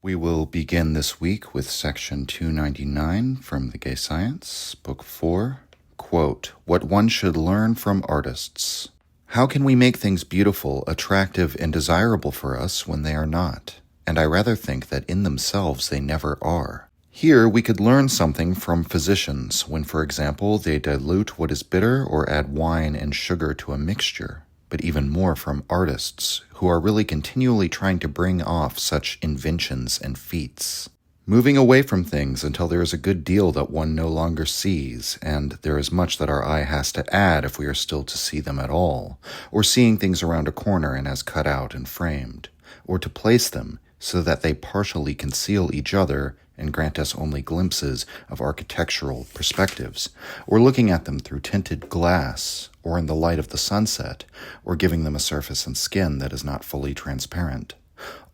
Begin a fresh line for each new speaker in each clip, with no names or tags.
We will begin this week with section 299 from The Gay Science, Book 4, quote, "What one should learn from artists. How can we make things beautiful, attractive, and desirable for us when they are not? And I rather think that in themselves they never are. Here we could learn something from physicians when, for example, they dilute what is bitter or add wine and sugar to a mixture, but even more from artists who are really continually trying to bring off such inventions and feats. Moving away from things until there is a good deal that one no longer sees, and there is much that our eye has to add if we are still to see them at all, or seeing things around a corner and as cut out and framed, or to place them so that they partially conceal each other and grant us only glimpses of architectural perspectives, or looking at them through tinted glass, or in the light of the sunset, or giving them a surface and skin that is not fully transparent.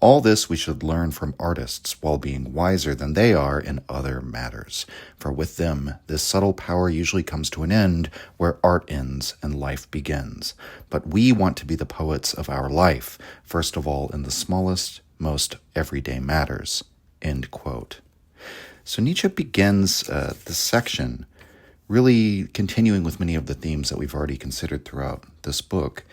All this we should learn from artists while being wiser than they are in other matters, for with them this subtle power usually comes to an end where art ends and life begins. But we want to be the poets of our life, first of all in the smallest, most everyday matters." End quote. So Nietzsche begins this section really continuing with many of the themes that we've already considered throughout this book.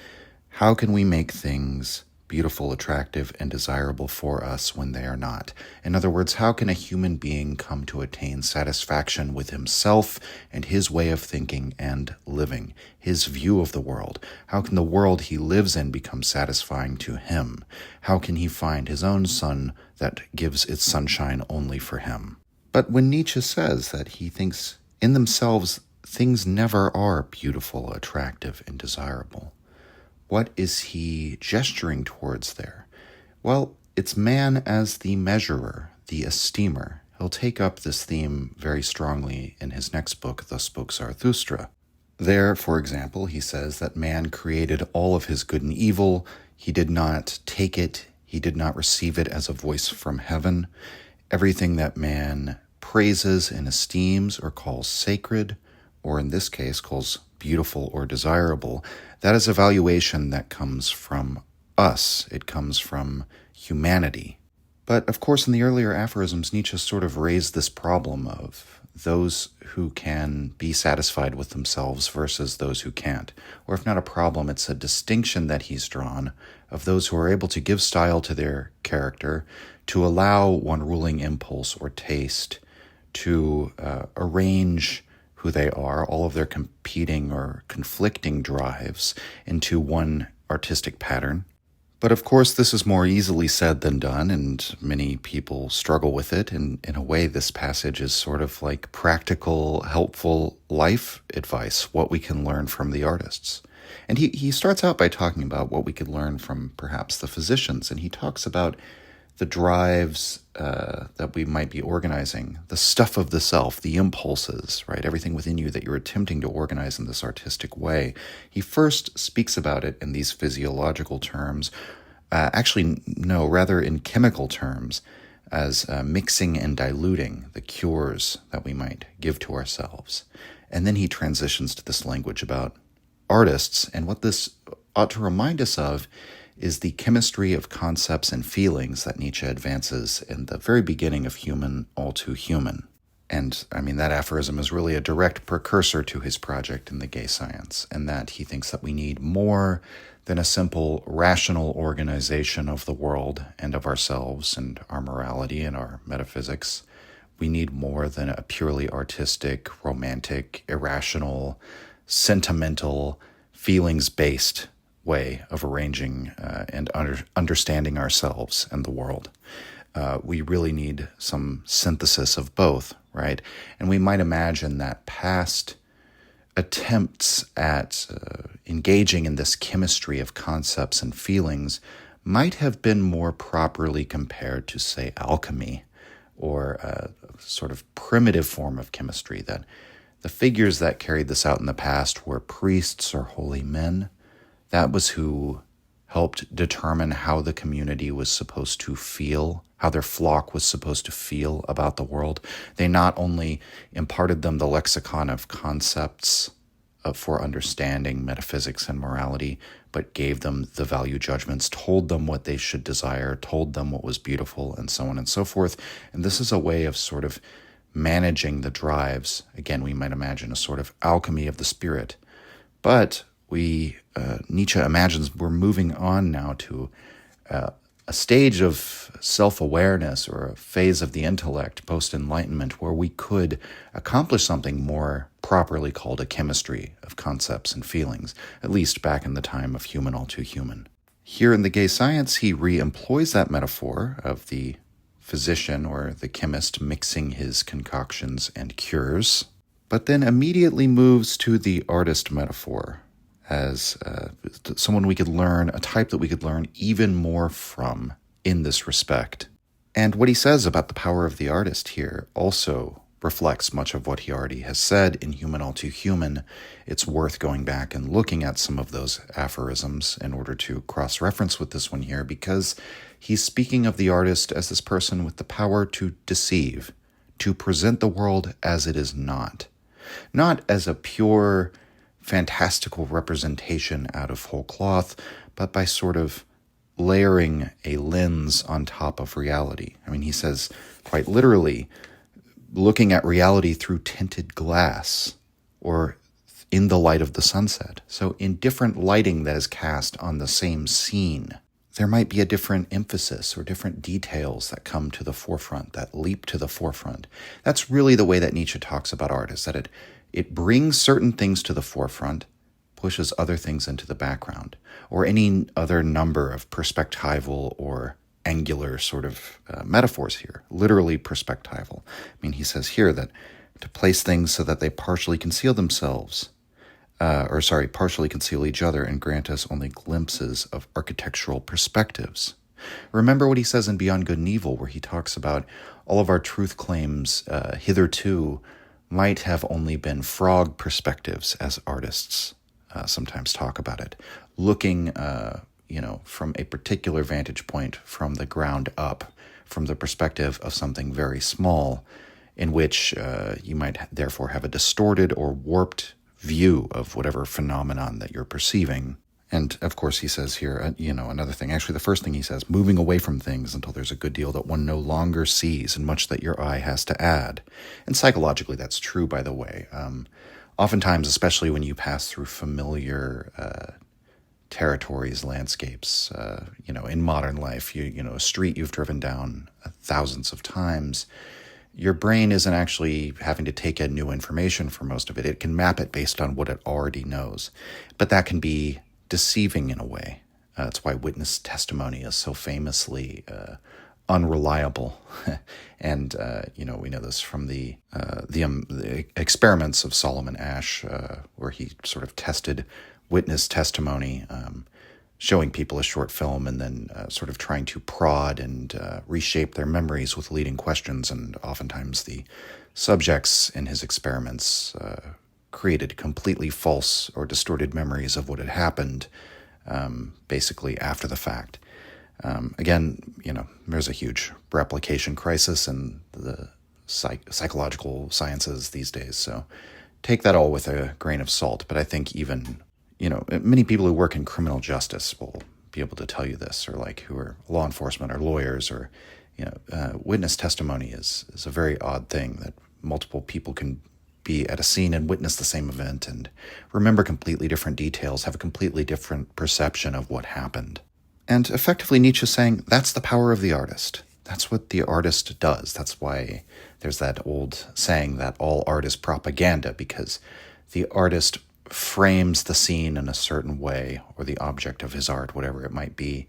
How can we make things beautiful, attractive, and desirable for us when they are not? In other words, how can a human being come to attain satisfaction with himself and his way of thinking and living, his view of the world? How can the world he lives in become satisfying to him? How can he find his own sun that gives its sunshine only for him? But when Nietzsche says that he thinks in themselves things never are beautiful, attractive, and desirable, what is he gesturing towards there? Well, it's man as the measurer, the esteemer. He'll take up this theme very strongly in his next book, Thus Spoke Zarathustra. There, for example, he says that man created all of his good and evil. He did not take it. He did not receive it as a voice from heaven. Everything that man praises and esteems or calls sacred, or in this case calls beautiful or desirable, that is a valuation that comes from us. It comes from humanity. But of course, in the earlier aphorisms, Nietzsche sort of raised this problem of those who can be satisfied with themselves versus those who can't. Or if not a problem, it's a distinction that he's drawn of those who are able to give style to their character, to allow one ruling impulse or taste to arrange who they are, all of their competing or conflicting drives, into one artistic pattern. But of course, this is more easily said than done, and many people struggle with it. And in a way, this passage is sort of like practical, helpful life advice, what we can learn from the artists. And he starts out by talking about what we could learn from perhaps the physicians, and he talks about the drives that we might be organizing, the stuff of the self, the impulses, right? Everything within you that you're attempting to organize in this artistic way. He first speaks about it in these physiological terms, rather in chemical terms, as mixing and diluting, the cures that we might give to ourselves. And then he transitions to this language about artists, and what this ought to remind us of is the chemistry of concepts and feelings that Nietzsche advances in the very beginning of Human, All Too Human. And, that aphorism is really a direct precursor to his project in The Gay Science, and that he thinks that we need more than a simple rational organization of the world and of ourselves and our morality and our metaphysics. We need more than a purely artistic, romantic, irrational, sentimental, feelings-based way of arranging and understanding ourselves and the world. We really need some synthesis of both, right? And we might imagine that past attempts at engaging in this chemistry of concepts and feelings might have been more properly compared to, say, alchemy, or a sort of primitive form of chemistry, that the figures that carried this out in the past were priests or holy men. That was who helped determine how the community was supposed to feel, how their flock was supposed to feel about the world. They not only imparted them the lexicon of concepts for understanding metaphysics and morality, but gave them the value judgments, told them what they should desire, told them what was beautiful, and so on and so forth. And this is a way of sort of managing the drives. Again, we might imagine a sort of alchemy of the spirit. But Nietzsche imagines we're moving on now to a stage of self-awareness or a phase of the intellect, post-enlightenment, where we could accomplish something more properly called a chemistry of concepts and feelings, at least back in the time of Human All Too Human. Here in The Gay Science, he re-employs that metaphor of the physician or the chemist mixing his concoctions and cures, but then immediately moves to the artist metaphor as someone we could learn, a type that we could learn even more from in this respect. And what he says about the power of the artist here also reflects much of what he already has said in Human All Too Human. It's worth going back and looking at some of those aphorisms in order to cross-reference with this one here, because he's speaking of the artist as this person with the power to deceive, to present the world as it is not as a pure fantastical representation out of whole cloth, but by sort of layering a lens on top of reality. I mean, he says quite literally, looking at reality through tinted glass or in the light of the sunset. So in different lighting that is cast on the same scene, there might be a different emphasis or different details that come to the forefront, that leap to the forefront. That's really the way that Nietzsche talks about art, is that it brings certain things to the forefront, pushes other things into the background, or any other number of perspectival or angular sort of metaphors here, literally perspectival. I mean, he says here that to place things so that they partially conceal themselves, partially conceal each other and grant us only glimpses of architectural perspectives. Remember what he says in Beyond Good and Evil, where he talks about all of our truth claims hitherto might have only been frog perspectives, as artists sometimes talk about it, looking, from a particular vantage point from the ground up, from the perspective of something very small, in which you might therefore have a distorted or warped view of whatever phenomenon that you're perceiving. And of course, he says here, another thing. Actually, the first thing he says, moving away from things until there's a good deal that one no longer sees and much that your eye has to add. And psychologically, that's true, by the way. Oftentimes, especially when you pass through familiar territories, landscapes, in modern life, a street you've driven down thousands of times, your brain isn't actually having to take in new information for most of it. It can map it based on what it already knows. But that can be deceiving in a way. That's why witness testimony is so famously unreliable. And, we know this from the experiments of Solomon Asch, where he sort of tested witness testimony, showing people a short film and then sort of trying to prod and reshape their memories with leading questions. And oftentimes the subjects in his experiments created completely false or distorted memories of what had happened, basically after the fact. Again, there's a huge replication crisis in the psychological sciences these days, so take that all with a grain of salt. But I think even, many people who work in criminal justice will be able to tell you this, or who are law enforcement or lawyers, or, witness testimony is a very odd thing, that multiple people can be at a scene and witness the same event and remember completely different details, have a completely different perception of what happened. And effectively, Nietzsche's saying that's the power of the artist. That's what the artist does. That's why there's that old saying that all art is propaganda, because the artist frames the scene in a certain way, or the object of his art, whatever it might be,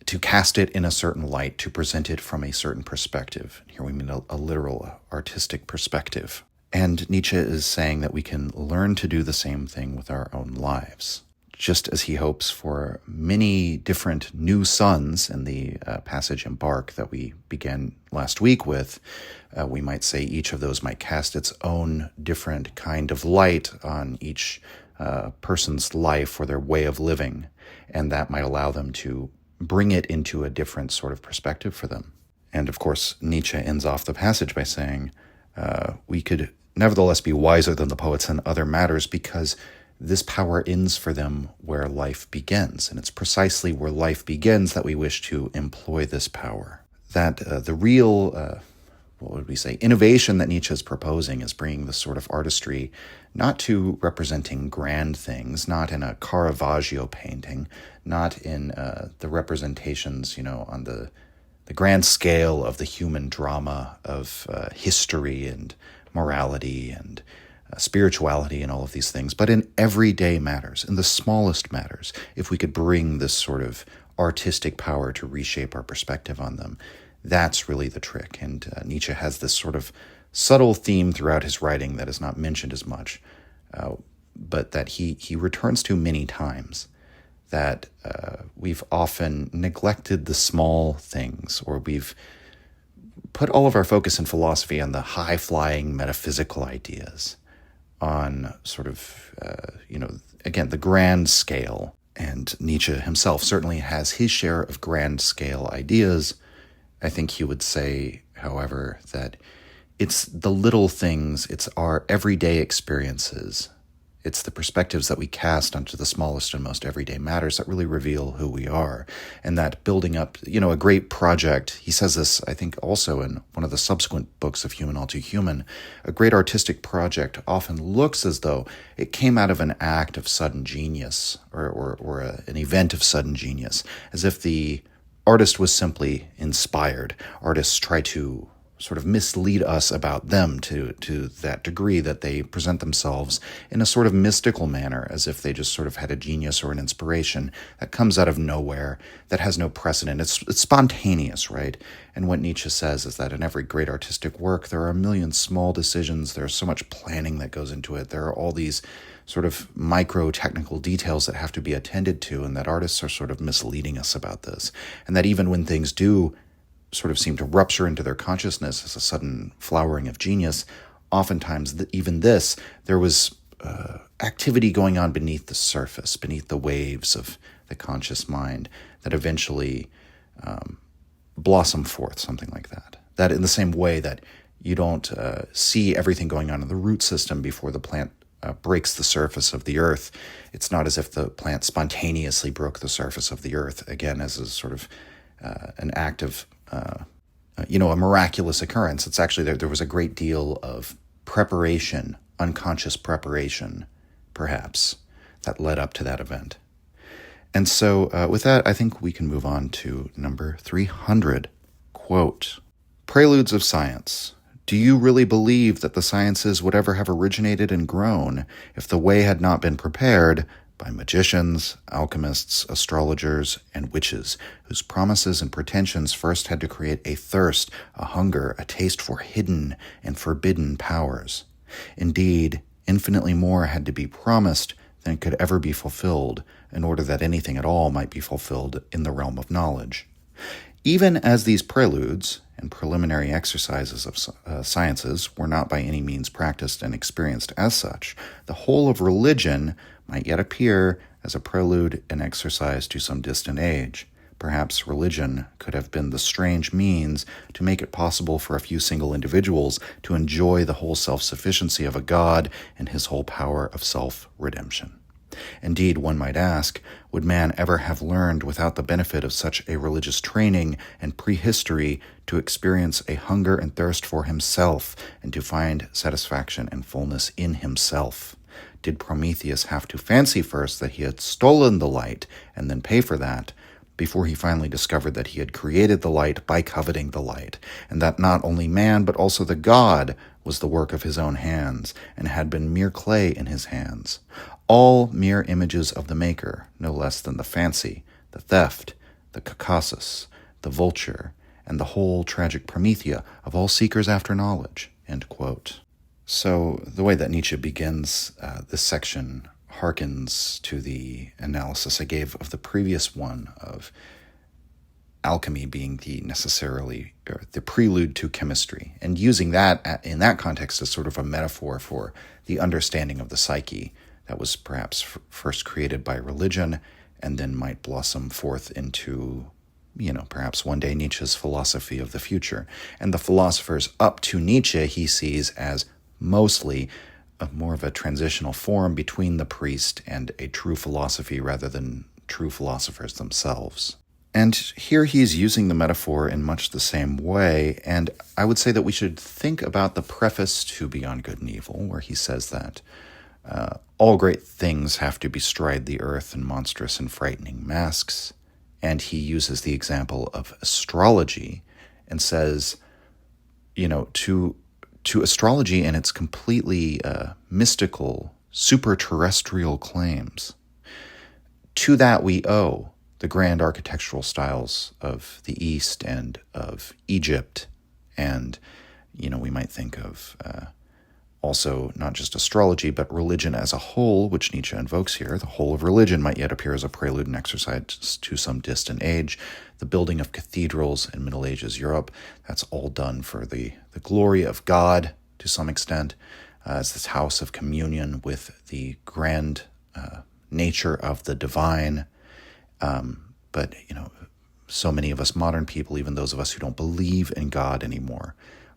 to cast it in a certain light, to present it from a certain perspective. Here we mean a literal artistic perspective. And Nietzsche is saying that we can learn to do the same thing with our own lives. Just as he hopes for many different new suns in the passage in Bark that we began last week with, we might say each of those might cast its own different kind of light on each person's life or their way of living, and that might allow them to bring it into a different sort of perspective for them. And of course, Nietzsche ends off the passage by saying, we could nevertheless be wiser than the poets in other matters, because this power ends for them where life begins. And it's precisely where life begins that we wish to employ this power. That the real, what would we say, innovation that Nietzsche is proposing is bringing this sort of artistry not to representing grand things, not in a Caravaggio painting, not in the representations, on the grand scale of the human drama of history and morality and spirituality and all of these things, but in everyday matters, in the smallest matters, if we could bring this sort of artistic power to reshape our perspective on them, that's really the trick. And Nietzsche has this sort of subtle theme throughout his writing that is not mentioned as much, but that he returns to many times, that we've often neglected the small things, or we've put all of our focus in philosophy on the high-flying metaphysical ideas, on sort of, again, the grand scale. And Nietzsche himself certainly has his share of grand scale ideas. I think he would say, however, that it's the little things, it's our everyday experiences, it's the perspectives that we cast onto the smallest and most everyday matters that really reveal who we are. And that building up, a great project, he says this, I think, also in one of the subsequent books of Human All Too Human, a great artistic project often looks as though it came out of an act of sudden genius, or an event of sudden genius, as if the artist was simply inspired. Artists try to sort of mislead us about them to that degree that they present themselves in a sort of mystical manner, as if they just sort of had a genius or an inspiration that comes out of nowhere, that has no precedent. It's spontaneous, right? And what Nietzsche says is that in every great artistic work, there are a million small decisions. There's so much planning that goes into it. There are all these sort of micro-technical details that have to be attended to, and that artists are sort of misleading us about this. And that even when things do sort of seem to rupture into their consciousness as a sudden flowering of genius, oftentimes even this, there was activity going on beneath the surface, beneath the waves of the conscious mind that eventually blossom forth, something like that. That in the same way that you don't see everything going on in the root system before the plant breaks the surface of the earth, it's not as if the plant spontaneously broke the surface of the earth, again, as a sort of an act of a miraculous occurrence. It's actually there was a great deal of preparation, unconscious preparation, perhaps, that led up to that event. And so with that, I think we can move on to number 300. Quote, "Preludes of Science. Do you really believe that the sciences would ever have originated and grown if the way had not been prepared by magicians, alchemists, astrologers, and witches, whose promises and pretensions first had to create a thirst, a hunger, a taste for hidden and forbidden powers? Indeed, infinitely more had to be promised than could ever be fulfilled, in order that anything at all might be fulfilled in the realm of knowledge. Even as these preludes and preliminary exercises of sciences were not by any means practiced and experienced as such, the whole of religion might yet appear as a prelude and exercise to some distant age. Perhaps religion could have been the strange means to make it possible for a few single individuals to enjoy the whole self-sufficiency of a God and his whole power of self-redemption. Indeed, one might ask, would man ever have learned without the benefit of such a religious training and prehistory to experience a hunger and thirst for himself and to find satisfaction and fullness in himself? Did Prometheus have to fancy first that he had stolen the light and then pay for that, before he finally discovered that he had created the light by coveting the light, and that not only man but also the God was the work of his own hands, and had been mere clay in his hands, all mere images of the Maker, no less than the fancy, the theft, the Caucasus, the vulture, and the whole tragic Promethea of all seekers after knowledge?" End quote. So the way that Nietzsche begins this section harkens to the analysis I gave of the previous one of alchemy being the prelude to chemistry, and using that in that context as sort of a metaphor for the understanding of the psyche that was perhaps first created by religion and then might blossom forth into, perhaps one day Nietzsche's philosophy of the future. And the philosophers up to Nietzsche he sees as mostly more of a transitional form between the priest and a true philosophy rather than true philosophers themselves. And here he's using the metaphor in much the same way, and I would say that we should think about the preface to Beyond Good and Evil, where he says that all great things have to bestride the earth in monstrous and frightening masks, and he uses the example of astrology and says, to astrology and its completely mystical, super-terrestrial claims, to that we owe the grand architectural styles of the East and of Egypt. And, we might think of also not just astrology, but religion as a whole, which Nietzsche invokes here. The whole of religion might yet appear as a prelude and exercise to some distant age. The building of cathedrals in Middle Ages Europe, that's all done for the glory of God to some extent, as this house of communion with the grand nature of the divine. But so many of us modern people, even those of us who don't believe in God anymore,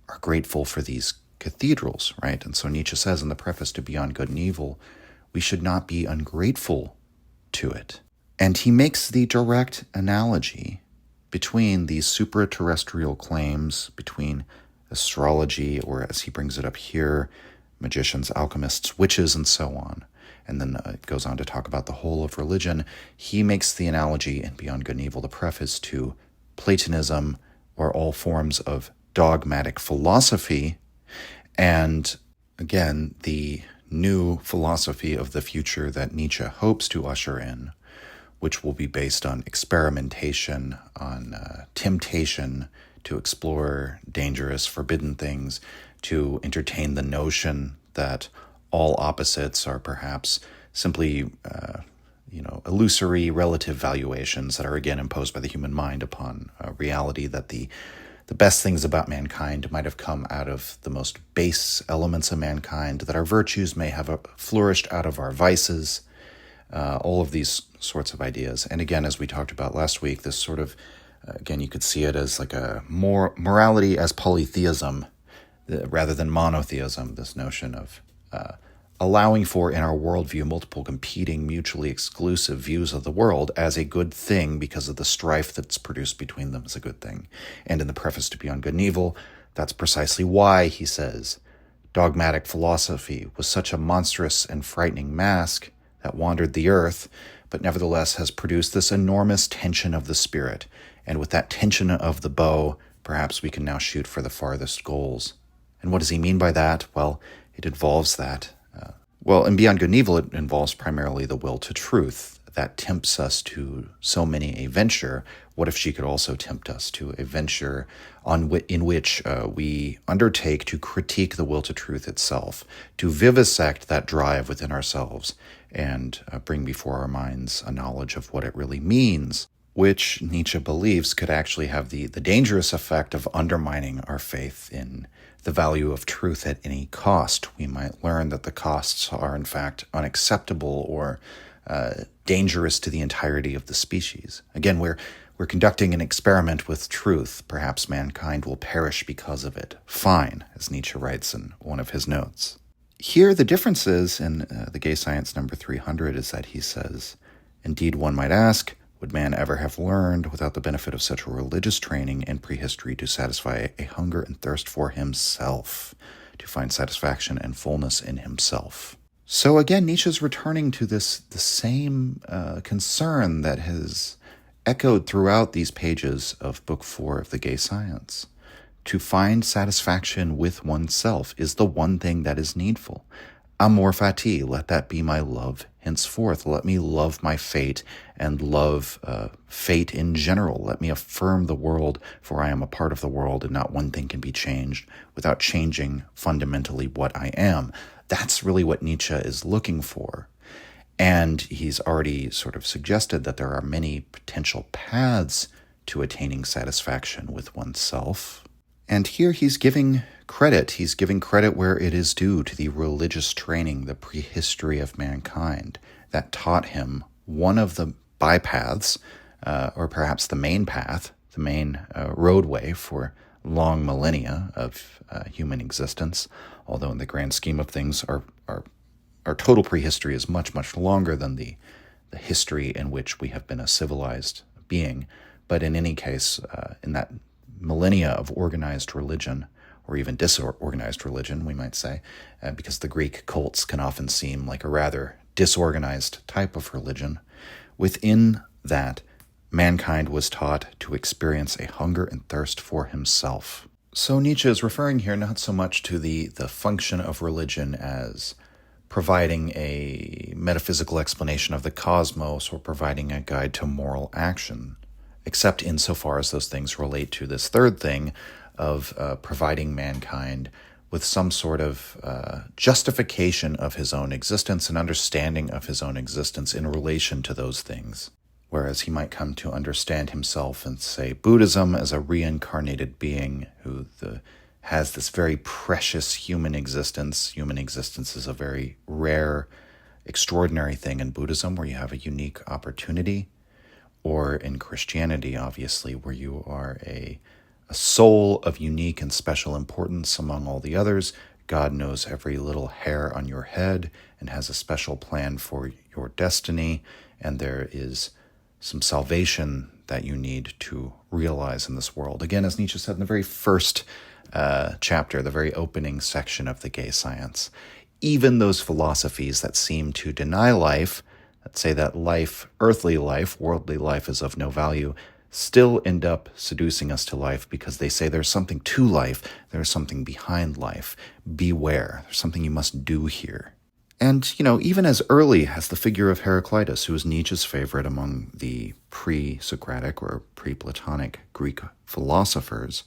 are grateful for these cathedrals, right? And so Nietzsche says in the preface to Beyond Good and Evil, we should not be ungrateful to it. And he makes the direct analogy between these supra-terrestrial claims, between astrology, or as he brings it up here, magicians, alchemists, witches, and so on. And then it goes on to talk about the whole of religion. He makes the analogy in Beyond Good and Evil, the preface, to Platonism, or all forms of dogmatic philosophy, and again, the new philosophy of the future that Nietzsche hopes to usher in, which will be based on experimentation, on temptation to explore dangerous, forbidden things, to entertain the notion that all opposites are perhaps simply, illusory relative valuations that are again imposed by the human mind upon reality, that the best things about mankind might have come out of the most base elements of mankind, that our virtues may have flourished out of our vices, all of these sorts of ideas. And again, as we talked about last week, this sort of, again, you could see it as like a morality as polytheism rather than monotheism, this notion of allowing for, in our worldview, multiple competing, mutually exclusive views of the world as a good thing because of the strife that's produced between them as a good thing. And in the preface to Beyond Good and Evil, that's precisely why, he says, dogmatic philosophy was such a monstrous and frightening mask that wandered the earth, but nevertheless has produced this enormous tension of the spirit. And with that tension of the bow, perhaps we can now shoot for the farthest goals. And what does he mean by that? Well, it involves that. In Beyond Good and Evil, it involves primarily the will to truth that tempts us to so many a venture. What if she could also tempt us to a venture in which we undertake to critique the will to truth itself, to vivisect that drive within ourselves, and bring before our minds a knowledge of what it really means, which Nietzsche believes could actually have the dangerous effect of undermining our faith in the value of truth at any cost. We might learn that the costs are in fact unacceptable or dangerous to the entirety of the species. Again, we're conducting an experiment with truth. Perhaps mankind will perish because of it. Fine, as Nietzsche writes in one of his notes. Here, the difference is, in the Gay Science number 300, is that he says, indeed, one might ask, would man ever have learned, without the benefit of such a religious training in prehistory, to satisfy a hunger and thirst for himself, to find satisfaction and fullness in himself? So again, Nietzsche's returning to the same concern that has echoed throughout these pages of Book 4 of the Gay Science. To find satisfaction with oneself is the one thing that is needful. Amor fati, let that be my love henceforth. Let me love my fate and love fate in general. Let me affirm the world, for I am a part of the world, and not one thing can be changed without changing fundamentally what I am. That's really what Nietzsche is looking for. And he's already sort of suggested that there are many potential paths to attaining satisfaction with oneself. And here he's giving credit. He's giving credit where it is due to the religious training, the prehistory of mankind, that taught him one of the bypaths, or perhaps the main path, the main roadway for long millennia of human existence, although in the grand scheme of things, our total prehistory is much, much longer than the history in which we have been a civilized being. But in any case, in that millennia of organized religion, or even disorganized religion, we might say, because the Greek cults can often seem like a rather disorganized type of religion. Within that, mankind was taught to experience a hunger and thirst for himself. So Nietzsche is referring here not so much to the function of religion as providing a metaphysical explanation of the cosmos or providing a guide to moral action, except insofar as those things relate to this third thing of providing mankind with some sort of justification of his own existence and understanding of his own existence in relation to those things. Whereas he might come to understand himself and say Buddhism as a reincarnated being who has this very precious human existence. Human existence is a very rare, extraordinary thing in Buddhism where you have a unique opportunity, or in Christianity, obviously, where you are a soul of unique and special importance among all the others. God knows every little hair on your head and has a special plan for your destiny, and there is some salvation that you need to realize in this world. Again, as Nietzsche said in the very first chapter, the very opening section of the Gay Science, even those philosophies that seem to deny life, that say that life, earthly life, worldly life is of no value, still end up seducing us to life because they say there's something to life, there's something behind life. Beware, there's something you must do here. And, even as early as the figure of Heraclitus, who was Nietzsche's favorite among the pre-Socratic or pre-Platonic Greek philosophers,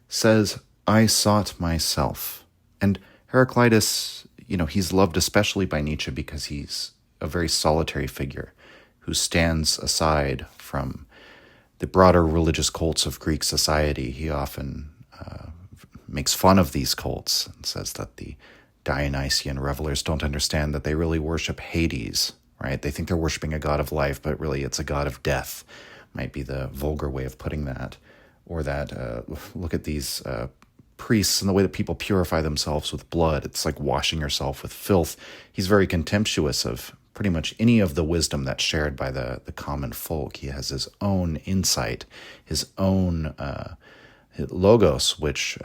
says, I sought myself. And Heraclitus, he's loved especially by Nietzsche because he's a very solitary figure who stands aside from the broader religious cults of Greek society. He often makes fun of these cults and says that the Dionysian revelers don't understand that they really worship Hades, right? They think they're worshiping a god of life, but really it's a god of death, might be the vulgar way of putting that. Or that, look at these priests and the way that people purify themselves with blood. It's like washing yourself with filth. He's very contemptuous of pretty much any of the wisdom that's shared by the common folk. He has his own insight, his own logos, which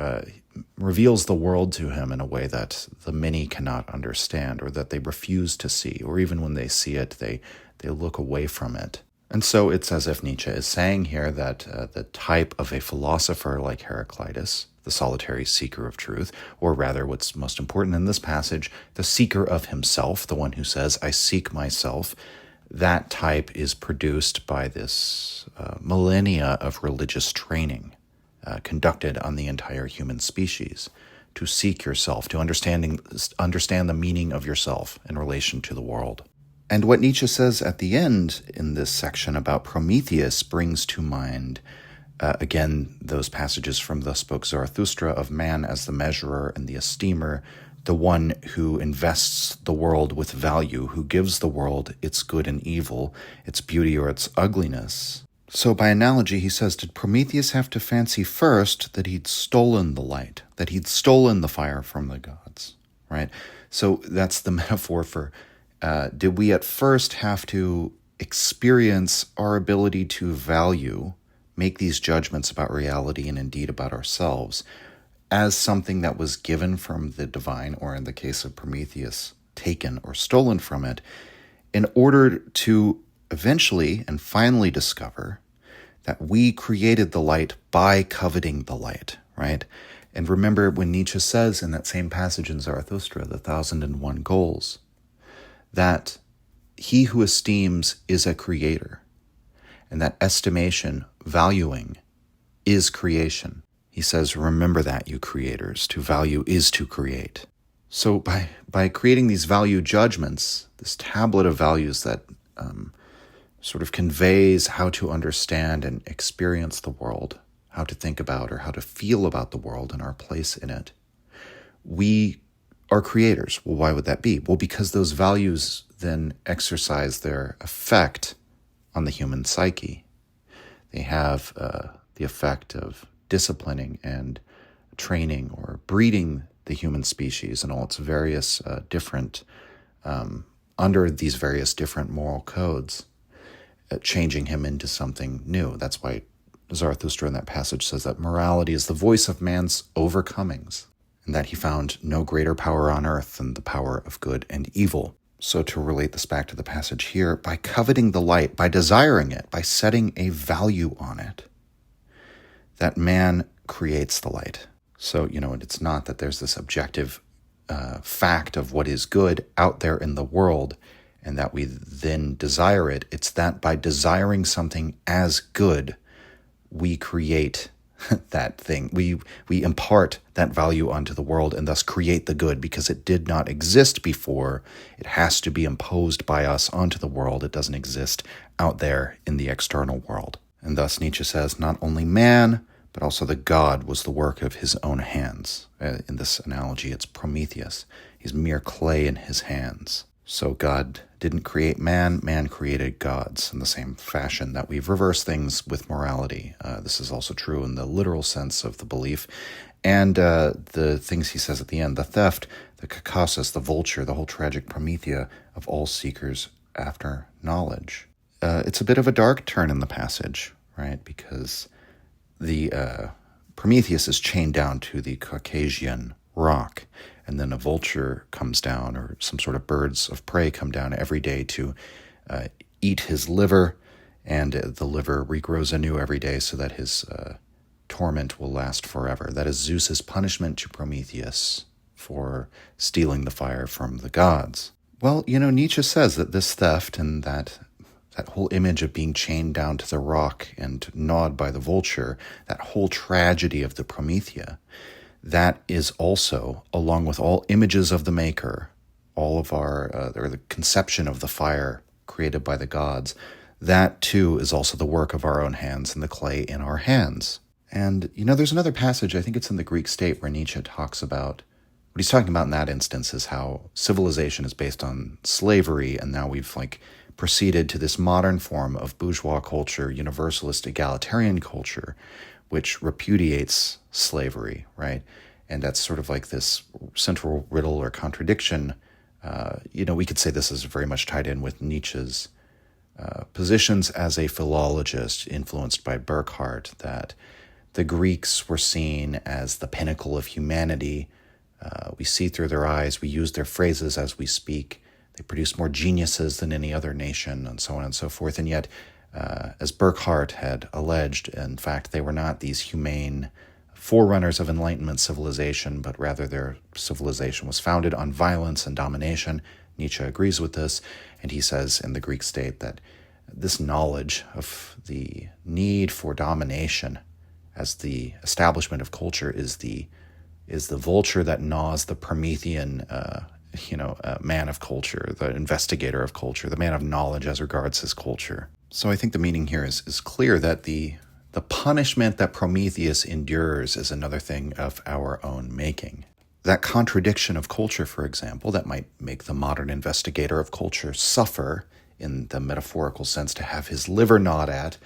reveals the world to him in a way that the many cannot understand, or that they refuse to see, or even when they see it, they look away from it. And so it's as if Nietzsche is saying here that the type of a philosopher like Heraclitus, the solitary seeker of truth, or rather what's most important in this passage, the seeker of himself, the one who says, I seek myself, that type is produced by this millennia of religious training conducted on the entire human species, to seek yourself, to understand the meaning of yourself in relation to the world. And what Nietzsche says at the end in this section about Prometheus brings to mind, again, those passages from Thus Spoke Zarathustra of man as the measurer and the esteemer, the one who invests the world with value, who gives the world its good and evil, its beauty or its ugliness. So by analogy, he says, did Prometheus have to fancy first that he'd stolen the light, that he'd stolen the fire from the gods, right? So that's the metaphor for, did we at first have to experience our ability to value, make these judgments about reality and indeed about ourselves, as something that was given from the divine, or in the case of Prometheus, taken or stolen from it, in order to eventually and finally discover that we created the light by coveting the light, right? And remember when Nietzsche says in that same passage in Zarathustra, the 1001 Goals, that he who esteems is a creator, and that estimation, valuing, is creation. He says, remember that, you creators, to value is to create. So by creating these value judgments, this tablet of values that sort of conveys how to understand and experience the world, how to think about or how to feel about the world and our place in it, we are creators. Well, why would that be? Well, because those values then exercise their effect on the human psyche. They have the effect of disciplining and training or breeding the human species and all its various different, under these various different moral codes, changing him into something new. That's why Zarathustra in that passage says that morality is the voice of man's overcomings, and that he found no greater power on earth than the power of good and evil. So to relate this back to the passage here, by coveting the light, by desiring it, by setting a value on it, that man creates the light. So, it's not that there's this objective fact of what is good out there in the world and that we then desire it. It's that by desiring something as good, we create that thing. We impart that value onto the world and thus create the good because it did not exist before. It has to be imposed by us onto the world. It doesn't exist out there in the external world. And thus Nietzsche says not only man, but also the god was the work of his own hands. In this analogy, it's Prometheus. He's mere clay in his hands. So God didn't create man, man created gods, in the same fashion that we've reversed things with morality. This is also true in the literal sense of the belief. And the things he says at the end, the theft, the Caucasus, the vulture, the whole tragic Promethea of all seekers after knowledge. It's a bit of a dark turn in the passage, right? Because the Prometheus is chained down to the Caucasian rock, and then a vulture comes down, or some sort of birds of prey come down every day to eat his liver, and the liver regrows anew every day so that his torment will last forever. That is Zeus's punishment to Prometheus for stealing the fire from the gods. Well, Nietzsche says that this theft and that whole image of being chained down to the rock and gnawed by the vulture, that whole tragedy of the Promethea, that is also, along with all images of the Maker, all of or the conception of the fire created by the gods, that too is also the work of our own hands and the clay in our hands. And, there's another passage, I think it's in the Greek State, where Nietzsche talks about, what he's talking about in that instance is how civilization is based on slavery, and now we've proceeded to this modern form of bourgeois culture, universalist egalitarian culture, which repudiates slavery, right? And that's sort of like this central riddle or contradiction. We could say this is very much tied in with Nietzsche's positions as a philologist influenced by Burckhardt, that the Greeks were seen as the pinnacle of humanity. We see through their eyes, we use their phrases as we speak. They produce more geniuses than any other nation, and so on and so forth. And yet, as Burckhardt had alleged, in fact, they were not these humane forerunners of Enlightenment civilization, but rather their civilization was founded on violence and domination. Nietzsche agrees with this, and he says in the Greek State that this knowledge of the need for domination as the establishment of culture is the vulture that gnaws the Promethean man of culture, the investigator of culture, the man of knowledge as regards his culture. So I think the meaning here is clear that the punishment that Prometheus endures is another thing of our own making. That contradiction of culture, for example, that might make the modern investigator of culture suffer, in the metaphorical sense, to have his liver gnawed at,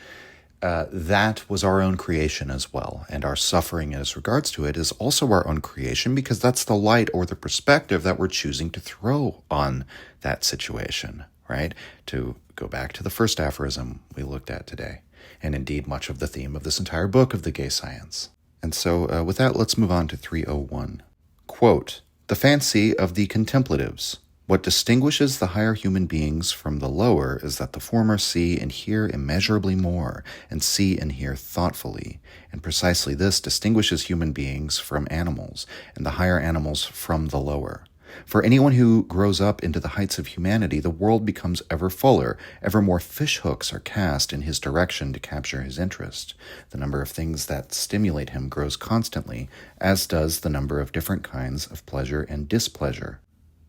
that was our own creation as well. And our suffering as regards to it is also our own creation, because that's the light or the perspective that we're choosing to throw on that situation, right? To go back to the first aphorism we looked at today, and indeed much of the theme of this entire book of the gay science. And so with that, let's move on to 301. Quote, "The fancy of the contemplatives. What distinguishes the higher human beings from the lower is that the former see and hear immeasurably more, and see and hear thoughtfully. And precisely this distinguishes human beings from animals, and the higher animals from the lower. For anyone who grows up into the heights of humanity, the world becomes ever fuller, ever more fishhooks are cast in his direction to capture his interest. The number of things that stimulate him grows constantly, as does the number of different kinds of pleasure and displeasure.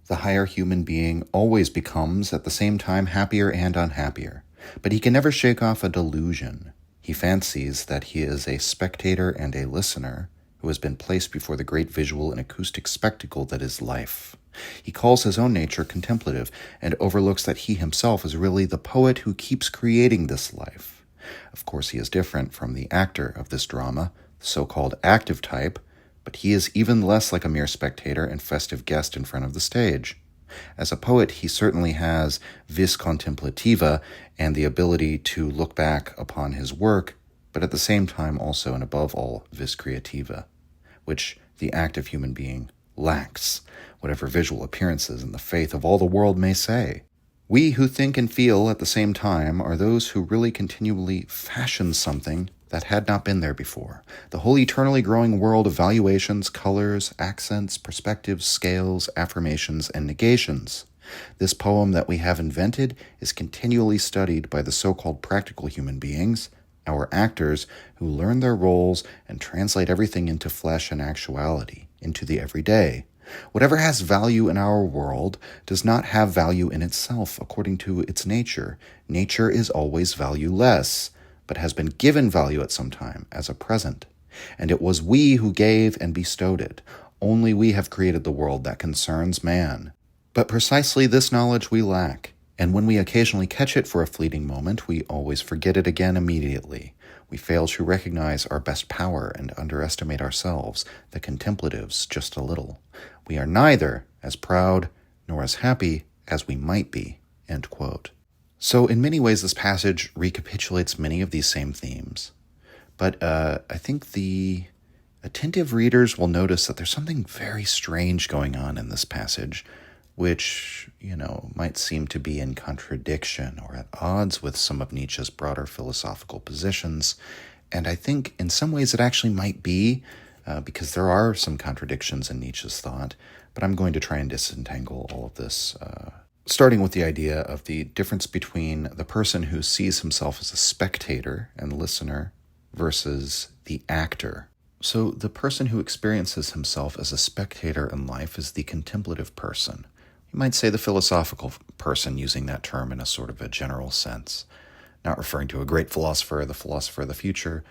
The higher human being always becomes at the same time happier and unhappier, but he can never shake off a delusion. He fancies that he is a spectator and a listener who has been placed before the great visual and acoustic spectacle that is life. He calls his own nature contemplative and overlooks that he himself is really the poet who keeps creating this life. Of course, he is different from the actor of this drama, the so-called active type, but he is even less like a mere spectator and festive guest in front of the stage. As a poet, he certainly has vis contemplativa and the ability to look back upon his work, but at the same time also and above all vis creativa, which the active human being lacks, whatever visual appearances and the faith of all the world may say. We who think and feel at the same time are those who really continually fashion something that had not been there before. The whole eternally growing world of valuations, colors, accents, perspectives, scales, affirmations, and negations. This poem that we have invented is continually studied by the so-called practical human beings, our actors, who learn their roles and translate everything into flesh and actuality, into the everyday. Whatever has value in our world does not have value in itself according to its nature. Nature is always valueless, but has been given value at some time as a present. And it was we who gave and bestowed it. Only we have created the world that concerns man. But precisely this knowledge we lack, and when we occasionally catch it for a fleeting moment, we always forget it again immediately. We fail to recognize our best power and underestimate ourselves, the contemplatives, just a little. We are neither as proud nor as happy as we might be." End quote. So in many ways, this passage recapitulates many of these same themes. But I think the attentive readers will notice that there's something very strange going on in this passage, which, might seem to be in contradiction or at odds with some of Nietzsche's broader philosophical positions. And I think in some ways it actually might be, because there are some contradictions in Nietzsche's thought, but I'm going to try and disentangle all of this, starting with the idea of the difference between the person who sees himself as a spectator and listener versus the actor. So the person who experiences himself as a spectator in life is the contemplative person. You might say the philosophical person, using that term in a sort of a general sense, not referring to a great philosopher, the philosopher of the future,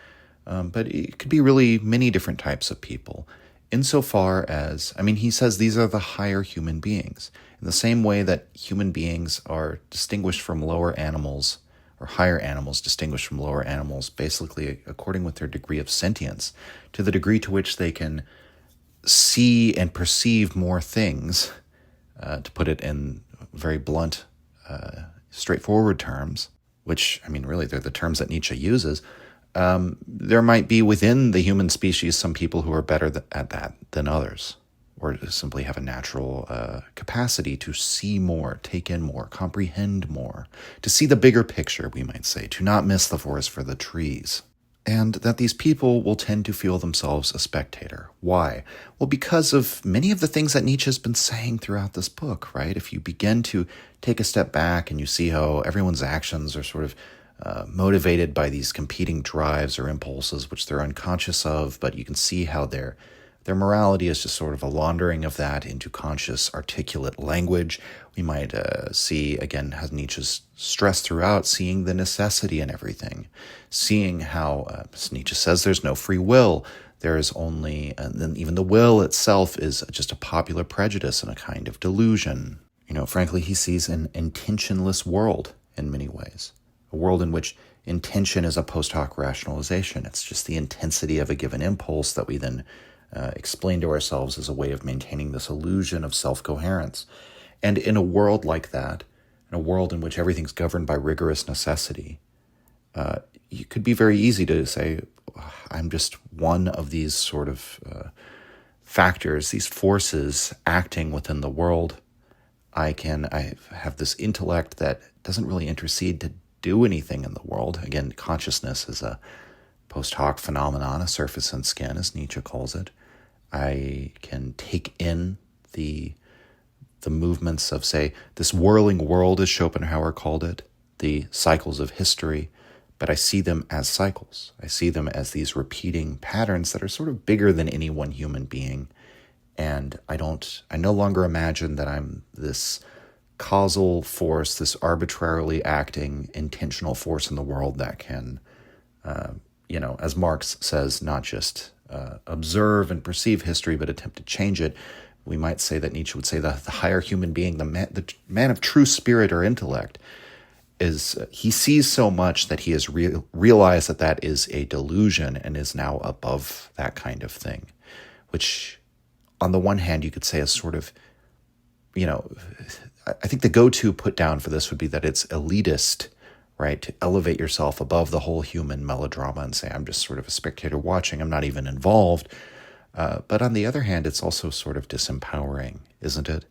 but it could be really many different types of people. Insofar as, he says these are the higher human beings. In the same way that human beings are distinguished from lower animals, or higher animals distinguished from lower animals, basically according with their degree of sentience, to the degree to which they can see and perceive more things, to put it in very blunt, straightforward terms, which, really they're the terms that Nietzsche uses. There might be within the human species some people who are better at that than others, or simply have a natural capacity to see more, take in more, comprehend more, to see the bigger picture, we might say, to not miss the forest for the trees. And that these people will tend to feel themselves a spectator. Why? Well, because of many of the things that Nietzsche has been saying throughout this book, right? If you begin to take a step back and you see how everyone's actions are sort of motivated by these competing drives or impulses, which they're unconscious of, but you can see how their morality is just sort of a laundering of that into conscious, articulate language. We might see, again, how Nietzsche's stressed throughout, seeing the necessity in everything, seeing how, as Nietzsche says, there's no free will. There is only, and then even the will itself is just a popular prejudice and a kind of delusion. Frankly, he sees an intentionless world in many ways, a world in which intention is a post hoc rationalization. It's just the intensity of a given impulse that we then explain to ourselves as a way of maintaining this illusion of self-coherence. And in a world like that, in a world in which everything's governed by rigorous necessity, it could be very easy to say, I'm just one of these sort of factors, these forces acting within the world. I have this intellect that doesn't really intercede to do anything in the world. Again, consciousness is a post hoc phenomenon, a surface and skin, as Nietzsche calls it. I can take in the movements of, say, this whirling world, as Schopenhauer called it, the cycles of history, but I see them as cycles. I see them as these repeating patterns that are sort of bigger than any one human being. And I no longer imagine that I'm this causal force, this arbitrarily acting, intentional force in the world that can, as Marx says, not just observe and perceive history, but attempt to change it. We might say that Nietzsche would say the higher human being, the man of true spirit or intellect. is he sees so much that he has realized that that is a delusion and is now above that kind of thing, which on the one hand you could say is sort of, I think the go-to put down for this would be that it's elitist, right? To elevate yourself above the whole human melodrama and say, I'm just sort of a spectator watching, I'm not even involved. But on the other hand, it's also sort of disempowering, isn't it?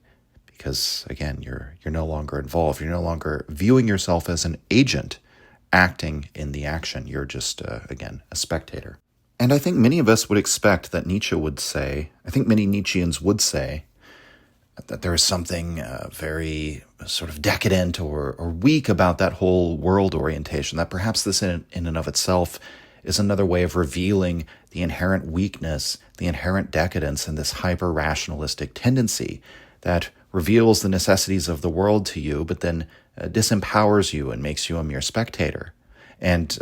Because again, you're no longer involved. You're no longer viewing yourself as an agent acting in the action. You're just, again, a spectator. And I think many of us would expect that Nietzsche would say, I think many Nietzscheans would say, that there is something very sort of decadent or weak about that whole world orientation, that perhaps this in and of itself is another way of revealing the inherent weakness, the inherent decadence in this hyper-rationalistic tendency that reveals the necessities of the world to you, but then disempowers you and makes you a mere spectator. And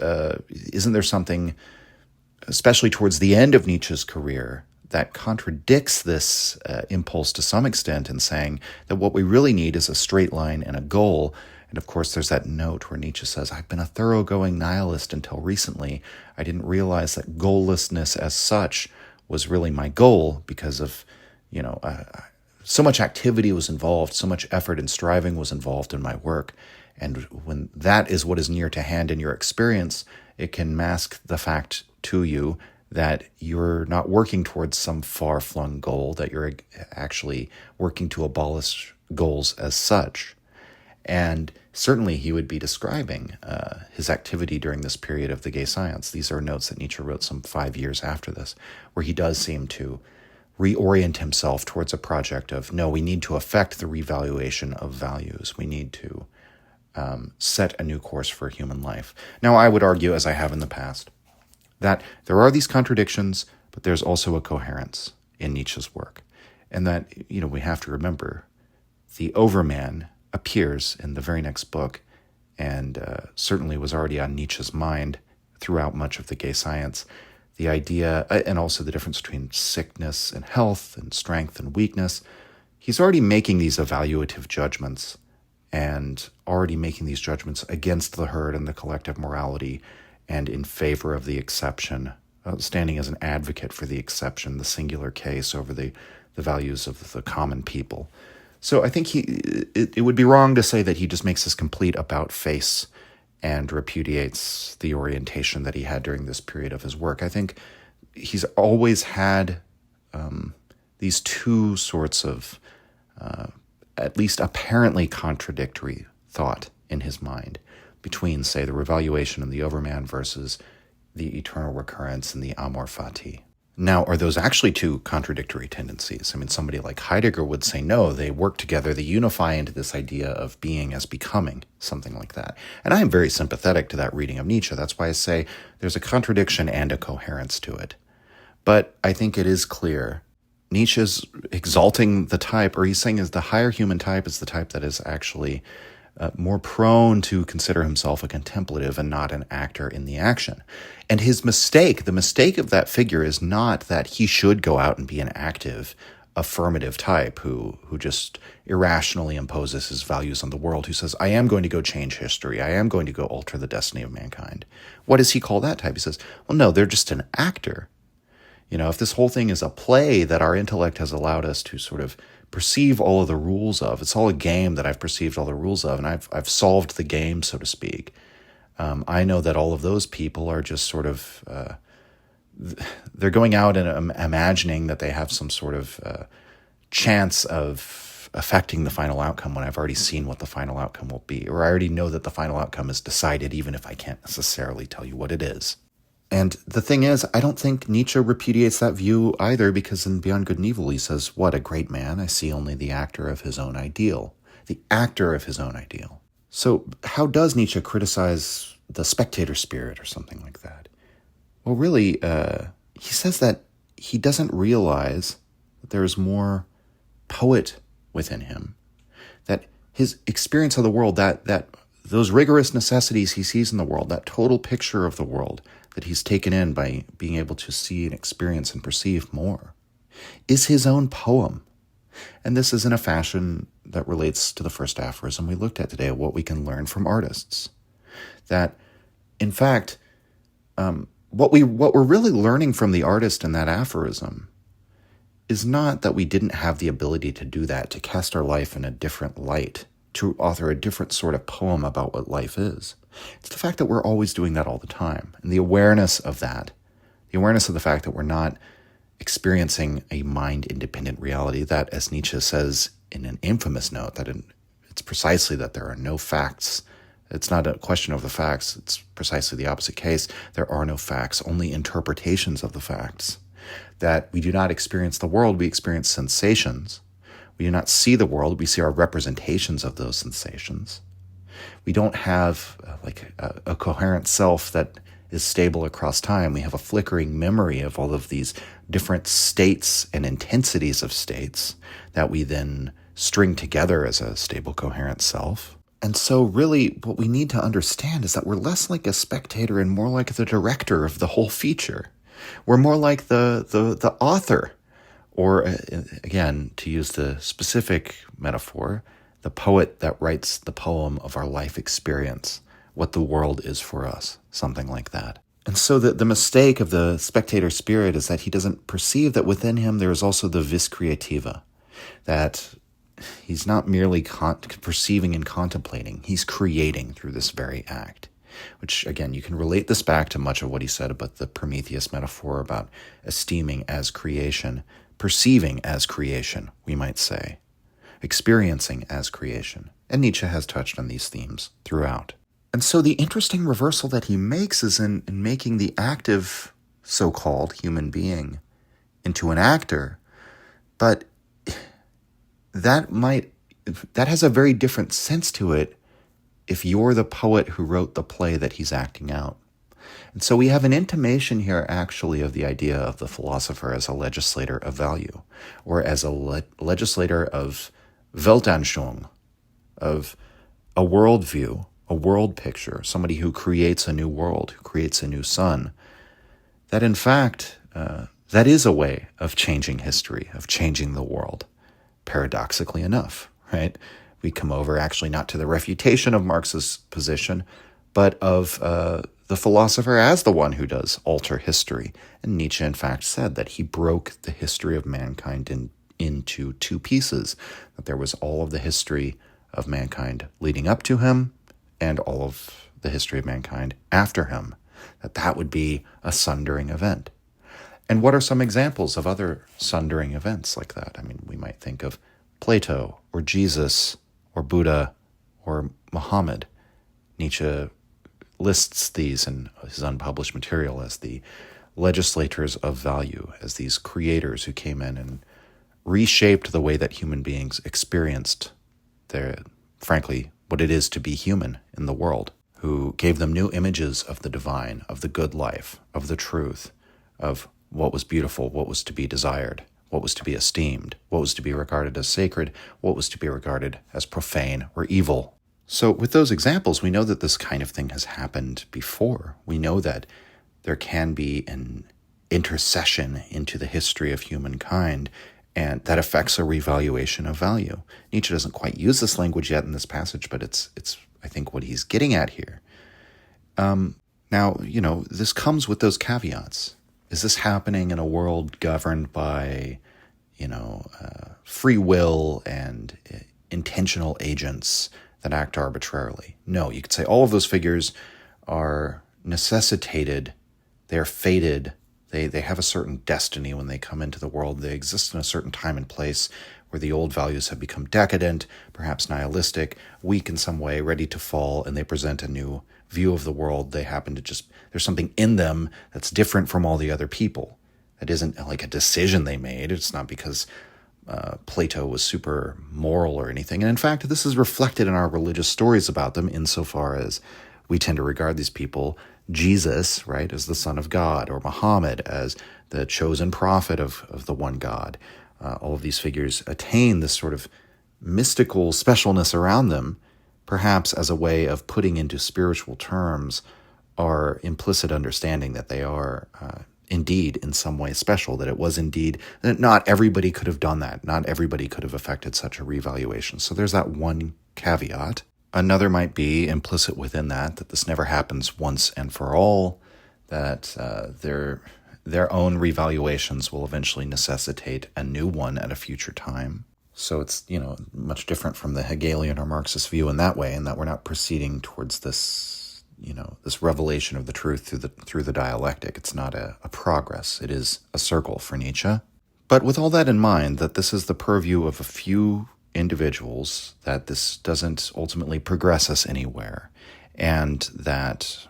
isn't there something, especially towards the end of Nietzsche's career, that contradicts this impulse to some extent in saying that what we really need is a straight line and a goal? And of course, there's that note where Nietzsche says, I've been a thoroughgoing nihilist until recently. I didn't realize that goallessness as such was really my goal because of, so much activity was involved, so much effort and striving was involved in my work. And when that is what is near to hand in your experience, it can mask the fact to you that you're not working towards some far-flung goal, that you're actually working to abolish goals as such. And certainly he would be describing his activity during this period of the gay science. These are notes that Nietzsche wrote some 5 years after this, where he does seem to reorient himself towards a project of, no, we need to affect the revaluation of values. We need to set a new course for human life. Now, I would argue, as I have in the past, that there are these contradictions, but there's also a coherence in Nietzsche's work. And that, we have to remember, the Overman appears in the very next book and certainly was already on Nietzsche's mind throughout much of the gay science. The idea, and also the difference between sickness and health and strength and weakness. He's already making these evaluative judgments and already making these judgments against the herd and the collective morality and in favor of the exception, standing as an advocate for the exception, the singular case over the values of the common people. So I think it would be wrong to say that he just makes this complete about-face and repudiates the orientation that he had during this period of his work. I think he's always had these two sorts of at least apparently contradictory thought in his mind between, say, the revaluation and the Overman versus the eternal recurrence and the amor fati. Now, are those actually two contradictory tendencies? I mean, somebody like Heidegger would say, no, they work together, they unify into this idea of being as becoming, something like that. And I am very sympathetic to that reading of Nietzsche. That's why I say there's a contradiction and a coherence to it. But I think it is clear Nietzsche's exalting the type, or he's saying is the higher human type is the type that is actually more prone to consider himself a contemplative and not an actor in the action. And his mistake, the mistake of that figure is not that he should go out and be an active, affirmative type who just irrationally imposes his values on the world, who says, I am going to go change history, I am going to go alter the destiny of mankind. What does he call that type? He says, well, no, they're just an actor. If this whole thing is a play that our intellect has allowed us to sort of perceive all of the rules of, it's all a game that I've perceived all the rules of, and I've solved the game, so to speak. I know that all of those people are just sort of, they're going out and imagining that they have some sort of chance of affecting the final outcome when I've already seen what the final outcome will be, or I already know that the final outcome is decided, even if I can't necessarily tell you what it is. And the thing is, I don't think Nietzsche repudiates that view either, because in Beyond Good and Evil, he says, what a great man, I see only the actor of his own ideal. The actor of his own ideal. So how does Nietzsche criticize the spectator spirit or something like that? Well, really, he says that he doesn't realize that there is more poet within him, that his experience of the world, that those rigorous necessities he sees in the world, that total picture of the world that he's taken in by being able to see and experience and perceive more, is his own poem. And this is in a fashion that relates to the first aphorism we looked at today, what we can learn from artists. That, in fact, what we're really learning from the artist in that aphorism is not that we didn't have the ability to do that, to cast our life in a different light, to author a different sort of poem about what life is. It's the fact that we're always doing that all the time. And the awareness of that, the awareness of the fact that we're not experiencing a mind-independent reality, that, as Nietzsche says in an infamous note, that it's precisely that there are no facts. It's not a question of the facts. It's precisely the opposite case. There are no facts, only interpretations of the facts. That we do not experience the world, we experience sensations. We do not see the world, we see our representations of those sensations. We don't have a coherent self that is stable across time. We have a flickering memory of all of these different states and intensities of states that we then string together as a stable, coherent self. And so really what we need to understand is that we're less like a spectator and more like the director of the whole feature. We're more like the author, or again, to use the specific metaphor, the poet that writes the poem of our life experience, what the world is for us, something like that. And so the mistake of the spectator spirit is that he doesn't perceive that within him there is also the vis creativa, that he's not merely perceiving and contemplating, he's creating through this very act. Which, again, you can relate this back to much of what he said about the Prometheus metaphor, about esteeming as creation, perceiving as creation, we might say, experiencing as creation. And Nietzsche has touched on these themes throughout. And so the interesting reversal that he makes is in making the active, so-called human being into an actor, but that has a very different sense to it if you're the poet who wrote the play that he's acting out. And so we have an intimation here actually of the idea of the philosopher as a legislator of value, or as a legislator of Weltanschauung, of a worldview, a world picture, somebody who creates a new world, who creates a new sun. That in fact, that is a way of changing history, of changing the world, paradoxically enough, right? We come over actually not to the refutation of Marx's position, but of the philosopher as the one who does alter history. And Nietzsche, in fact, said that he broke the history of mankind into two pieces, that there was all of the history of mankind leading up to him and all of the history of mankind after him, that would be a sundering event. And what are some examples of other sundering events like that? I mean, we might think of Plato or Jesus or Buddha or Muhammad. Nietzsche lists these in his unpublished material as the legislators of value, as these creators who came in and reshaped the way that human beings experienced frankly, what it is to be human in the world, who gave them new images of the divine, of the good life, of the truth, of what was beautiful, what was to be desired, what was to be esteemed, what was to be regarded as sacred, what was to be regarded as profane or evil. So with those examples, we know that this kind of thing has happened before. We know that there can be an intercession into the history of humankind, and that affects a revaluation of value. Nietzsche doesn't quite use this language yet in this passage, but it's I think, what he's getting at here. Now, this comes with those caveats. Is this happening in a world governed by, free will and intentional agents that act arbitrarily? No, you could say all of those figures are necessitated, they're fated, they have a certain destiny when they come into the world. They exist in a certain time and place where the old values have become decadent, perhaps nihilistic, weak in some way, ready to fall, and they present a new view of the world. They happen to there's something in them that's different from all the other people. That isn't like a decision they made. It's not because Plato was super moral or anything. And in fact, this is reflected in our religious stories about them insofar as we tend to regard these people, Jesus, right, as the Son of God, or Muhammad as the chosen prophet of the one God. All of these figures attain this sort of mystical specialness around them, perhaps as a way of putting into spiritual terms our implicit understanding that they are indeed in some way special, that it was indeed, that not everybody could have done that. Not everybody could have effected such a revaluation. So there's that one caveat. Another might be implicit within that this never happens once and for all, that their own revaluations will eventually necessitate a new one at a future time. So it's, much different from the Hegelian or Marxist view in that way, in that we're not proceeding towards this, this revelation of the truth through the dialectic. It's not a progress. It is a circle for Nietzsche. But with all that in mind, that this is the purview of a few individuals, that this doesn't ultimately progress us anywhere, and that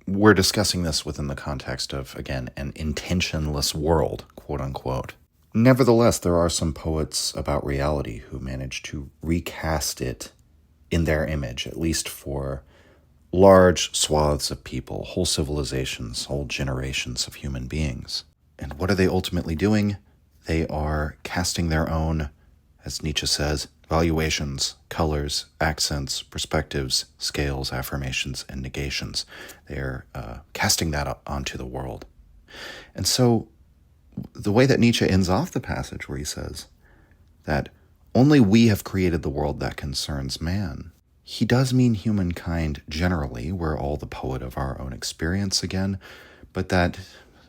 we're discussing this within the context of, again, an intentionless world, quote unquote. Nevertheless, there are some poets about reality who manage to recast it in their image, at least for large swaths of people, whole civilizations, whole generations of human beings. And what are they ultimately doing? They are casting their own, as Nietzsche says, valuations, colors, accents, perspectives, scales, affirmations, and negations. They are casting that onto the world. And so the way that Nietzsche ends off the passage, where he says that only we have created the world that concerns man, he does mean humankind generally. We're all the poet of our own experience again, but that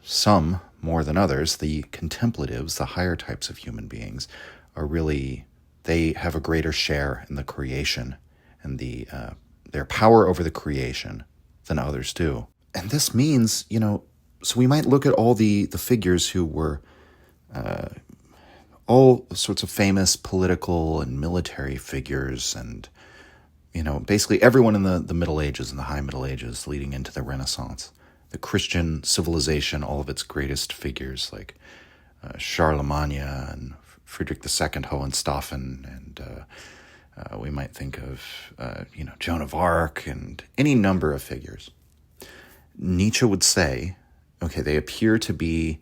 some, more than others, the contemplatives, the higher types of human beings, are really, they have a greater share in the creation and their power over the creation than others do. And this means, so we might look at all the figures who were all sorts of famous political and military figures, and basically everyone in the Middle Ages and the High Middle Ages leading into the Renaissance. The Christian civilization, all of its greatest figures like Charlemagne and Friedrich II Hohenstaufen, and we might think of Joan of Arc and any number of figures. Nietzsche would say, okay, they appear to be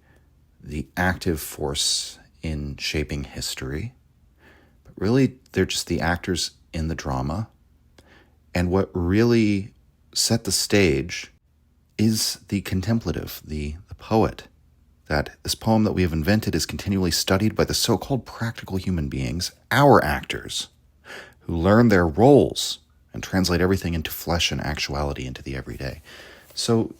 the active force in shaping history, but really they're just the actors in the drama. And what really set the stage is the contemplative, the poet. That this poem that we have invented is continually studied by the so-called practical human beings, our actors, who learn their roles and translate everything into flesh and actuality, into the everyday. So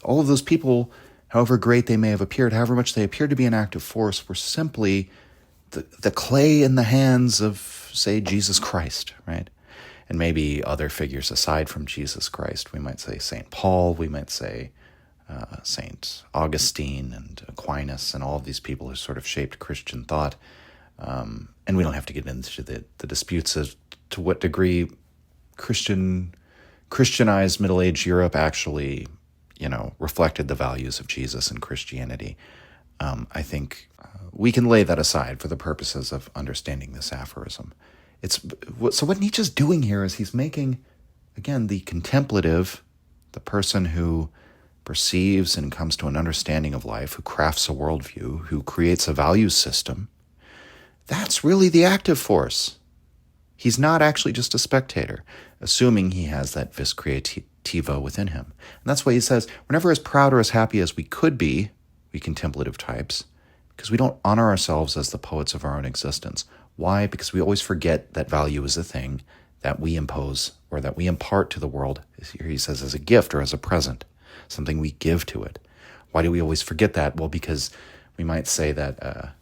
all of those people, however great they may have appeared, however much they appeared to be an active force, were simply the clay in the hands of, say, Jesus Christ, right? And maybe other figures aside from Jesus Christ. We might say St. Paul, we might say St. Augustine and Aquinas, and all of these people who sort of shaped Christian thought. And we don't have to get into the disputes as to what degree Christianized Middle-Age Europe actually reflected the values of Jesus and Christianity. I think we can lay that aside for the purposes of understanding this aphorism. So what Nietzsche's doing here is he's making, again, the contemplative, the person who perceives and comes to an understanding of life, who crafts a worldview, who creates a value system, that's really the active force. He's not actually just a spectator, assuming he has that vis creativa within him. And that's why he says, we're never as proud or as happy as we could be, we contemplative types, because we don't honor ourselves as the poets of our own existence. Why? Because we always forget that value is a thing that we impose or that we impart to the world, here he says, as a gift or as a present, something we give to it. Why do we always forget that? Well, because we might say that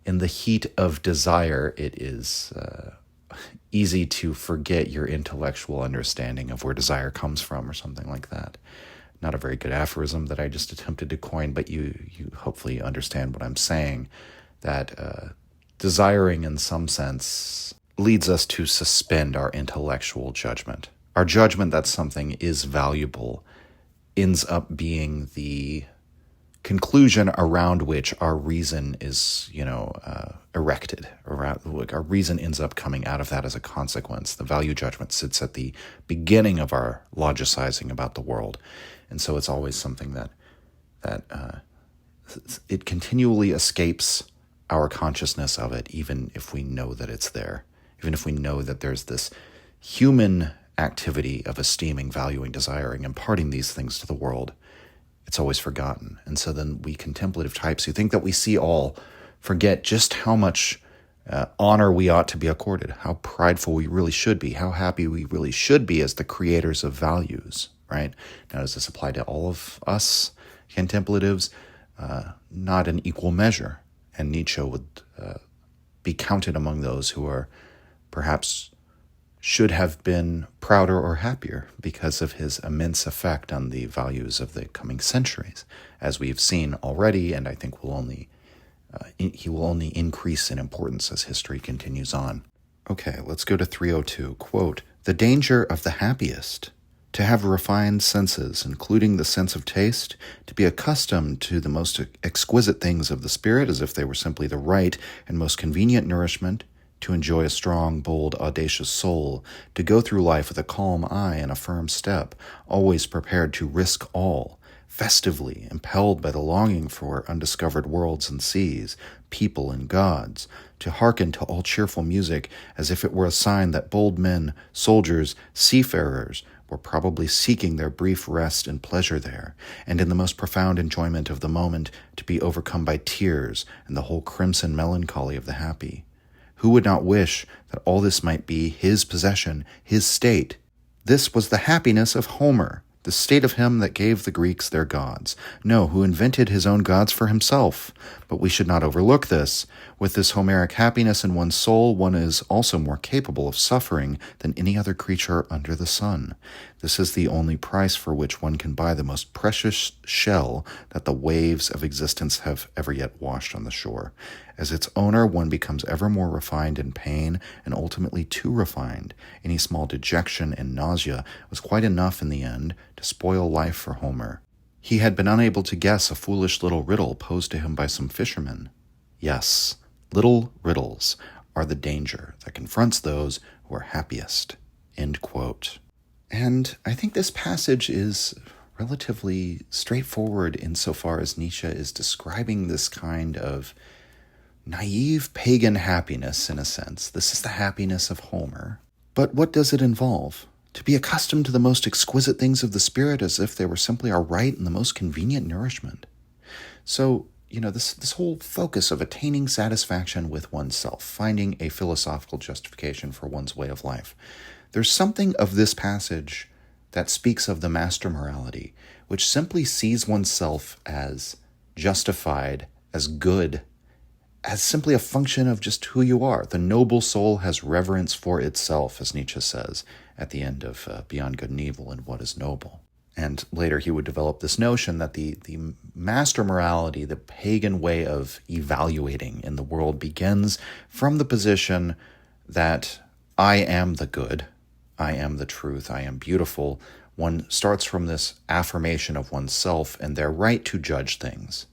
in the heat of desire, it is easy to forget your intellectual understanding of where desire comes from or something like that. Not a very good aphorism that I just attempted to coin, but you hopefully understand what I'm saying, that desiring in some sense leads us to suspend our intellectual judgment. Our judgment that something is valuable ends up being the conclusion around which our reason is, erected. Our reason ends up coming out of that as a consequence. The value judgment sits at the beginning of our logicizing about the world. And so it's always something that it continually escapes our consciousness of it, even if we know that it's there. Even if we know that there's this human activity of esteeming, valuing, desiring, imparting these things to the world, it's always forgotten. And so then we contemplative types who think that we see all forget just how much honor we ought to be accorded, how prideful we really should be, how happy we really should be as the creators of values, right? Now, does this apply to all of us contemplatives? Not in equal measure. And Nietzsche would be counted among those who are perhaps should have been prouder or happier because of his immense effect on the values of the coming centuries, as we've seen already, and I think he will only increase in importance as history continues on. Okay, let's go to 302. Quote, "The danger of the happiest, to have refined senses, including the sense of taste, to be accustomed to the most exquisite things of the spirit as if they were simply the right and most convenient nourishment, to enjoy a strong, bold, audacious soul, to go through life with a calm eye and a firm step, always prepared to risk all, festively impelled by the longing for undiscovered worlds and seas, people and gods, to hearken to all cheerful music as if it were a sign that bold men, soldiers, seafarers, were probably seeking their brief rest and pleasure there, and in the most profound enjoyment of the moment to be overcome by tears and the whole crimson melancholy of the happy. Who would not wish that all this might be his possession, his state? This was the happiness of Homer, the state of him that gave the Greeks their gods. No, who invented his own gods for himself. But we should not overlook this. With this Homeric happiness in one's soul, one is also more capable of suffering than any other creature under the sun. This is the only price for which one can buy the most precious shell that the waves of existence have ever yet washed on the shore. As its owner, one becomes ever more refined in pain, and ultimately too refined. Any small dejection and nausea was quite enough in the end to spoil life for Homer. He had been unable to guess a foolish little riddle posed to him by some fishermen. Yes, little riddles are the danger that confronts those who are happiest." End quote. And I think this passage is relatively straightforward insofar as Nietzsche is describing this kind of naive pagan happiness, in a sense. This is the happiness of Homer. But what does it involve? To be accustomed to the most exquisite things of the spirit as if they were simply our right and the most convenient nourishment. So, this whole focus of attaining satisfaction with oneself, finding a philosophical justification for one's way of life. There's something of this passage that speaks of the master morality, which simply sees oneself as justified, as good, as simply a function of just who you are. The noble soul has reverence for itself, as Nietzsche says at the end of Beyond Good and Evil and What is Noble. And later he would develop this notion that the master morality, the pagan way of evaluating in the world, begins from the position that I am the good, I am the truth, I am beautiful. One starts from this affirmation of oneself and their right to judge things.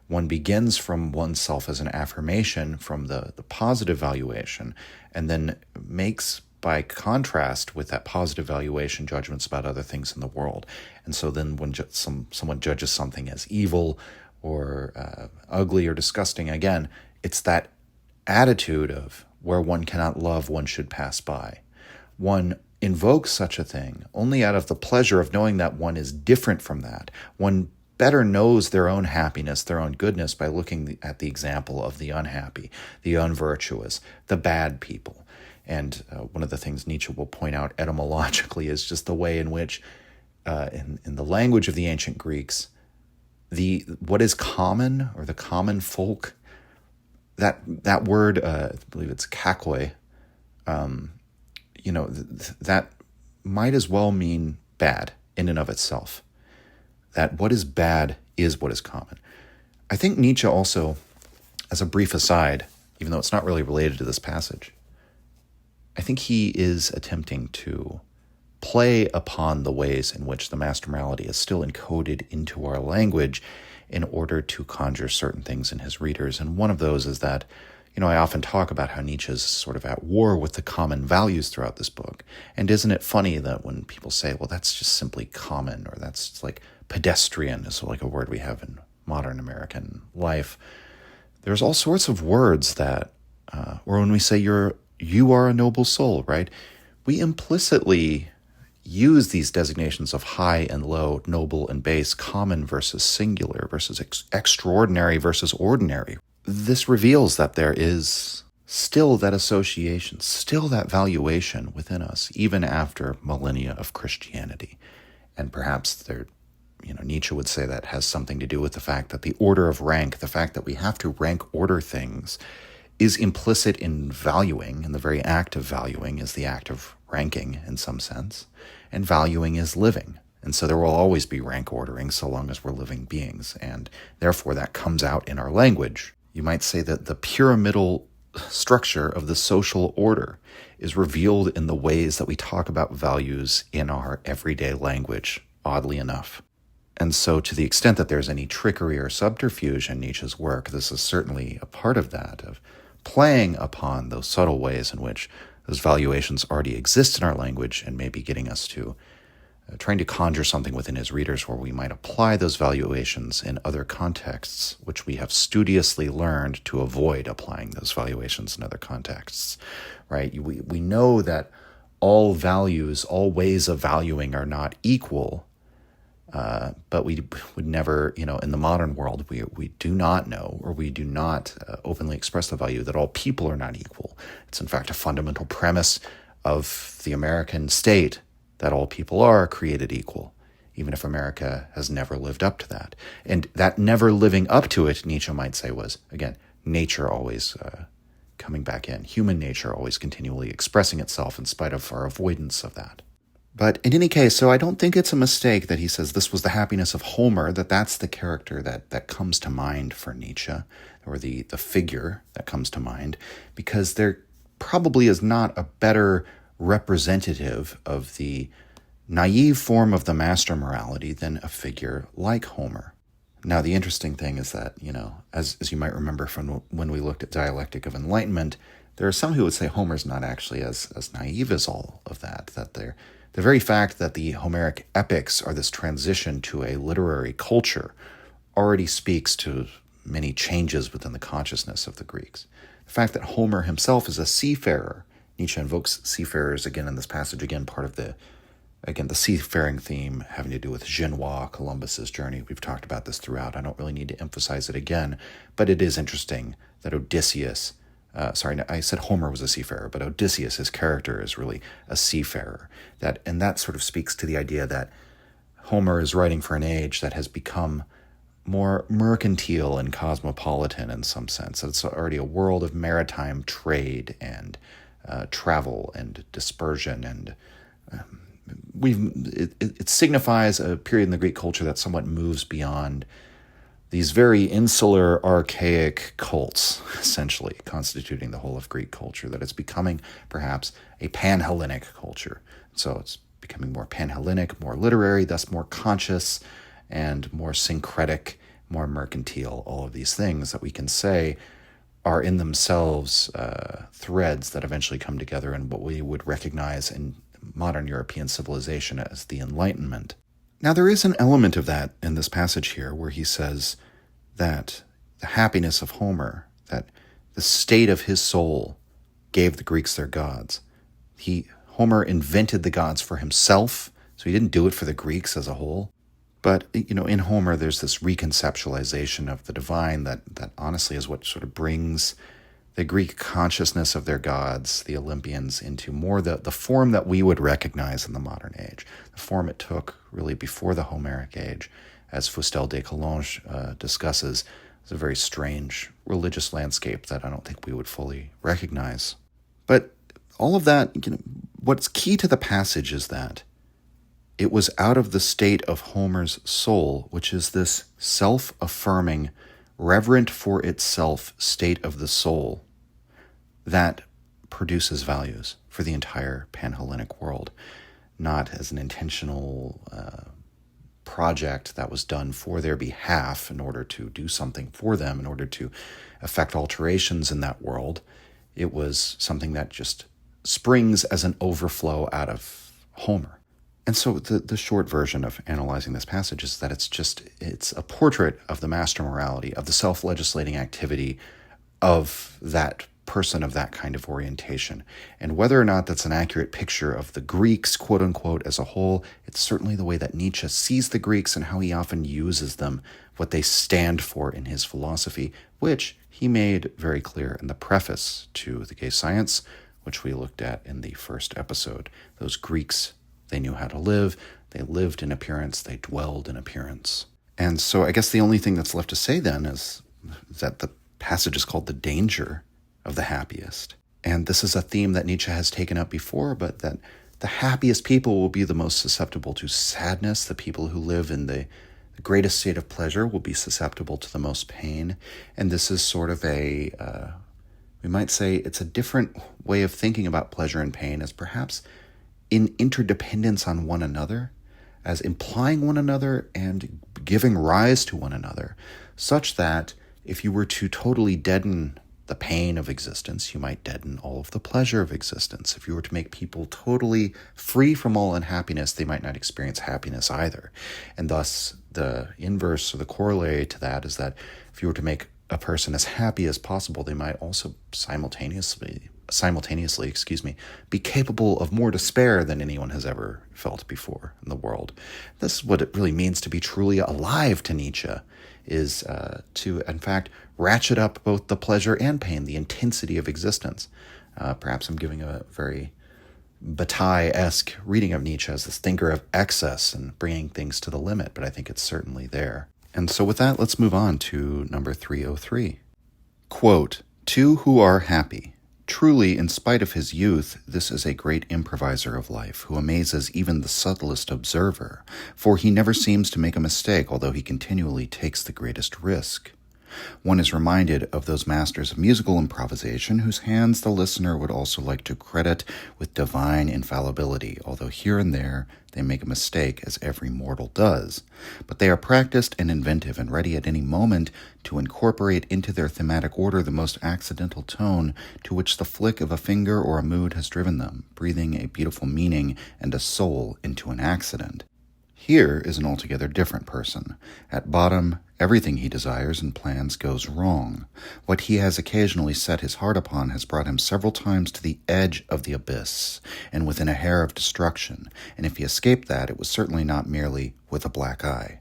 One begins from oneself as an affirmation from the positive valuation, and then makes, by contrast with that positive valuation, judgments about other things in the world. And so then when someone judges something as evil or ugly or disgusting, again, it's that attitude of where one cannot love, one should pass by. One invokes such a thing only out of the pleasure of knowing that one is different from that. One better knows their own happiness, their own goodness, by looking at the example of the unhappy, the unvirtuous, the bad people. And one of the things Nietzsche will point out etymologically is just the way in which, in the language of the ancient Greeks, what is common, or the common folk, that word, I believe it's kakoi, that might as well mean bad in and of itself. That what is bad is what is common. I think Nietzsche also, as a brief aside, even though it's not really related to this passage, I think he is attempting to play upon the ways in which the master morality is still encoded into our language in order to conjure certain things in his readers. And one of those is that, I often talk about how Nietzsche is sort of at war with the common values throughout this book. And isn't it funny that when people say, well, that's just simply common, or that's like pedestrian is like a word we have in modern American life, there's all sorts of words that, or when we say you are a noble soul, right? We implicitly use these designations of high and low, noble and base, common versus singular versus extraordinary versus ordinary. This reveals that there is still that association, still that valuation within us, even after millennia of Christianity. And perhaps Nietzsche would say that has something to do with the fact that the order of rank, the fact that we have to rank order things, is implicit in valuing, and the very act of valuing is the act of ranking in some sense, and valuing is living. And so there will always be rank ordering so long as we're living beings, and therefore that comes out in our language. You might say that the pyramidal structure of the social order is revealed in the ways that we talk about values in our everyday language, oddly enough. And so to the extent that there's any trickery or subterfuge in Nietzsche's work, this is certainly a part of that, of playing upon those subtle ways in which those valuations already exist in our language and maybe getting us to trying to conjure something within his readers where we might apply those valuations in other contexts, which we have studiously learned to avoid applying those valuations in other contexts, right? We know that all values, all ways of valuing are not equal, but we would never, in the modern world, we do not know, or we do not openly express the value that all people are not equal. It's in fact a fundamental premise of the American state that all people are created equal, even if America has never lived up to that. And that never living up to it, Nietzsche might say, was, again, nature always coming back in, human nature always continually expressing itself in spite of our avoidance of that. But in any case, so I don't think it's a mistake that he says this was the happiness of Homer, that's the character that comes to mind for Nietzsche, or the figure that comes to mind, because there probably is not a better representative of the naive form of the master morality than a figure like Homer. Now, the interesting thing is that, as you might remember from when we looked at Dialectic of Enlightenment, there are some who would say Homer's not actually as naive as all of that the very fact that the Homeric epics are this transition to a literary culture already speaks to many changes within the consciousness of the Greeks. The fact that Homer himself is a seafarer, Nietzsche invokes seafarers again in this passage, again part of the seafaring theme having to do with Genoa, Columbus's journey. We've talked about this throughout. I don't really need to emphasize it again, but it is interesting that Odysseus, I said Homer was a seafarer, but Odysseus, his character, is really a seafarer. And that sort of speaks to the idea that Homer is writing for an age that has become more mercantile and cosmopolitan in some sense. It's already a world of maritime trade and travel and dispersion, and it signifies a period in the Greek culture that somewhat moves beyond these very insular, archaic cults, essentially constituting the whole of Greek culture, that it's becoming perhaps a pan-Hellenic culture. So it's becoming more pan-Hellenic, more literary, thus more conscious and more syncretic, more mercantile, all of these things that we can say are in themselves threads that eventually come together in what we would recognize in modern European civilization as the Enlightenment. Now, there is an element of that in this passage here where he says that the happiness of Homer, that the state of his soul gave the Greeks their gods. Homer invented the gods for himself, so he didn't do it for the Greeks as a whole. But, in Homer, there's this reconceptualization of the divine that honestly is what sort of brings the Greek consciousness of their gods, the Olympians, into more the form that we would recognize in the modern age, the form it took really before the Homeric age, as Fustel de Coulanges discusses. It's a very strange religious landscape that I don't think we would fully recognize. But all of that, what's key to the passage is that it was out of the state of Homer's soul, which is this self-affirming, reverent for itself state of the soul, that produces values for the entire pan-Hellenic world, not as an intentional project that was done for their behalf in order to do something for them, in order to effect alterations in that world. It was something that just springs as an overflow out of Homer. And so the short version of analyzing this passage is that it's a portrait of the master morality, of the self-legislating activity of that person of that kind of orientation. And whether or not that's an accurate picture of the Greeks, quote unquote, as a whole, it's certainly the way that Nietzsche sees the Greeks and how he often uses them, what they stand for in his philosophy, which he made very clear in the preface to The Gay Science, which we looked at in the first episode. Those Greeks, they knew how to live, they lived in appearance, they dwelled in appearance. And so I guess the only thing that's left to say then is that the passage is called The Danger of the Happiest. And this is a theme that Nietzsche has taken up before, but that the happiest people will be the most susceptible to sadness. The people who live in the greatest state of pleasure will be susceptible to the most pain. And this is sort of we might say it's a different way of thinking about pleasure and pain as perhaps in interdependence on one another, as implying one another and giving rise to one another, such that if you were to totally deaden the pain of existence, you might deaden all of the pleasure of existence. If you were to make people totally free from all unhappiness, they might not experience happiness either. And thus, the inverse or the corollary to that is that if you were to make a person as happy as possible, they might also simultaneously, be capable of more despair than anyone has ever felt before in the world. This is what it really means to be truly alive to Nietzsche, is to, in fact, ratchet up both the pleasure and pain, the intensity of existence. Perhaps I'm giving a very Bataille-esque reading of Nietzsche as this thinker of excess and bringing things to the limit, but I think it's certainly there. And so with that, let's move on to number 303. Quote, "Two who are happy. Truly, in spite of his youth, this is a great improviser of life, who amazes even the subtlest observer, for he never seems to make a mistake, although he continually takes the greatest risk. One is reminded of those masters of musical improvisation whose hands the listener would also like to credit with divine infallibility, although here and there they make a mistake, as every mortal does. But they are practiced and inventive and ready at any moment to incorporate into their thematic order the most accidental tone to which the flick of a finger or a mood has driven them, breathing a beautiful meaning and a soul into an accident. Here is an altogether different person. At bottom, everything he desires and plans goes wrong. What he has occasionally set his heart upon has brought him several times to the edge of the abyss, and within a hair of destruction, and if he escaped that, it was certainly not merely with a black eye.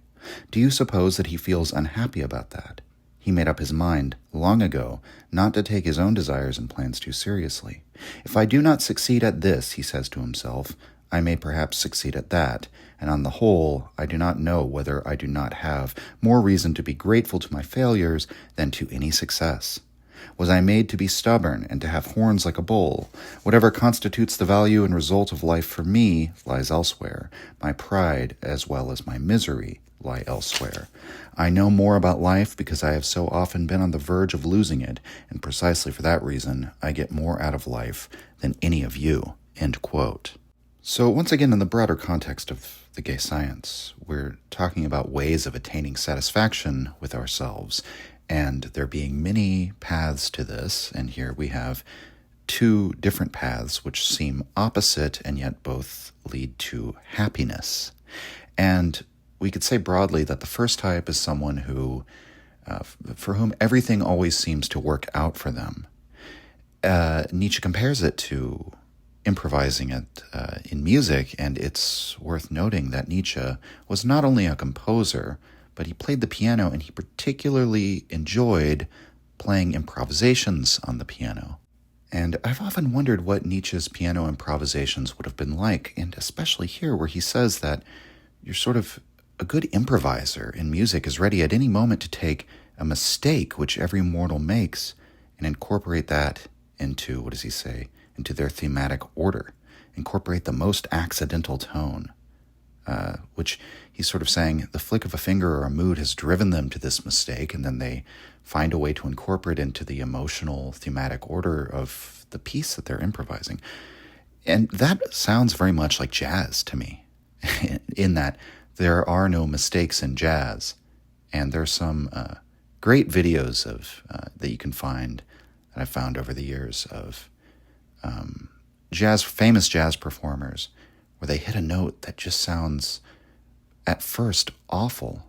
Do you suppose that he feels unhappy about that? He made up his mind, long ago, not to take his own desires and plans too seriously. If I do not succeed at this, he says to himself, I may perhaps succeed at that, and on the whole, I do not know whether I do not have more reason to be grateful to my failures than to any success. Was I made to be stubborn and to have horns like a bull? Whatever constitutes the value and result of life for me lies elsewhere. My pride, as well as my misery, lie elsewhere. I know more about life because I have so often been on the verge of losing it, and precisely for that reason, I get more out of life than any of you." End quote. So once again, in the broader context of the gay science, we're talking about ways of attaining satisfaction with ourselves, and there being many paths to this, and here we have two different paths which seem opposite and yet both lead to happiness. And we could say broadly that the first type is someone who, for whom everything always seems to work out for them. Nietzsche compares it to improvising it in music, and it's worth noting that Nietzsche was not only a composer, but he played the piano, and he particularly enjoyed playing improvisations on the piano. And I've often wondered what Nietzsche's piano improvisations would have been like, and especially here where he says that you're sort of a good improviser in music is ready at any moment to take a mistake which every mortal makes and incorporate that into, what does he say, into their thematic order, incorporate the most accidental tone, which he's sort of saying the flick of a finger or a mood has driven them to this mistake, and then they find a way to incorporate into the emotional thematic order of the piece that they're improvising. And that sounds very much like jazz to me, in that there are no mistakes in jazz. And there's some great videos of that you can find, that I've found over the years, of famous jazz performers where they hit a note that just sounds at first awful,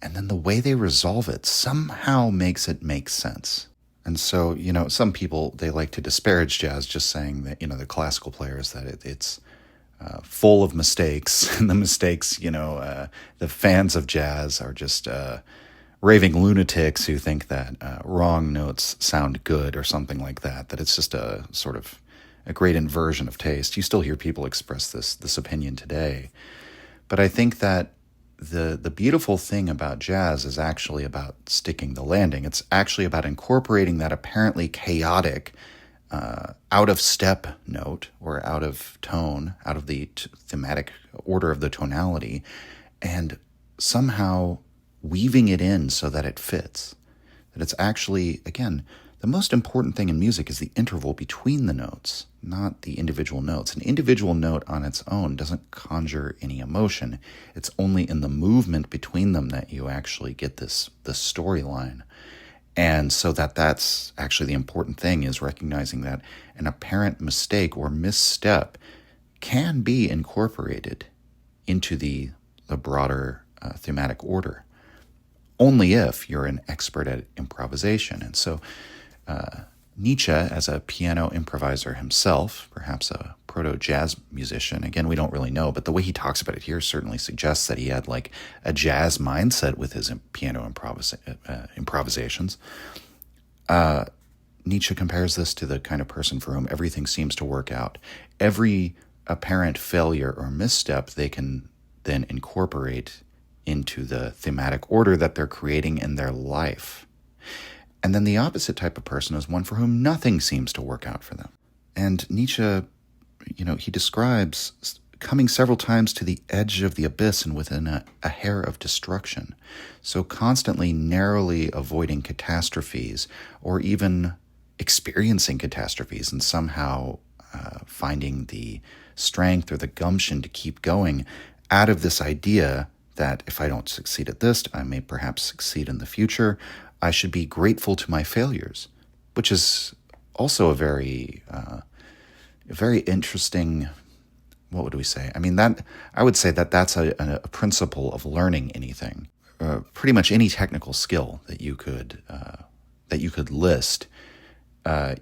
and then the way they resolve it somehow makes it make sense. And so, some people, they like to disparage jazz, just saying that, the classical players, that it's full of mistakes. And the mistakes, the fans of jazz are just raving lunatics who think that wrong notes sound good or something like that, that it's just a sort of a great inversion of taste. You still hear people express this opinion today. But I think that the beautiful thing about jazz is actually about sticking the landing. It's actually about incorporating that apparently chaotic, out of step note or out of tone, out of the thematic order of the tonality, and somehow weaving it in so that it fits. That it's actually, again, the most important thing in music is the interval between the notes, not the individual notes. An individual note on its own doesn't conjure any emotion. It's only in the movement between them that you actually get the storyline. And so that's actually the important thing, is recognizing that an apparent mistake or misstep can be incorporated into the broader thematic order, only if you're an expert at improvisation. And so Nietzsche, as a piano improviser himself, perhaps a proto-jazz musician, again, we don't really know, but the way he talks about it here certainly suggests that he had like a jazz mindset with his piano improvisations. Nietzsche compares this to the kind of person for whom everything seems to work out. Every apparent failure or misstep they can then incorporate into the thematic order that they're creating in their life. And then the opposite type of person is one for whom nothing seems to work out for them. And Nietzsche, he describes coming several times to the edge of the abyss and within a hair of destruction. So constantly narrowly avoiding catastrophes, or even experiencing catastrophes and somehow finding the strength or the gumption to keep going out of this idea that if I don't succeed at this, I may perhaps succeed in the future. I should be grateful to my failures, which is also a very interesting, what would we say? I mean, I would say that that's a principle of learning anything. Pretty much any technical skill that you could list,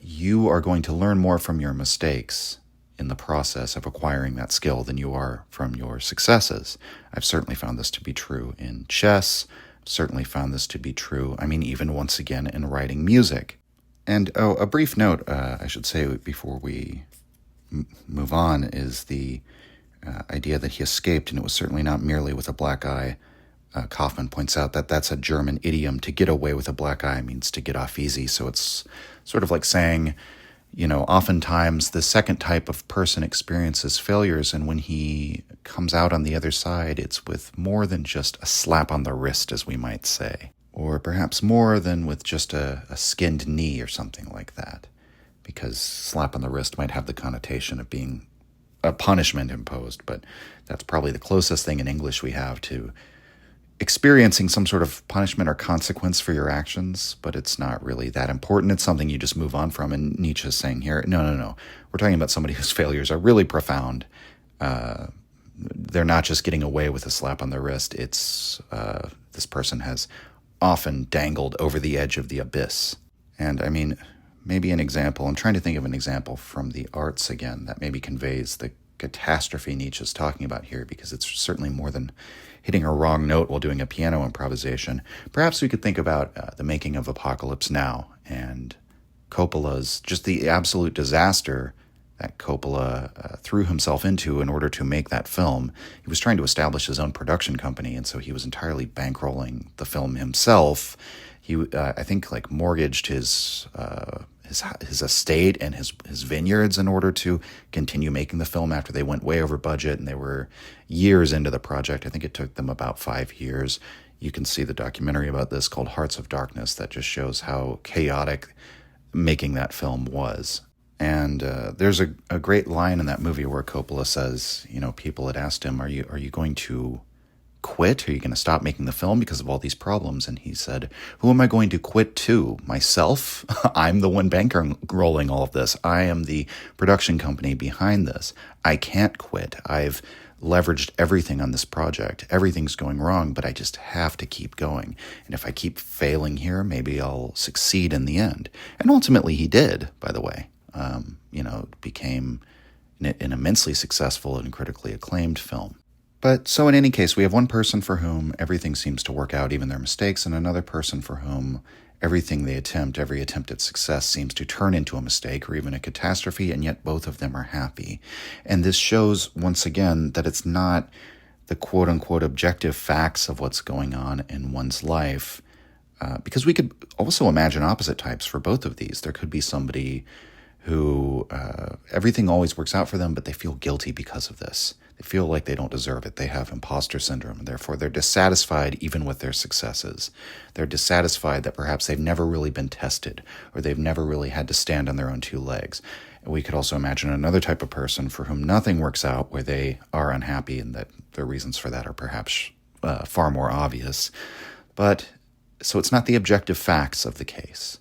you are going to learn more from your mistakes in the process of acquiring that skill than you are from your successes. I've certainly found this to be true in chess. Certainly found this to be true, even once again in writing music. And a brief note, I should say, before we move on, is the idea that he escaped, and it was certainly not merely with a black eye. Kaufman points out that that's a German idiom. To get away with a black eye means to get off easy. So it's sort of like saying, oftentimes the second type of person experiences failures, and when he comes out on the other side, it's with more than just a slap on the wrist, as we might say, or perhaps more than with just a skinned knee or something like that, because slap on the wrist might have the connotation of being a punishment imposed, but that's probably the closest thing in English we have to experiencing some sort of punishment or consequence for your actions, but it's not really that important. It's something you just move on from. And Nietzsche is saying here, no. We're talking about somebody whose failures are really profound. They're not just getting away with a slap on the wrist. It's this person has often dangled over the edge of the abyss. And maybe an example, I'm trying to think of an example from the arts again that maybe conveys the catastrophe Nietzsche's talking about here, because it's certainly more than hitting a wrong note while doing a piano improvisation. Perhaps we could think about the making of Apocalypse Now and Coppola's, just the absolute disaster that Coppola threw himself into in order to make that film. He was trying to establish his own production company, and so he was entirely bankrolling the film himself. He, I think, mortgaged his estate and his vineyards in order to continue making the film after they went way over budget, and they were years into the project. I think it took them about 5 years. You can see the documentary about this called Hearts of Darkness that just shows how chaotic making that film was. And there's a great line in that movie where Coppola says, people had asked him, are you going to quit? Are you going to stop making the film because of all these problems? And he said, who am I going to quit to? Myself? I'm the one bankrolling all of this. I am the production company behind this. I can't quit. I've leveraged everything on this project. Everything's going wrong, but I just have to keep going. And if I keep failing here, maybe I'll succeed in the end. And ultimately he did, by the way. It became an immensely successful and critically acclaimed film. But so in any case, we have one person for whom everything seems to work out, even their mistakes, and another person for whom everything they attempt, every attempt at success seems to turn into a mistake or even a catastrophe, and yet both of them are happy. And this shows, once again, that it's not the quote-unquote objective facts of what's going on in one's life, because we could also imagine opposite types for both of these. There could be somebody who everything always works out for them, but they feel guilty because of this. They feel like they don't deserve it. They have imposter syndrome, and therefore they're dissatisfied even with their successes. They're dissatisfied that perhaps they've never really been tested, or they've never really had to stand on their own two legs. And we could also imagine another type of person for whom nothing works out, where they are unhappy, and that the reasons for that are perhaps far more obvious. But so it's not the objective facts of the case.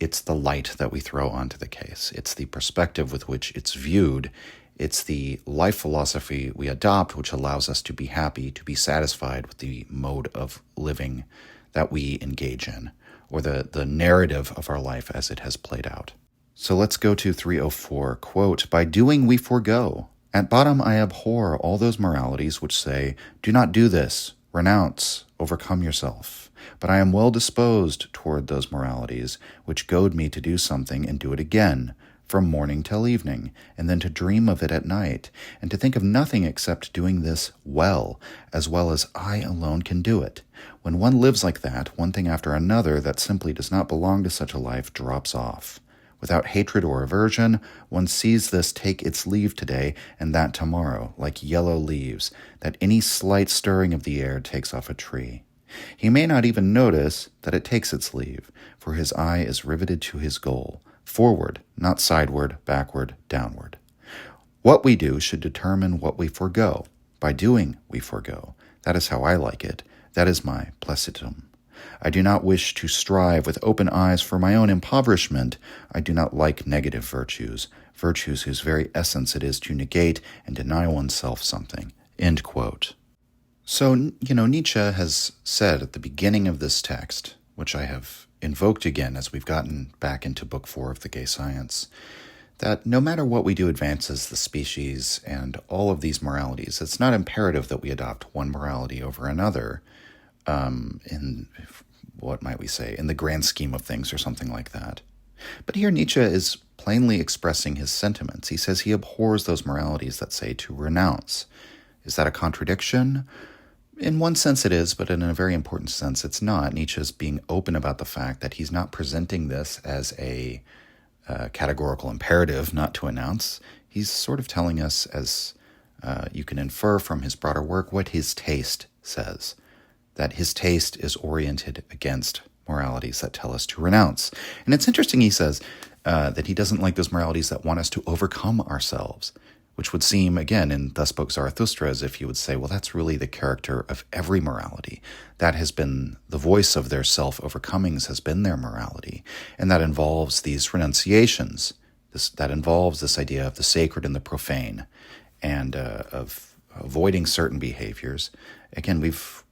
It's the light that we throw onto the case. It's the perspective with which it's viewed. It's the life philosophy we adopt, which allows us to be happy, to be satisfied with the mode of living that we engage in, or the narrative of our life as it has played out. So let's go to 304, quote, "By doing we forego. At bottom I abhor all those moralities which say, do not do this, renounce, overcome yourself. But I am well disposed toward those moralities which goad me to do something and do it again, from morning till evening, and then to dream of it at night, and to think of nothing except doing this well as I alone can do it. When one lives like that, one thing after another that simply does not belong to such a life drops off. Without hatred or aversion, one sees this take its leave today and that tomorrow, like yellow leaves, that any slight stirring of the air takes off a tree. He may not even notice that it takes its leave, for his eye is riveted to his goal, forward, not sideward, backward, downward. What we do should determine what we forego. By doing, we forego. That is how I like it. That is my placitum. I do not wish to strive with open eyes for my own impoverishment. I do not like negative virtues whose very essence it is to negate and deny oneself something." End quote. So, Nietzsche has said at the beginning of this text, which I have invoked again as we've gotten back into Book 4 of the Gay Science, that no matter what we do advances the species and all of these moralities, it's not imperative that we adopt one morality over another, in, what might we say, in the grand scheme of things or something like that. But here Nietzsche is plainly expressing his sentiments. He says he abhors those moralities that say to renounce. Is that a contradiction? In one sense it is, but in a very important sense it's not. Nietzsche's being open about the fact that he's not presenting this as a categorical imperative not to renounce. He's sort of telling us, as you can infer from his broader work, what his taste says. That his taste is oriented against moralities that tell us to renounce. And it's interesting, he says, that he doesn't like those moralities that want us to overcome ourselves, which would seem, again, in Thus Spoke Zarathustra, as if he would say, well, that's really the character of every morality. That has been the voice of their self-overcomings, has been their morality. And that involves these renunciations. That involves this idea of the sacred and the profane, and of avoiding certain behaviors. Again, we've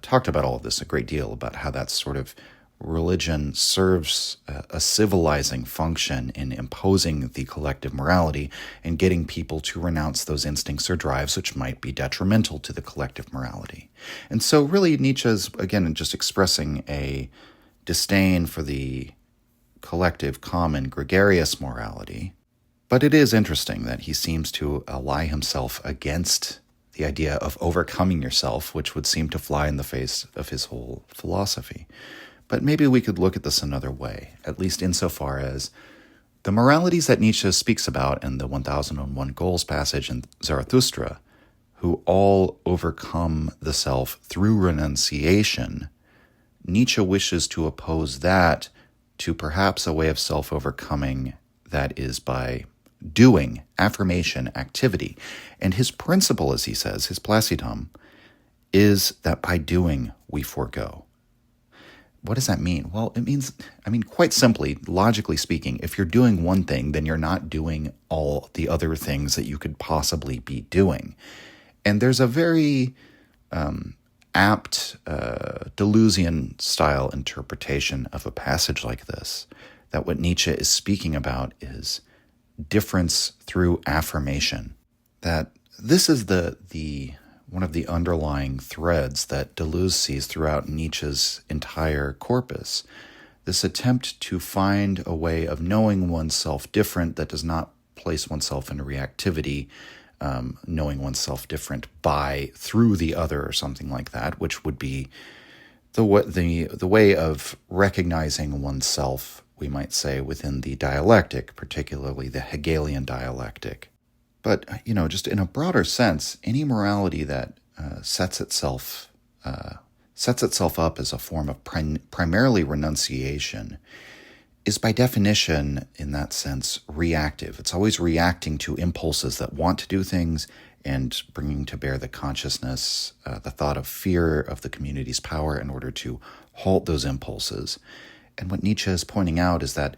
talked about all of this a great deal, about how that sort of religion serves a civilizing function in imposing the collective morality and getting people to renounce those instincts or drives which might be detrimental to the collective morality. And so really Nietzsche's, again, just expressing a disdain for the collective, common, gregarious morality. But it is interesting that he seems to ally himself against the idea of overcoming yourself, which would seem to fly in the face of his whole philosophy. But maybe we could look at this another way, at least insofar as the moralities that Nietzsche speaks about in the 1001 Goals passage in Zarathustra, who all overcome the self through renunciation, Nietzsche wishes to oppose that to perhaps a way of self-overcoming that is by doing, affirmation, activity. And his principle, as he says, his placitum, is that by doing we forego. What does that mean? Well, it means, quite simply, logically speaking, if you're doing one thing, then you're not doing all the other things that you could possibly be doing. And there's a very apt Deleuzian-style interpretation of a passage like this, that what Nietzsche is speaking about is difference through affirmation. That this is the one of the underlying threads that Deleuze sees throughout Nietzsche's entire corpus. This attempt to find a way of knowing oneself different that does not place oneself in reactivity, knowing oneself different through the other or something like that, which would be the way of recognizing oneself, we might say, within the dialectic, particularly the Hegelian dialectic. But, just in a broader sense, any morality that sets itself up as a form of primarily renunciation is by definition, in that sense, reactive. It's always reacting to impulses that want to do things and bringing to bear the consciousness, the thought of fear of the community's power in order to halt those impulses. And what Nietzsche is pointing out is that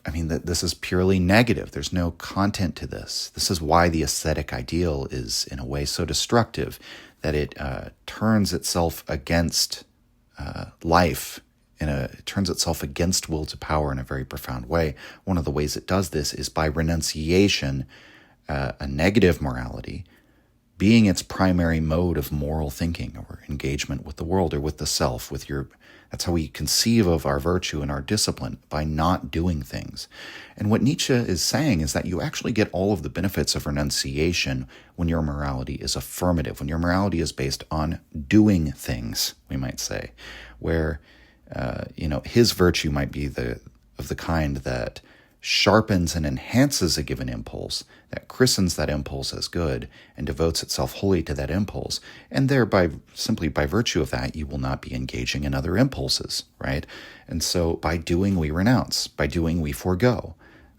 this is purely negative. There's no content to this. This is why the aesthetic ideal is, in a way, so destructive, that it turns itself against life. It turns itself against will to power in a very profound way. One of the ways it does this is by renunciation, a negative morality, being its primary mode of moral thinking or engagement with the world or with the self, that's how we conceive of our virtue and our discipline, by not doing things. And what Nietzsche is saying is that you actually get all of the benefits of renunciation when your morality is affirmative, when your morality is based on doing things, we might say, where his virtue might be of the kind that sharpens and enhances a given impulse, that christens that impulse as good and devotes itself wholly to that impulse, and thereby, simply by virtue of that, you will not be engaging in other impulses, right? And so by doing, we renounce. By doing, we forego.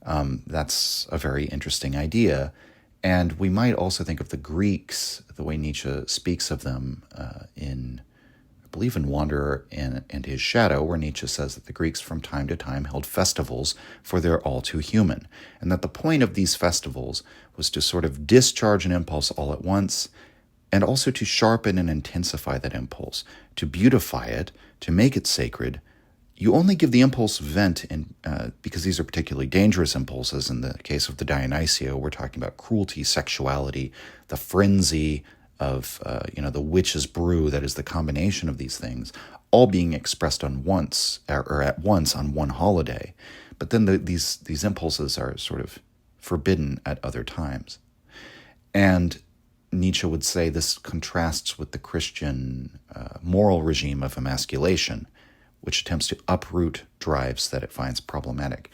That's a very interesting idea. And we might also think of the Greeks, the way Nietzsche speaks of them I believe in Wanderer and His Shadow, where Nietzsche says that the Greeks from time to time held festivals for their all too human, and that the point of these festivals was to sort of discharge an impulse all at once, and also to sharpen and intensify that impulse, to beautify it, to make it sacred. You only give the impulse vent because these are particularly dangerous impulses. In the case of the Dionysia, we're talking about cruelty, sexuality, the frenzy of the witch's brew, that is the combination of these things, all being expressed at once on one holiday. But then these impulses are sort of forbidden at other times. And Nietzsche would say this contrasts with the Christian moral regime of emasculation, which attempts to uproot drives that it finds problematic.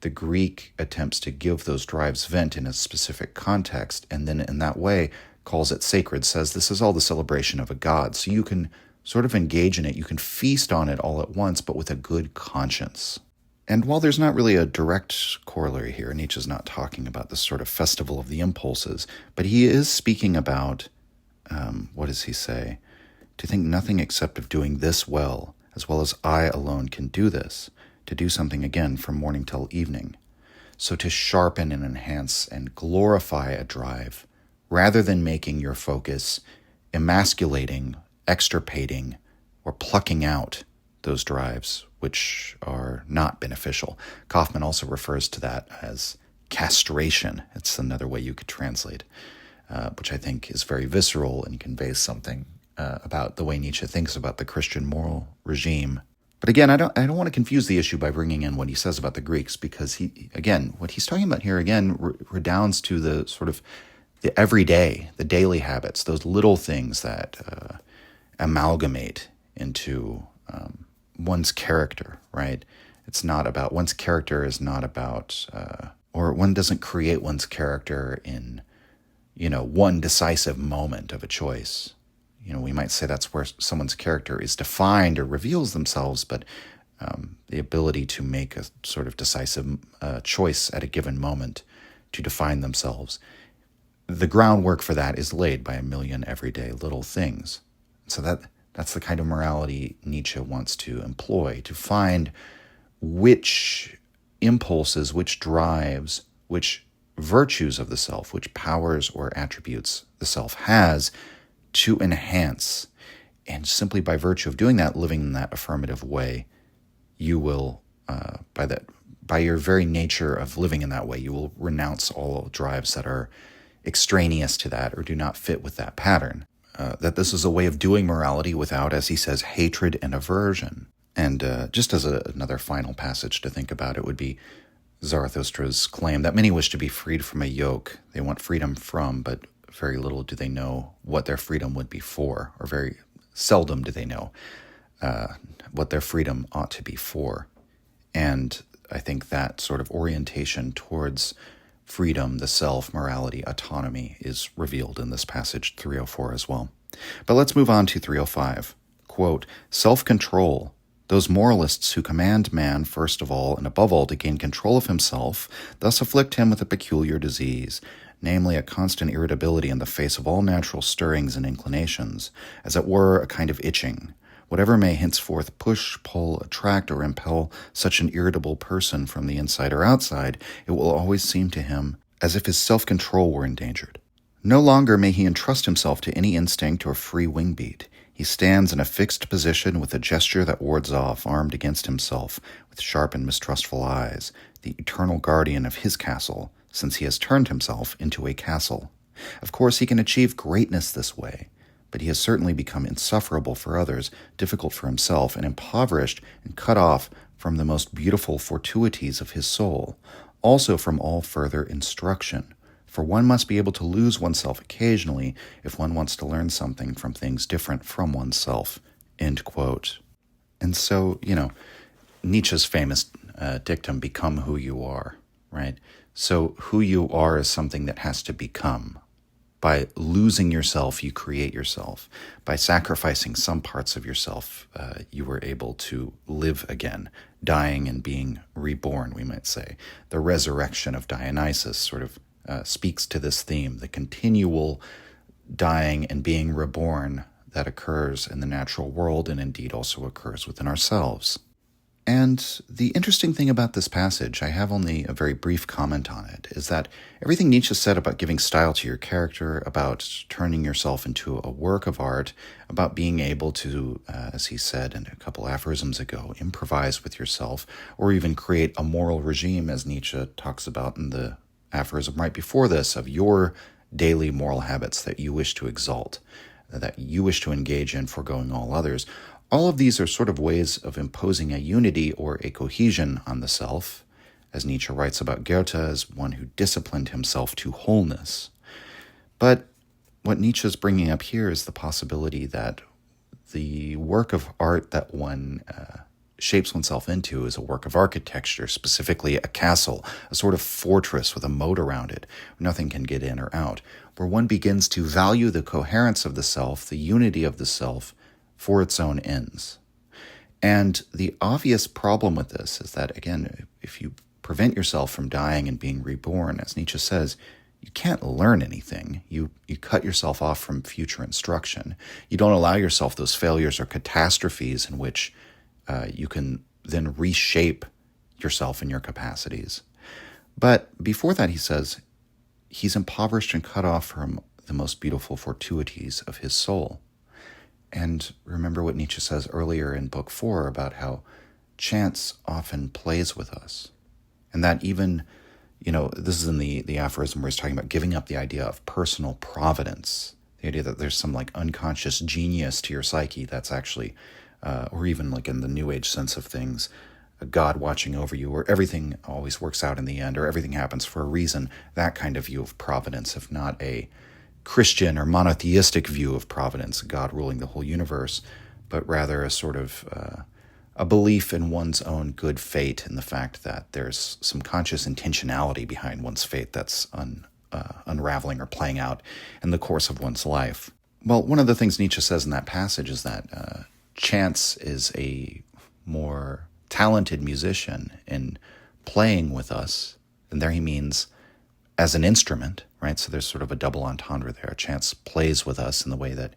The Greek attempts to give those drives vent in a specific context, and then in that way calls it sacred, says this is all the celebration of a god. So you can sort of engage in it, you can feast on it all at once, but with a good conscience. And while there's not really a direct corollary here, Nietzsche's not talking about this sort of festival of the impulses, but he is speaking about, what does he say? To think nothing except of doing this well as I alone can do this, to do something again from morning till evening. So to sharpen and enhance and glorify a drive, rather than making your focus emasculating, extirpating, or plucking out those drives which are not beneficial. Kaufman also refers to that as castration. It's another way you could translate, which I think is very visceral and conveys something about the way Nietzsche thinks about the Christian moral regime. But again, I don't want to confuse the issue by bringing in what he says about the Greeks, because what he's talking about here redounds to the sort of the everyday, the daily habits, those little things that amalgamate into one's character, right? One's character is not about, or one doesn't create one's character in, one decisive moment of a choice. We might say that's where someone's character is defined or reveals themselves, but the ability to make a sort of decisive choice at a given moment to define themselves, the groundwork for that is laid by a million everyday little things. So that's the kind of morality Nietzsche wants to employ, to find which impulses, which drives, which virtues of the self, which powers or attributes the self has, to enhance. And simply by virtue of doing that, living in that affirmative way, you will, by your very nature of living in that way, you will renounce all drives that are extraneous to that or do not fit with that pattern. That this is a way of doing morality without, as he says, hatred and aversion. And just as another final passage to think about, it would be Zarathustra's claim that many wish to be freed from a yoke. They want freedom from, but very little do they know what their freedom would be for, or very seldom do they know what their freedom ought to be for. And I think that sort of orientation towards freedom, the self, morality, autonomy is revealed in this passage 304 as well. But let's move on to 305. Quote, self-control. Those moralists who command man, first of all and above all, to gain control of himself, thus afflict him with a peculiar disease, namely a constant irritability in the face of all natural stirrings and inclinations, as it were a kind of itching. Whatever may henceforth push, pull, attract, or impel such an irritable person from the inside or outside, it will always seem to him as if his self-control were endangered. No longer may he entrust himself to any instinct or free wing-beat. He stands in a fixed position with a gesture that wards off, armed against himself, with sharp and mistrustful eyes, the eternal guardian of his castle, since he has turned himself into a castle. Of course, he can achieve greatness this way, but he has certainly become insufferable for others, difficult for himself, and impoverished and cut off from the most beautiful fortuities of his soul, also from all further instruction. For one must be able to lose oneself occasionally if one wants to learn something from things different from oneself. End quote. And so, Nietzsche's famous dictum, become who you are, right? So who you are is something that has to become. By losing yourself, you create yourself. By sacrificing some parts of yourself, you were able to live again, dying and being reborn, we might say. The resurrection of Dionysus sort of speaks to this theme, the continual dying and being reborn that occurs in the natural world and indeed also occurs within ourselves. And the interesting thing about this passage, I have only a very brief comment on it, is that everything Nietzsche said about giving style to your character, about turning yourself into a work of art, about being able to, as he said in a couple aphorisms ago, improvise with yourself, or even create a moral regime, as Nietzsche talks about in the aphorism right before this, of your daily moral habits that you wish to exalt, that you wish to engage in, foregoing all others. All of these are sort of ways of imposing a unity or a cohesion on the self, as Nietzsche writes about Goethe as one who disciplined himself to wholeness. But what Nietzsche is bringing up here is the possibility that the work of art that one shapes oneself into is a work of architecture, specifically a castle, a sort of fortress with a moat around it, where nothing can get in or out, where one begins to value the coherence of the self, the unity of the self, for its own ends. And the obvious problem with this is that, again, if you prevent yourself from dying and being reborn, as Nietzsche says, you can't learn anything. You cut yourself off from future instruction. You don't allow yourself those failures or catastrophes in which you can then reshape yourself and your capacities. But before that, he says, he's impoverished and cut off from the most beautiful fortuities of his soul. And remember what Nietzsche says earlier in Book 4 about how chance often plays with us. And that even, this is in the aphorism where he's talking about giving up the idea of personal providence, the idea that there's some unconscious genius to your psyche that's actually, or even in the New Age sense of things, a God watching over you, or everything always works out in the end, or everything happens for a reason, that kind of view of providence, if not a Christian or monotheistic view of providence, God ruling the whole universe, but rather a sort of a belief in one's own good fate and the fact that there's some conscious intentionality behind one's fate that's unraveling or playing out in the course of one's life. Well, one of the things Nietzsche says in that passage is that chance is a more talented musician in playing with us, and there he means as an instrument, right? So there's sort of a double entendre there. Chance plays with us in the way that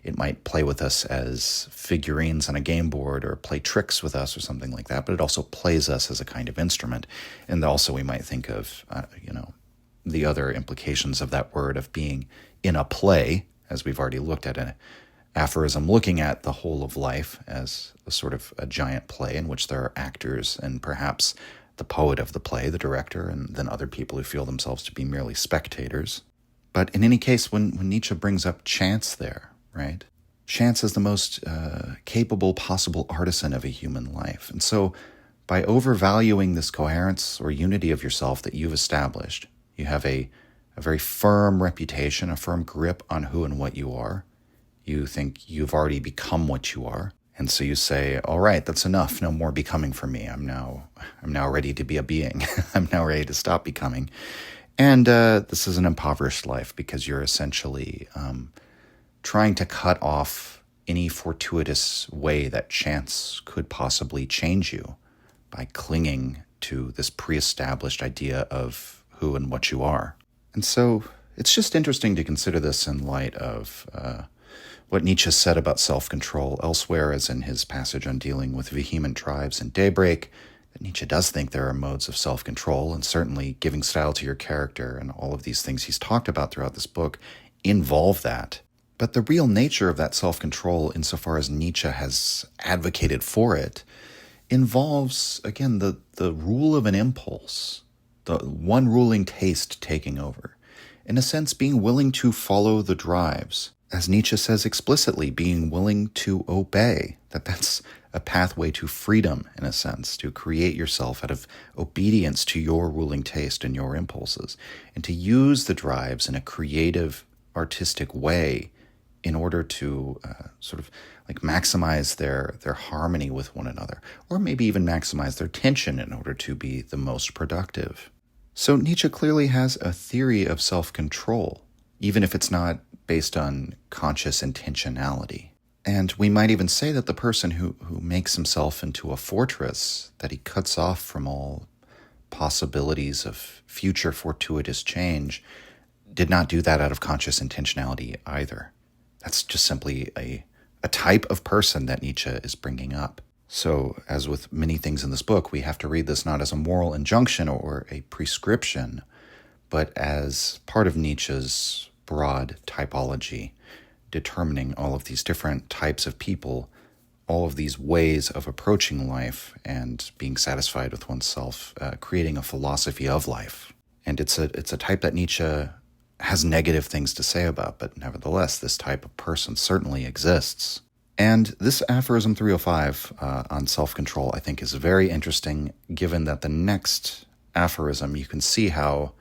it might play with us as figurines on a game board or play tricks with us or something like that, but it also plays us as a kind of instrument. And also we might think of, the other implications of that word of being in a play, as we've already looked at an aphorism, looking at the whole of life as a sort of a giant play in which there are actors and perhaps the poet of the play, the director, and then other people who feel themselves to be merely spectators. But in any case, when Nietzsche brings up chance there, right? Chance is the most capable possible artisan of a human life. And so by overvaluing this coherence or unity of yourself that you've established, you have a very firm reputation, a firm grip on who and what you are. You think you've already become what you are. And so you say, all right, that's enough. No more becoming for me. I'm now ready to be a being. I'm now ready to stop becoming. And this is an impoverished life because you're essentially trying to cut off any fortuitous way that chance could possibly change you by clinging to this pre-established idea of who and what you are. And so it's just interesting to consider this in light of what Nietzsche said about self-control elsewhere, as in his passage on dealing with vehement tribes in Daybreak, that Nietzsche does think there are modes of self-control, and certainly giving style to your character and all of these things he's talked about throughout this book involve that. But the real nature of that self-control, insofar as Nietzsche has advocated for it, involves, again, the rule of an impulse, the one ruling taste taking over. In a sense, being willing to follow the drives. As Nietzsche says explicitly, being willing to obey, that's a pathway to freedom, in a sense, to create yourself out of obedience to your ruling taste and your impulses, and to use the drives in a creative, artistic way in order to sort of like maximize their harmony with one another, or maybe even maximize their tension in order to be the most productive. So Nietzsche clearly has a theory of self-control, even if it's not based on conscious intentionality. And we might even say that the person who makes himself into a fortress, that he cuts off from all possibilities of future fortuitous change, did not do that out of conscious intentionality either. That's just simply a type of person that Nietzsche is bringing up. So, as with many things in this book, we have to read this not as a moral injunction or a prescription, but as part of Nietzsche's broad typology, determining all of these different types of people, all of these ways of approaching life and being satisfied with oneself, creating a philosophy of life. And it's a type that Nietzsche has negative things to say about, but nevertheless, this type of person certainly exists. And this aphorism 305 on self-control, I think, is very interesting, given that the next aphorism, you can see how,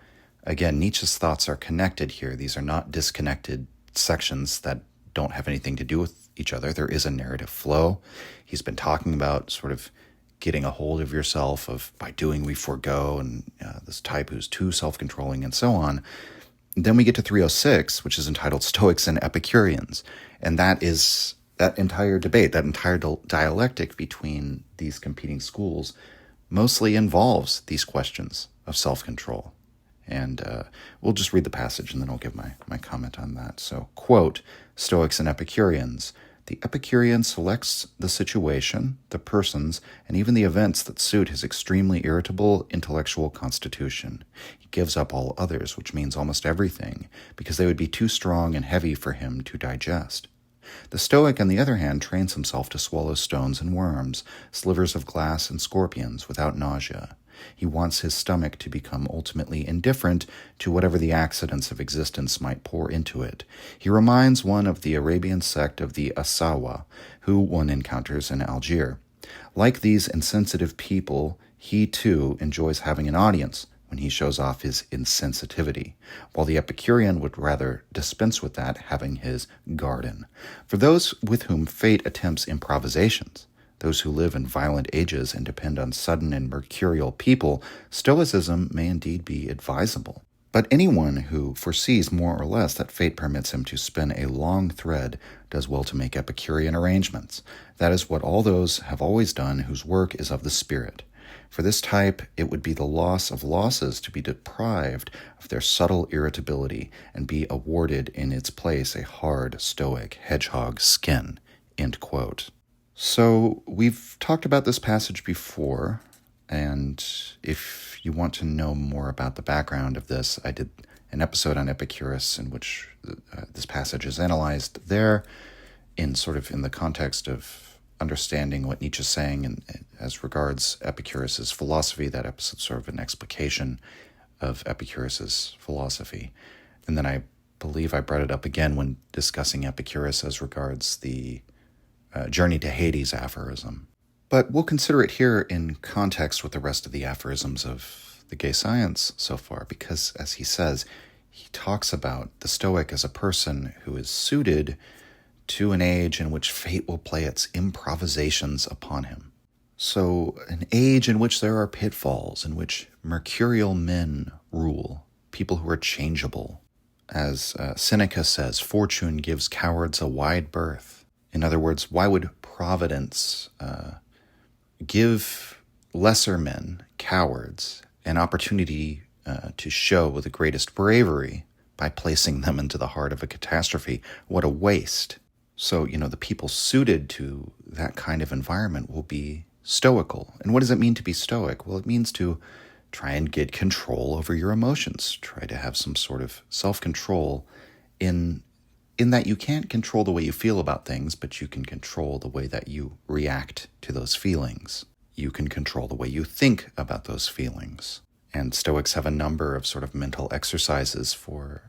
again, Nietzsche's thoughts are connected here. These are not disconnected sections that don't have anything to do with each other. There is a narrative flow. He's been talking about sort of getting a hold of yourself, of by doing we forego, and this type who's too self-controlling and so on. Then we get to 306, which is entitled Stoics and Epicureans. And that is that entire debate, that entire dialectic between these competing schools mostly involves these questions of self-control. And we'll just read the passage and then I'll give my comment on that. So, quote, Stoics and Epicureans. The Epicurean selects the situation, the persons, and even the events that suit his extremely irritable intellectual constitution. He gives up all others, which means almost everything, because they would be too strong and heavy for him to digest. The Stoic, on the other hand, trains himself to swallow stones and worms, slivers of glass and scorpions without nausea. He wants his stomach to become ultimately indifferent to whatever the accidents of existence might pour into it. He reminds one of the Arabian sect of the Asawa, who one encounters in Algiers. Like these insensitive people, he too enjoys having an audience when he shows off his insensitivity, while the Epicurean would rather dispense with that, having his garden. For those with whom fate attempts improvisations, those who live in violent ages and depend on sudden and mercurial people, Stoicism may indeed be advisable. But anyone who foresees more or less that fate permits him to spin a long thread does well to make Epicurean arrangements. That is what all those have always done whose work is of the spirit. For this type, it would be the loss of losses to be deprived of their subtle irritability and be awarded in its place a hard, stoic, hedgehog skin. End quote. So we've talked about this passage before, And if you want to know more about the background of this, I did an episode on Epicurus in which this passage is analyzed there in the context of understanding what Nietzsche's saying and as regards Epicurus's philosophy. That episode's sort of an explication of Epicurus's philosophy. And then I believe I brought it up again when discussing Epicurus as regards the Journey to Hades aphorism. But we'll consider it here in context with the rest of the aphorisms of the gay science so far, because, as he says, he talks about the Stoic as a person who is suited to an age in which fate will play its improvisations upon him. So, an age in which there are pitfalls, in which mercurial men rule, people who are changeable. As Seneca says, fortune gives cowards a wide berth. In other words, why would Providence give lesser men, cowards, an opportunity to show the greatest bravery by placing them into the heart of a catastrophe? What a waste. So, the people suited to that kind of environment will be stoical. And what does it mean to be stoic? Well, it means to try and get control over your emotions. Try to have some sort of self-control in that you can't control the way you feel about things, but you can control the way that you react to those feelings. You can control the way you think about those feelings. And Stoics have a number of sort of mental exercises for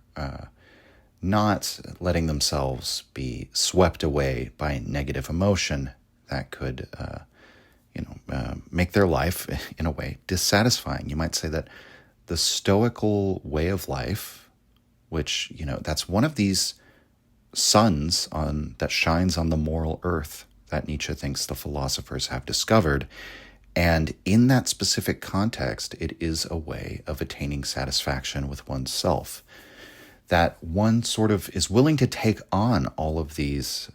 not letting themselves be swept away by negative emotion that could, make their life, in a way, dissatisfying. You might say that the stoical way of life, which, that's one of these suns that shines on the moral earth that Nietzsche thinks the philosophers have discovered. And in that specific context, it is a way of attaining satisfaction with oneself. That one sort of is willing to take on all of these,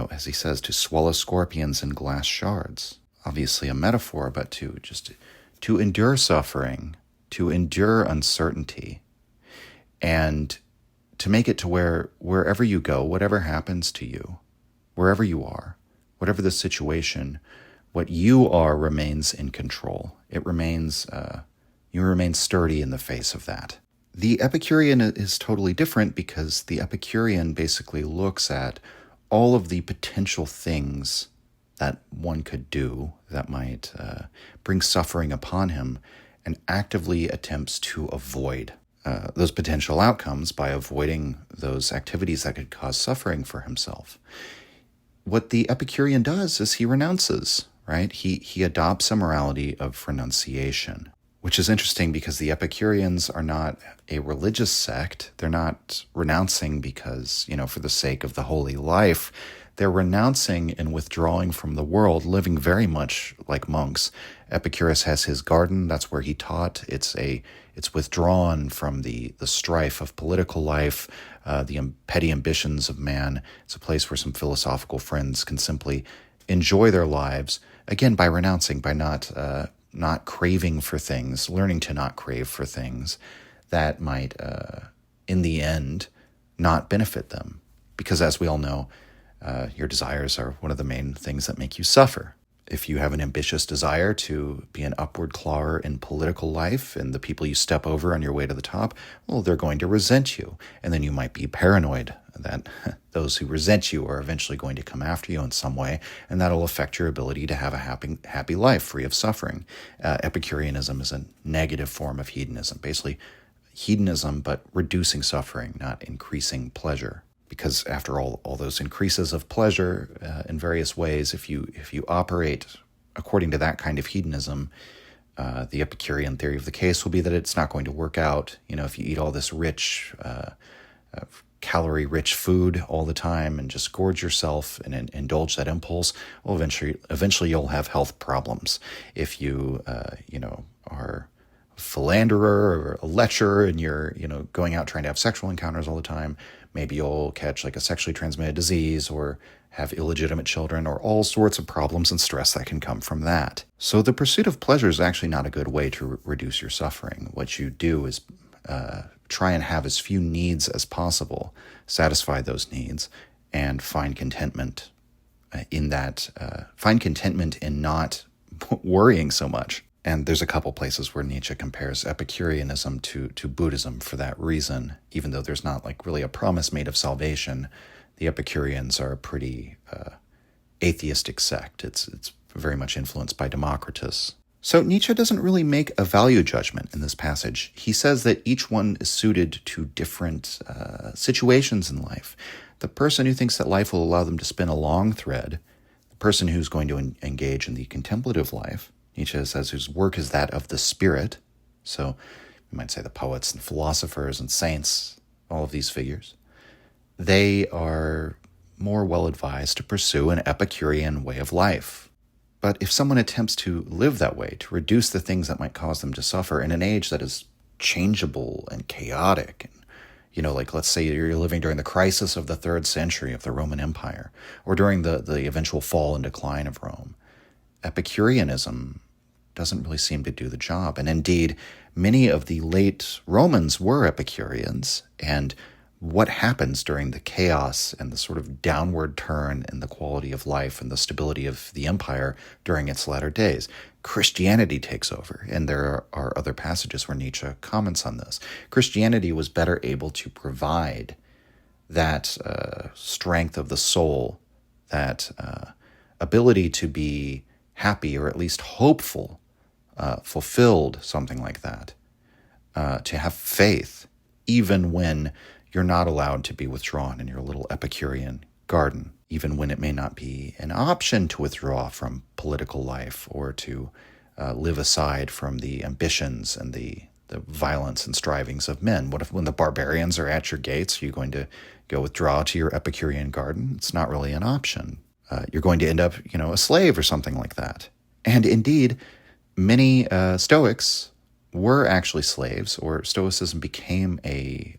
as he says, to swallow scorpions in glass shards. Obviously a metaphor, but to endure suffering, to endure uncertainty, and to make it to where wherever you go, whatever happens to you, wherever you are, whatever the situation, what you are remains in control. It remains, you remain sturdy in the face of that. The Epicurean is totally different because the Epicurean basically looks at all of the potential things that one could do that might bring suffering upon him and actively attempts to avoid those potential outcomes by avoiding those activities that could cause suffering for himself. What the Epicurean does is he renounces, right? He adopts a morality of renunciation, which is interesting because the Epicureans are not a religious sect. They're not renouncing because, for the sake of the holy life. They're renouncing and withdrawing from the world, living very much like monks. Epicurus has his garden. That's where he taught. It's withdrawn from the strife of political life, the petty ambitions of man. It's a place where some philosophical friends can simply enjoy their lives, again, by renouncing, by not craving for things, learning to not crave for things that might, in the end, not benefit them. Because as we all know, your desires are one of the main things that make you suffer. If you have an ambitious desire to be an upward clawer in political life and the people you step over on your way to the top, well, they're going to resent you. And then you might be paranoid that those who resent you are eventually going to come after you in some way, and that'll affect your ability to have a happy life free of suffering. Epicureanism is a negative form of hedonism, basically hedonism, but reducing suffering, not increasing pleasure. Because after all those increases of pleasure in various ways, if you operate according to that kind of hedonism, the Epicurean theory of the case will be that it's not going to work out. If you eat all this rich, calorie-rich food all the time and just gorge yourself and indulge that impulse, well, eventually you'll have health problems. If you, are a philanderer or a lecher and you're, going out trying to have sexual encounters all the time, maybe you'll catch like a sexually transmitted disease or have illegitimate children or all sorts of problems and stress that can come from that. So the pursuit of pleasure is actually not a good way to reduce your suffering. What you do is try and have as few needs as possible, satisfy those needs, and find contentment in that. Find contentment in not worrying so much. And there's a couple places where Nietzsche compares Epicureanism to Buddhism for that reason. Even though there's not like really a promise made of salvation, the Epicureans are a pretty atheistic sect. It's very much influenced by Democritus. So Nietzsche doesn't really make a value judgment in this passage. He says that each one is suited to different situations in life. The person who thinks that life will allow them to spin a long thread, the person who's going to engage in the contemplative life, Nietzsche says, whose work is that of the spirit. So you might say the poets and philosophers and saints, all of these figures, they are more well advised to pursue an Epicurean way of life. But if someone attempts to live that way, to reduce the things that might cause them to suffer in an age that is changeable and chaotic, and, like let's say you're living during the crisis of the 3rd century of the Roman Empire, or during the eventual fall and decline of Rome, Epicureanism doesn't really seem to do the job. And indeed, many of the late Romans were Epicureans, and what happens during the chaos and the sort of downward turn in the quality of life and the stability of the empire during its latter days? Christianity takes over, and there are other passages where Nietzsche comments on this. Christianity was better able to provide that strength of the soul, that ability to be happy or at least hopeful, fulfilled, something like that, to have faith, even when you're not allowed to be withdrawn in your little Epicurean garden, even when it may not be an option to withdraw from political life or to live aside from the ambitions and the violence and strivings of men. What if when the barbarians are at your gates, are you going to go withdraw to your Epicurean garden? It's not really an option. You're going to end up, a slave or something like that. And indeed, many Stoics were actually slaves, or Stoicism became a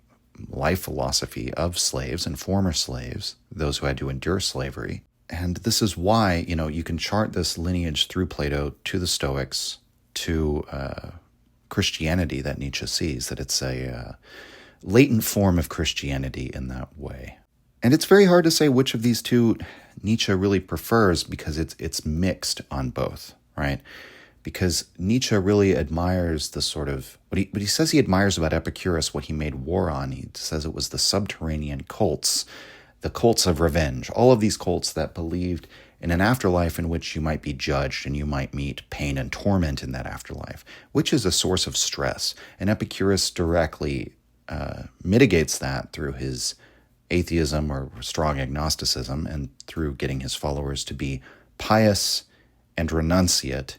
life philosophy of slaves and former slaves, those who had to endure slavery. And this is why, you can chart this lineage through Plato to the Stoics to Christianity that Nietzsche sees, that it's a latent form of Christianity in that way. And it's very hard to say which of these two Nietzsche really prefers, because it's mixed on both, right? Because Nietzsche really admires the sort of, what he says he admires about Epicurus, what he made war on. He says it was the subterranean cults, the cults of revenge, all of these cults that believed in an afterlife in which you might be judged and you might meet pain and torment in that afterlife, which is a source of stress. And Epicurus directly mitigates that through his atheism or strong agnosticism, and through getting his followers to be pious and renunciate,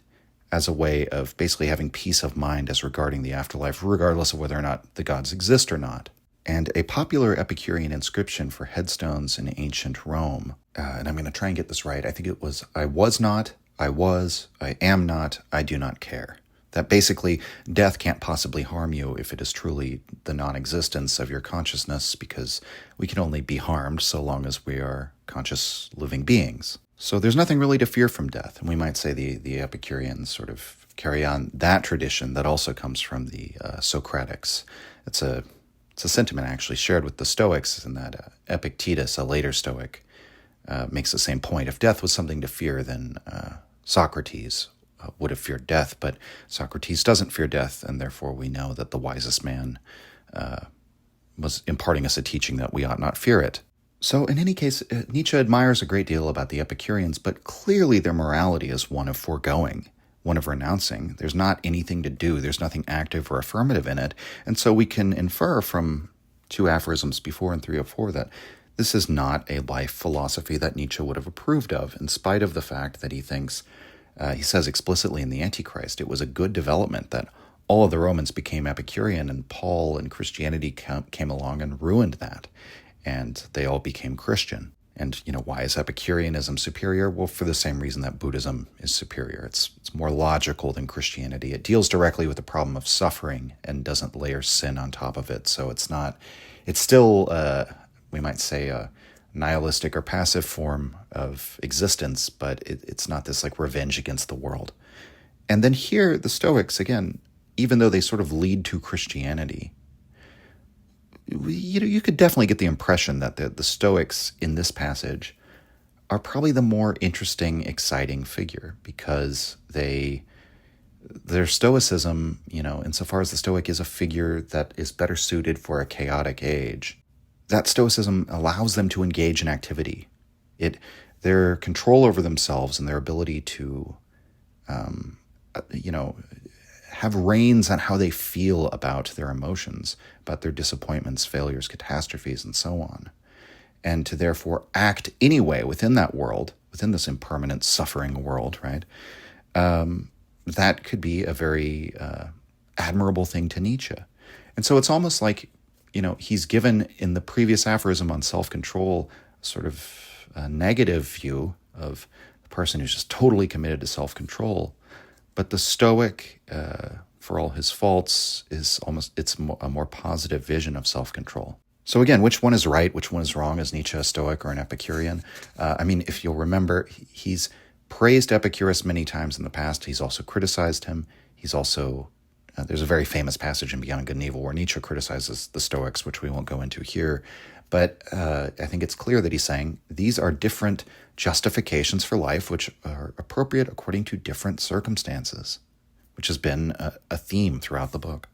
as a way of basically having peace of mind as regarding the afterlife, regardless of whether or not the gods exist or not. And a popular Epicurean inscription for headstones in ancient Rome, and I'm going to try and get this right, I think it was, I was not, I was, I am not, I do not care. That basically death can't possibly harm you if it is truly the non-existence of your consciousness, because we can only be harmed so long as we are conscious living beings. So there's nothing really to fear from death. And we might say the Epicureans sort of carry on that tradition that also comes from the Socratics. It's a sentiment actually shared with the Stoics, in that Epictetus, a later Stoic, makes the same point. If death was something to fear, then Socrates would have feared death. But Socrates doesn't fear death, and therefore we know that the wisest man was imparting us a teaching that we ought not fear it. So in any case, Nietzsche admires a great deal about the Epicureans, but clearly their morality is one of foregoing, one of renouncing. There's not anything to do. There's nothing active or affirmative in it. And so we can infer from 2 aphorisms before and 304 that this is not a life philosophy that Nietzsche would have approved of, in spite of the fact that he thinks, he says explicitly in the Antichrist, it was a good development that all of the Romans became Epicurean, and Paul and Christianity came along and ruined that. And they all became Christian. And, why is Epicureanism superior? Well, for the same reason that Buddhism is superior. It's more logical than Christianity. It deals directly with the problem of suffering and doesn't layer sin on top of it. So it's still, we might say, a nihilistic or passive form of existence, but it's not this like revenge against the world. And then here, the Stoics, again, even though they sort of lead to Christianity, you could definitely get the impression that the Stoics in this passage are probably the more interesting, exciting figure, because their Stoicism, insofar as the Stoic is a figure that is better suited for a chaotic age, that Stoicism allows them to engage in activity. Their control over themselves and their ability to, have reins on how they feel about their emotions, about their disappointments, failures, catastrophes, and so on, and to therefore act anyway within that world, within this impermanent, suffering world, right? That could be a very admirable thing to Nietzsche. And so it's almost like, he's given in the previous aphorism on self-control sort of a negative view of the person who's just totally committed to self-control. But the Stoic, for all his faults, it's a more positive vision of self-control. So again, which one is right, which one is wrong? Is Nietzsche a Stoic or an Epicurean? If you'll remember, he's praised Epicurus many times in the past. He's also criticized him. He's also, there's a very famous passage in Beyond Good and Evil where Nietzsche criticizes the Stoics, which we won't go into here. But I think it's clear that he's saying these are different justifications for life, which are appropriate according to different circumstances, which has been a theme throughout the book.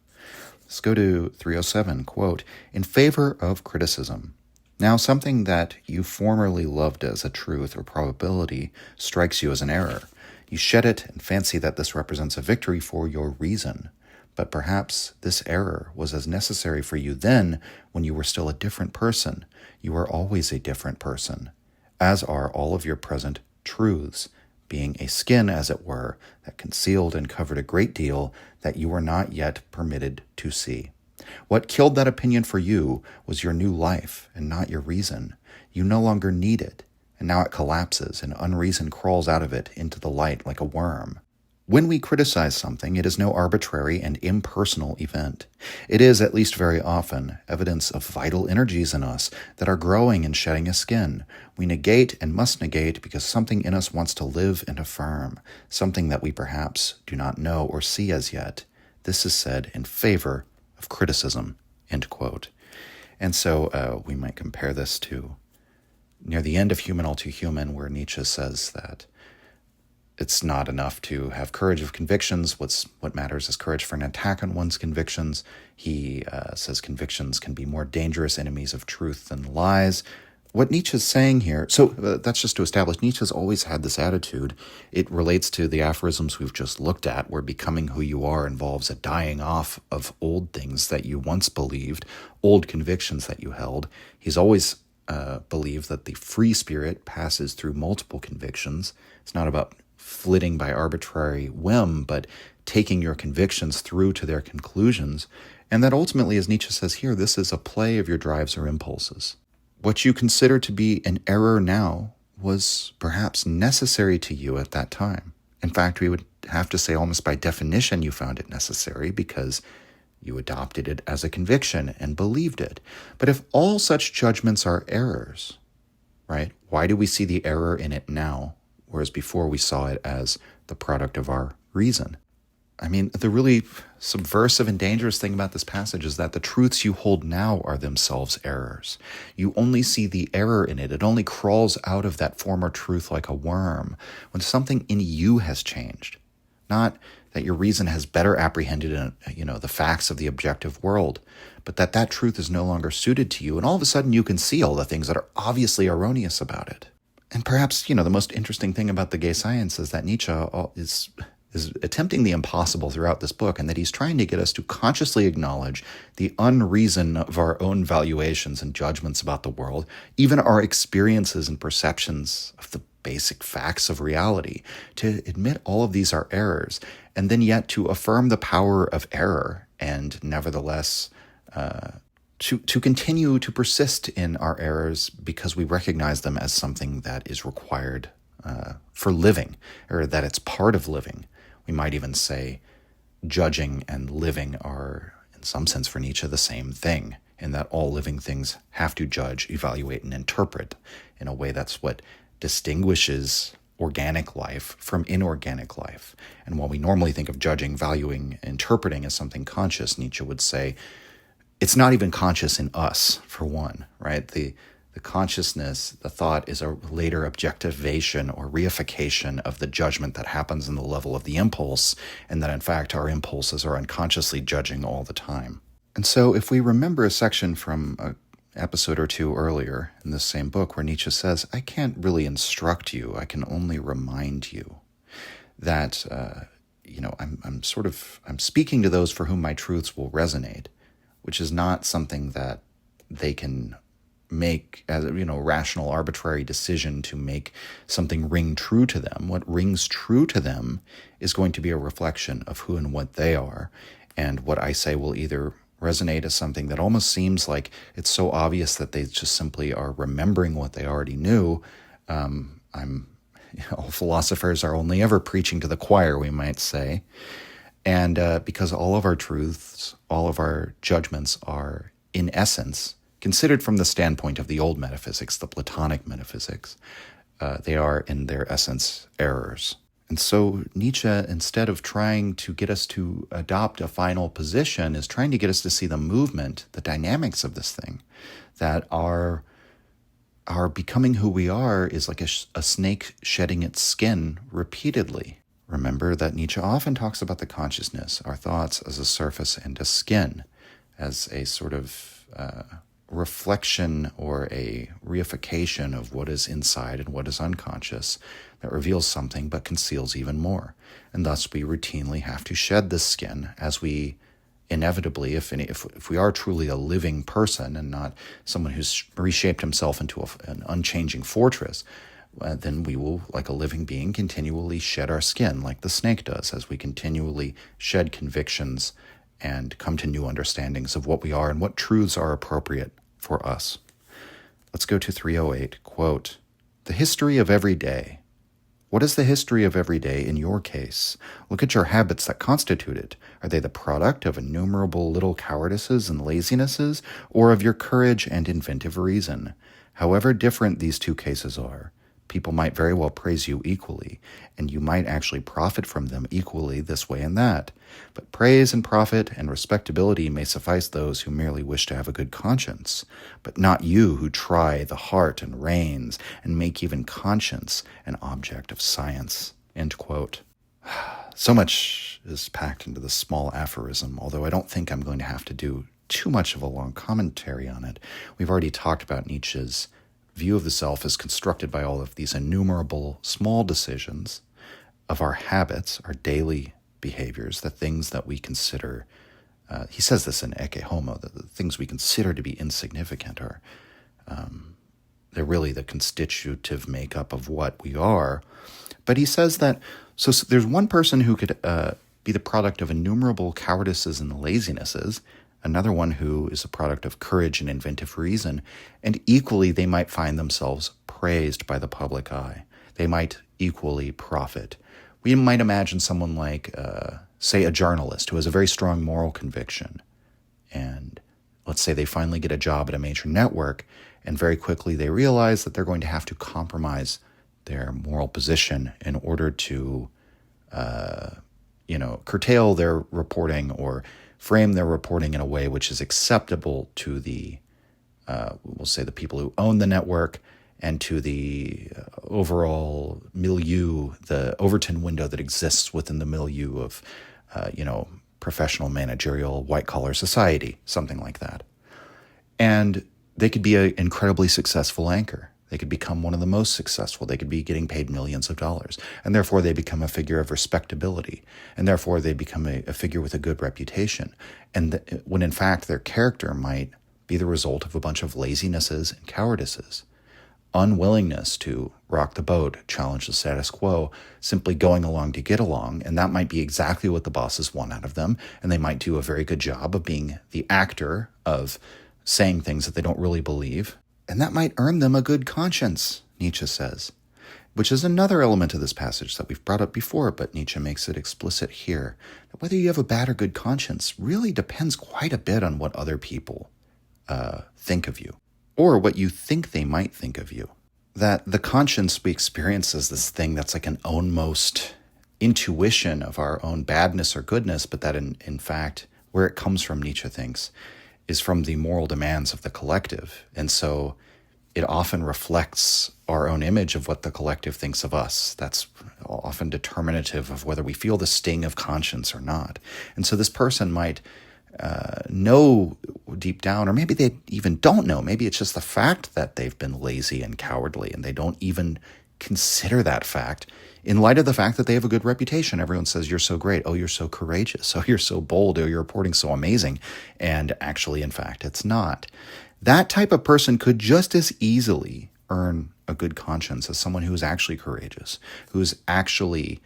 Let's go to 307, quote, "In favor of criticism. Now something that you formerly loved as a truth or probability strikes you as an error. You shed it and fancy that this represents a victory for your reason. But perhaps this error was as necessary for you then when you were still a different person. You are always a different person, as are all of your present truths, being a skin, as it were, that concealed and covered a great deal that you were not yet permitted to see. What killed that opinion for you was your new life and not your reason. You no longer need it, and now it collapses, and unreason crawls out of it into the light like a worm. When we criticize something, it is no arbitrary and impersonal event. It is, at least very often, evidence of vital energies in us that are growing and shedding a skin. We negate and must negate because something in us wants to live and affirm, something that we perhaps do not know or see as yet. This is said in favor of criticism," end quote. And so we might compare this to near the end of Human All Too Human, where Nietzsche says that it's not enough to have courage of convictions. What matters is courage for an attack on one's convictions. He says convictions can be more dangerous enemies of truth than lies. What Nietzsche's saying here, so that's just to establish, Nietzsche's always had this attitude. It relates to the aphorisms we've just looked at, where becoming who you are involves a dying off of old things that you once believed, old convictions that you held. He's always believed that the free spirit passes through multiple convictions. It's not about flitting by arbitrary whim, but taking your convictions through to their conclusions. And that ultimately, as Nietzsche says here, this is a play of your drives or impulses. What you consider to be an error now was perhaps necessary to you at that time. In fact, we would have to say almost by definition you found it necessary because you adopted it as a conviction and believed it. But if all such judgments are errors, right, why do we see the error in it now, whereas before we saw it as the product of our reason? The really subversive and dangerous thing about this passage is that the truths you hold now are themselves errors. You only see the error in it. It only crawls out of that former truth like a worm when something in you has changed. Not that your reason has better apprehended the facts of the objective world, but that truth is no longer suited to you, and all of a sudden you can see all the things that are obviously erroneous about it. And perhaps, the most interesting thing about the gay science is that Nietzsche is attempting the impossible throughout this book, and that he's trying to get us to consciously acknowledge the unreason of our own valuations and judgments about the world, even our experiences and perceptions of the basic facts of reality, to admit all of these are errors, and then yet to affirm the power of error, and nevertheless to continue to persist in our errors because we recognize them as something that is required for living, or that it's part of living. We might even say judging and living are, in some sense for Nietzsche, the same thing, in that all living things have to judge, evaluate, and interpret. In a way, that's what distinguishes organic life from inorganic life. And while we normally think of judging, valuing, interpreting as something conscious, Nietzsche would say it's not even conscious in us, for one, right? The consciousness, the thought, is a later objectivation or reification of the judgment that happens in the level of the impulse, and that in fact our impulses are unconsciously judging all the time. And so if we remember a section from an episode or two earlier in this same book where Nietzsche says, I can't really instruct you, I can only remind you that, I'm speaking to those for whom my truths will resonate, which is not something that they can make as a rational, arbitrary decision to make something ring true to them. What rings true to them is going to be a reflection of who and what they are. And what I say will either resonate as something that almost seems like it's so obvious that they just simply are remembering what they already knew. All philosophers are only ever preaching to the choir, we might say. And because all of our truths, all of our judgments are, in essence, considered from the standpoint of the old metaphysics, the Platonic metaphysics, they are, in their essence, errors. And so Nietzsche, instead of trying to get us to adopt a final position, is trying to get us to see the movement, the dynamics of this thing, that our becoming who we are is like a snake shedding its skin repeatedly. Remember that Nietzsche often talks about the consciousness, our thoughts, as a surface and a skin, as a sort of reflection or a reification of what is inside and what is unconscious that reveals something but conceals even more. And thus we routinely have to shed this skin as we inevitably, if we are truly a living person and not someone who's reshaped himself into an unchanging fortress, then we will, like a living being, continually shed our skin like the snake does as we continually shed convictions and come to new understandings of what we are and what truths are appropriate for us. Let's go to 308. Quote, "The history of every day. What is the history of every day in your case? Look at your habits that constitute it. Are they the product of innumerable little cowardices and lazinesses, or of your courage and inventive reason? However different these two cases are, people might very well praise you equally, and you might actually profit from them equally this way and that. But praise and profit and respectability may suffice those who merely wish to have a good conscience, but not you who try the heart and reins and make even conscience an object of science." End quote. So much is packed into this small aphorism, although I don't think I'm going to have to do too much of a long commentary on it. We've already talked about Nietzsche's view of the self as constructed by all of these innumerable small decisions of our habits, our daily behaviors, the things that we consider, he says this in Ecce Homo, that the things we consider to be insignificant are, they're really the constitutive makeup of what we are. But he says that, so there's one person who could be the product of innumerable cowardices and lazinesses, another one who is a product of courage and inventive reason, and equally they might find themselves praised by the public eye. They might equally profit. We might imagine someone like, say, a journalist who has a very strong moral conviction, and let's say they finally get a job at a major network, and very quickly they realize that they're going to have to compromise their moral position in order to, curtail their reporting or frame their reporting in a way which is acceptable to the, we'll say, the people who own the network and to the overall milieu, the Overton window that exists within the milieu of, professional, managerial, white-collar society, something like that. And they could be an incredibly successful anchor. They could become one of the most successful. They could be getting paid millions of dollars. And therefore, they become a figure of respectability. And therefore, they become a figure with a good reputation. And when in fact, their character might be the result of a bunch of lazinesses and cowardices. Unwillingness to rock the boat, challenge the status quo, simply going along to get along. And that might be exactly what the bosses want out of them. And they might do a very good job of being the actor of saying things that they don't really believe. And that might earn them a good conscience, Nietzsche says, which is another element of this passage that we've brought up before, but Nietzsche makes it explicit here. That whether you have a bad or good conscience really depends quite a bit on what other people think of you, or what you think they might think of you. That the conscience we experience as this thing that's like an ownmost intuition of our own badness or goodness, but that in fact, where it comes from, Nietzsche thinks, is from the moral demands of the collective. And so it often reflects our own image of what the collective thinks of us. That's often determinative of whether we feel the sting of conscience or not. And so this person might know deep down, or maybe they even don't know. Maybe it's just the fact that they've been lazy and cowardly, and they don't even consider that fact in light of the fact that they have a good reputation. Everyone says, you're so great. Oh, you're so courageous. Oh, you're so bold. Oh, you're reporting so amazing. And actually, in fact, it's not. That type of person could just as easily earn a good conscience as someone who's actually courageous, who's actually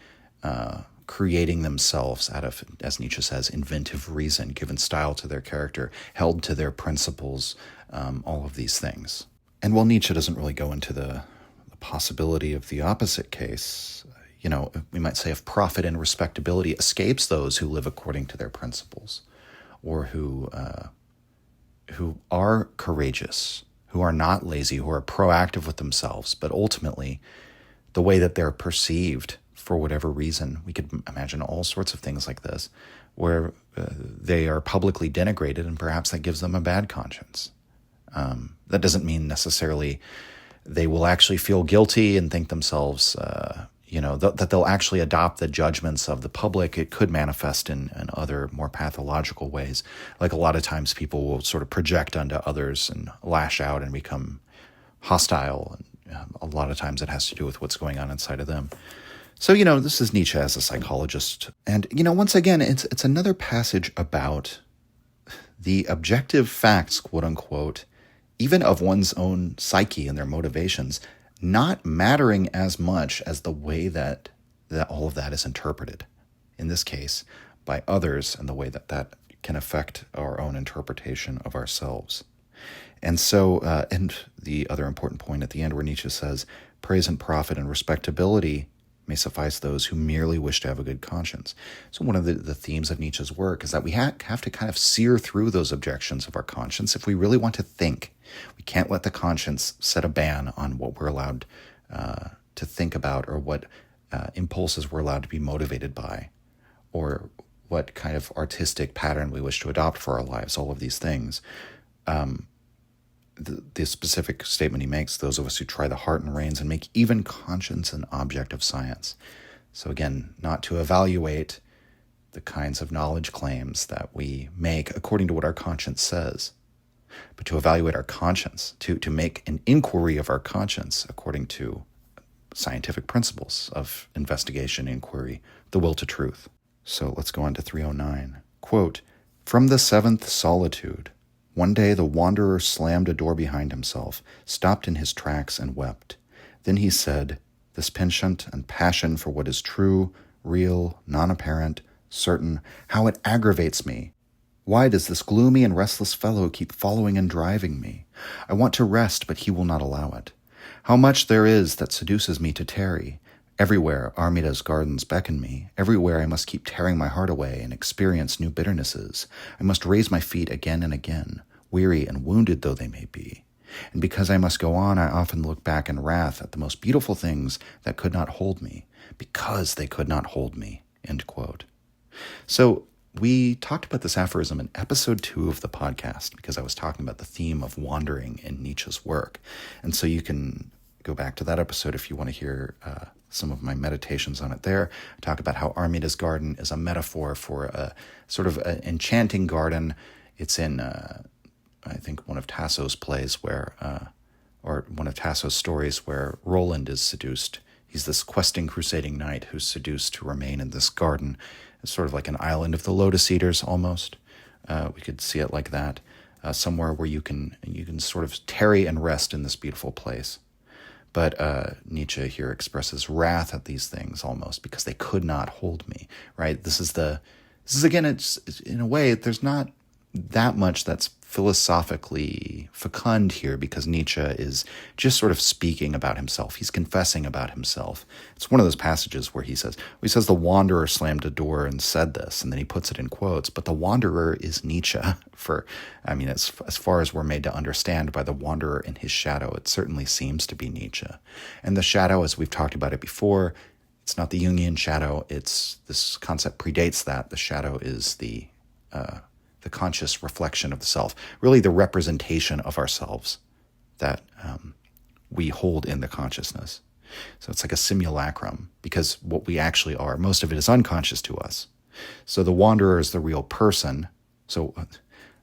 creating themselves out of, as Nietzsche says, inventive reason, given style to their character, held to their principles, all of these things. And while Nietzsche doesn't really go into the possibility of the opposite case, we might say if profit and respectability escapes those who live according to their principles, or who are courageous, who are not lazy, who are proactive with themselves, but ultimately the way that they're perceived for whatever reason, we could imagine all sorts of things like this, where they are publicly denigrated, and perhaps that gives them a bad conscience. That doesn't mean necessarily they will actually feel guilty and think themselves, that they'll actually adopt the judgments of the public. It could manifest in other more pathological ways. Like a lot of times people will sort of project onto others and lash out and become hostile. And a lot of times it has to do with what's going on inside of them. So, this is Nietzsche as a psychologist. And, once again, it's another passage about the objective facts, quote unquote, even of one's own psyche and their motivations, not mattering as much as the way that all of that is interpreted, in this case, by others, and the way that can affect our own interpretation of ourselves. And so, and the other important point at the end where Nietzsche says, praise and profit and respectability may suffice those who merely wish to have a good conscience. So one of the themes of Nietzsche's work is that we have to kind of sear through those objections of our conscience if we really want to think. We can't let the conscience set a ban on what we're allowed to think about, or what impulses we're allowed to be motivated by, or what kind of artistic pattern we wish to adopt for our lives, all of these things. The specific statement he makes, those of us who try the heart and reins and make even conscience an object of science. So again, not to evaluate the kinds of knowledge claims that we make according to what our conscience says, but to evaluate our conscience, to make an inquiry of our conscience according to scientific principles of investigation, inquiry, the will to truth. So let's go on to 309. Quote, from the seventh solitude, one day the wanderer slammed a door behind himself, stopped in his tracks, and wept. Then he said, this penchant and passion for what is true, real, non-apparent, certain, how it aggravates me. Why does this gloomy and restless fellow keep following and driving me? I want to rest, but he will not allow it. How much there is that seduces me to tarry. Everywhere Armida's gardens beckon me. Everywhere I must keep tearing my heart away and experience new bitternesses. I must raise my feet again and again, weary and wounded though they may be. And because I must go on, I often look back in wrath at the most beautiful things that could not hold me, because they could not hold me. End quote. So we talked about this aphorism in episode 2 of the podcast, because I was talking about the theme of wandering in Nietzsche's work. And so you can go back to that episode if you want to hear some of my meditations on it there. I talk about how Armida's garden is a metaphor for a sort of an enchanting garden. It's in, I think, one of Tasso's plays where, or one of Tasso's stories where Roland is seduced. He's this questing, crusading knight who's seduced to remain in this garden. It's sort of like an island of the lotus eaters, almost. We could see it like that, somewhere where you can sort of tarry and rest in this beautiful place. But Nietzsche here expresses wrath at these things almost because they could not hold me, right? This is again, it's in a way, there's not that much that's philosophically fecund here, because Nietzsche is just sort of speaking about himself. He's confessing about himself. It's one of those passages where he says the wanderer slammed a door and said this, and then he puts it in quotes, but the wanderer is Nietzsche as far as we're made to understand by the wanderer in his shadow, it certainly seems to be Nietzsche. And the shadow, as we've talked about it before, it's not the Jungian shadow. This concept predates that. The shadow is the conscious reflection of the self, really the representation of ourselves. that we hold in the consciousness. So it's like a simulacrum, because what we actually are, most of it is unconscious to us. So the wanderer is the real person. So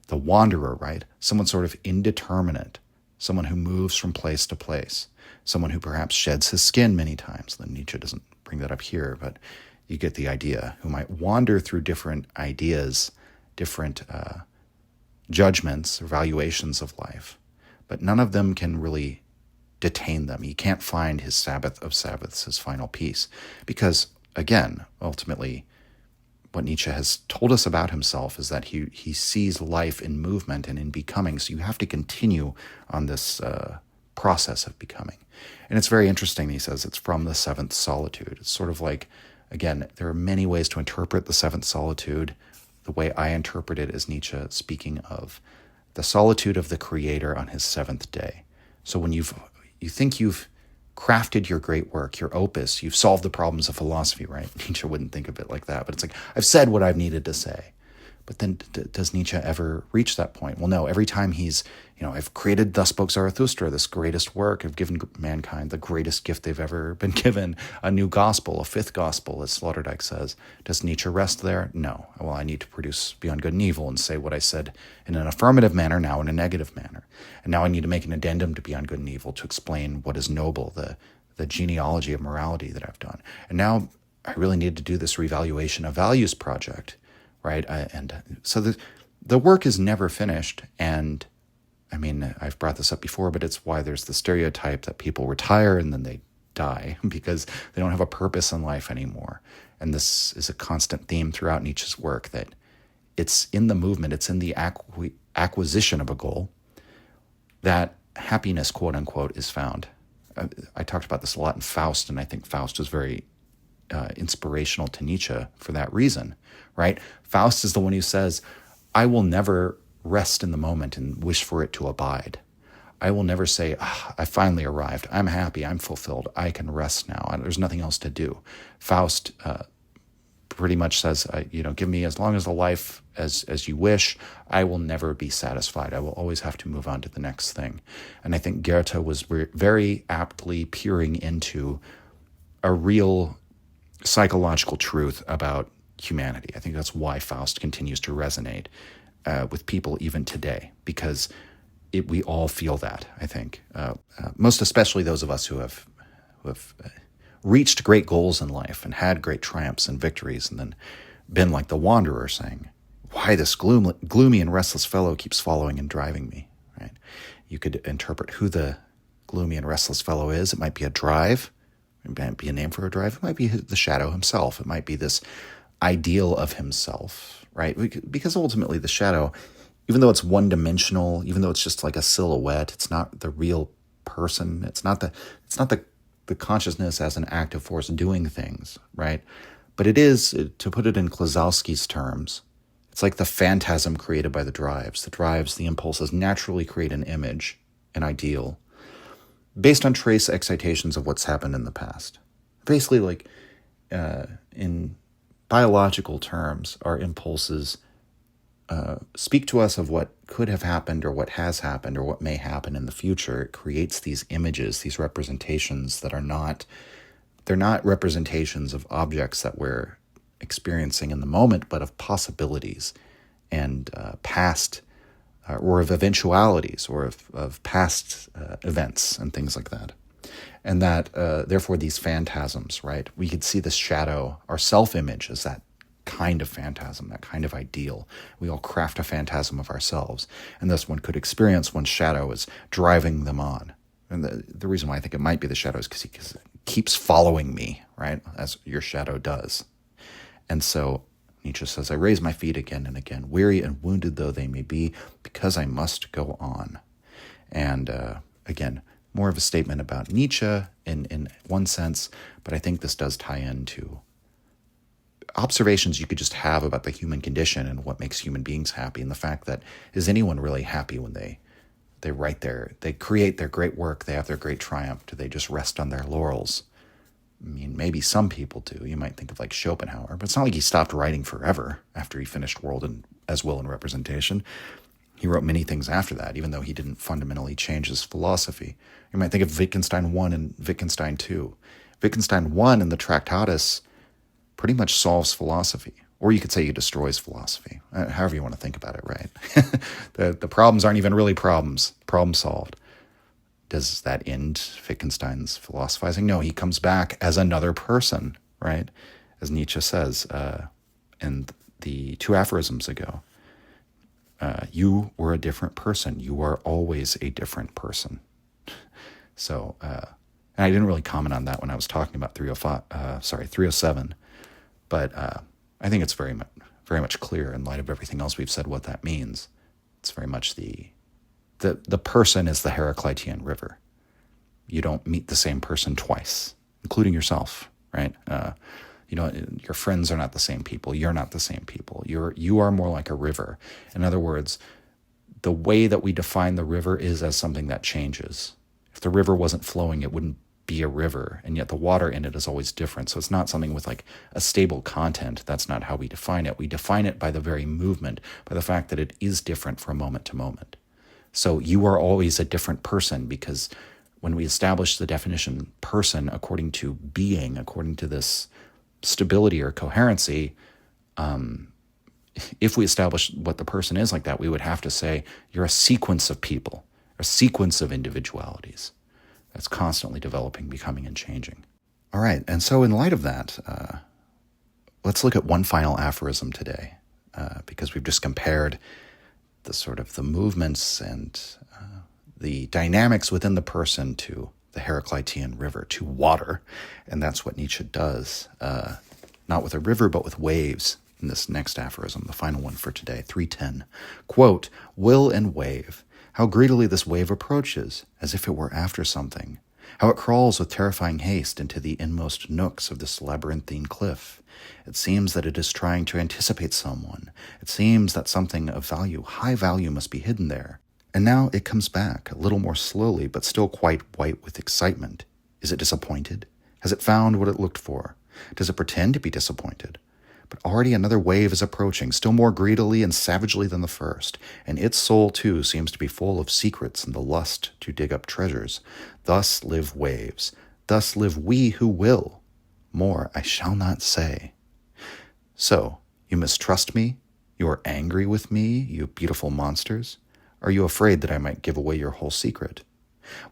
the wanderer, right? Someone sort of indeterminate, someone who moves from place to place, someone who perhaps sheds his skin many times. Then Nietzsche doesn't bring that up here, but you get the idea, who might wander through different ideas, different judgments or valuations of life, but none of them can really detain them. He can't find his Sabbath of Sabbaths, his final peace, because, again, ultimately, what Nietzsche has told us about himself is that he sees life in movement and in becoming. So you have to continue on this process of becoming. And it's very interesting, he says, it's from the seventh solitude. It's sort of like, again, there are many ways to interpret the seventh solitude. The way I interpret it is Nietzsche speaking of the solitude of the Creator on his seventh day. So when you think you've crafted your great work, your opus, you've solved the problems of philosophy, right? Nietzsche wouldn't think of it like that, but it's like, I've said what I've needed to say. But then does Nietzsche ever reach that point? Well, no. Every time he's, I've created, thus spoke Zarathustra, this greatest work. I've given mankind the greatest gift they've ever been given, a new gospel, a fifth gospel, as Sloterdijk says. Does Nietzsche rest there? No. Well, I need to produce Beyond Good and Evil and say what I said in an affirmative manner, now in a negative manner. And now I need to make an addendum to Beyond Good and Evil to explain what is noble, the genealogy of morality that I've done. And now I really need to do this revaluation of values project, right? And so the work is never finished. And I mean, I've brought this up before, but it's why there's the stereotype that people retire and then they die because they don't have a purpose in life anymore. And this is a constant theme throughout Nietzsche's work, that it's in the movement, it's in the acquisition of a goal that happiness, quote unquote, is found. I talked about this a lot in Faust, and I think Faust is very inspirational to Nietzsche for that reason, right? Faust is the one who says, I will never rest in the moment and wish for it to abide. I will never say, I finally arrived. I'm happy. I'm fulfilled. I can rest now. There's nothing else to do. Faust pretty much says, give me as long as a life as you wish. I will never be satisfied. I will always have to move on to the next thing. And I think Goethe was very aptly peering into a real psychological truth about humanity. I think that's why Faust continues to resonate with people even today, because we all feel that, I think. Most especially those of us who have reached great goals in life and had great triumphs and victories, and then been like the wanderer saying, why this gloomy and restless fellow keeps following and driving me, right? You could interpret who the gloomy and restless fellow is. It might be a drive. It might be a name for a drive. It might be the shadow himself. It might be this ideal of himself, right? Because ultimately the shadow, even though it's one-dimensional, even though it's just like a silhouette, it's not the real person. It's not the consciousness as an active force doing things, right? But it is, to put it in Klosowski's terms, it's like the phantasm created by the drives. The drives, the impulses naturally create an image, an ideal, based on trace excitations of what's happened in the past. Basically, like in biological terms, our impulses speak to us of what could have happened or what has happened or what may happen in the future. It creates these images, these representations that they're not representations of objects that we're experiencing in the moment, but of possibilities and past or of eventualities or of past events and things like that. And that, therefore, these phantasms, right? We could see this shadow, our self-image as that kind of phantasm, that kind of ideal. We all craft a phantasm of ourselves. And thus one could experience one's shadow as driving them on. And the reason why I think it might be the shadow is because it keeps following me, right? As your shadow does. And so Nietzsche says, I raise my feet again and again, weary and wounded though they may be, because I must go on. And again, more of a statement about Nietzsche in one sense, but I think this does tie into observations you could just have about the human condition and what makes human beings happy, and the fact that, is anyone really happy when they write they create their great work, they have their great triumph? Do they just rest on their laurels? I mean, maybe some people do. You might think of like Schopenhauer, but it's not like he stopped writing forever after he finished World and As Will and Representation. He wrote many things after that, even though he didn't fundamentally change his philosophy. You might think of Wittgenstein 1 and Wittgenstein 2. Wittgenstein 1 in the Tractatus pretty much solves philosophy. Or you could say he destroys philosophy. However you want to think about it, right? the problems aren't even really problems. Problem solved. Does that end Wittgenstein's philosophizing? No, he comes back as another person, right? As Nietzsche says in the 2 aphorisms ago. You were a different person. You are always a different person. So, and I didn't really comment on that when I was talking about 307. But I think it's very much clear in light of everything else we've said what that means. It's very much the person is the Heraclitean river. You don't meet the same person twice, including yourself, right? Your friends are not the same people. You're not the same people. You are more like a river. In other words, the way that we define the river is as something that changes. If the river wasn't flowing, it wouldn't be a river, and yet the water in it is always different. So it's not something with like a stable content. That's not how we define it. We define it by the very movement, by the fact that it is different from moment to moment. So you are always a different person, because when we establish the definition person according to being, according to this stability or coherency, if we establish what the person is like that, we would have to say you're a sequence of people, a sequence of individualities that's constantly developing, becoming, and changing. All right, and so in light of that, let's look at one final aphorism today, because we've just compared the movements and the dynamics within the person to the Heraclitean river, to water. And that's what Nietzsche does, not with a river, but with waves. In this next aphorism, the final one for today, 310, quote, "Will and wave, how greedily this wave approaches, as if it were after something. How it crawls with terrifying haste into the inmost nooks of this labyrinthine cliff. It seems that it is trying to anticipate someone. It seems that something of value, high value, must be hidden there. And now it comes back, a little more slowly, but still quite white with excitement. Is it disappointed? Has it found what it looked for? Does it pretend to be disappointed? But already another wave is approaching, still more greedily and savagely than the first, and its soul, too, seems to be full of secrets and the lust to dig up treasures. Thus live waves. Thus live we who will. More I shall not say. So, you mistrust me? You are angry with me, you beautiful monsters? Are you afraid that I might give away your whole secret?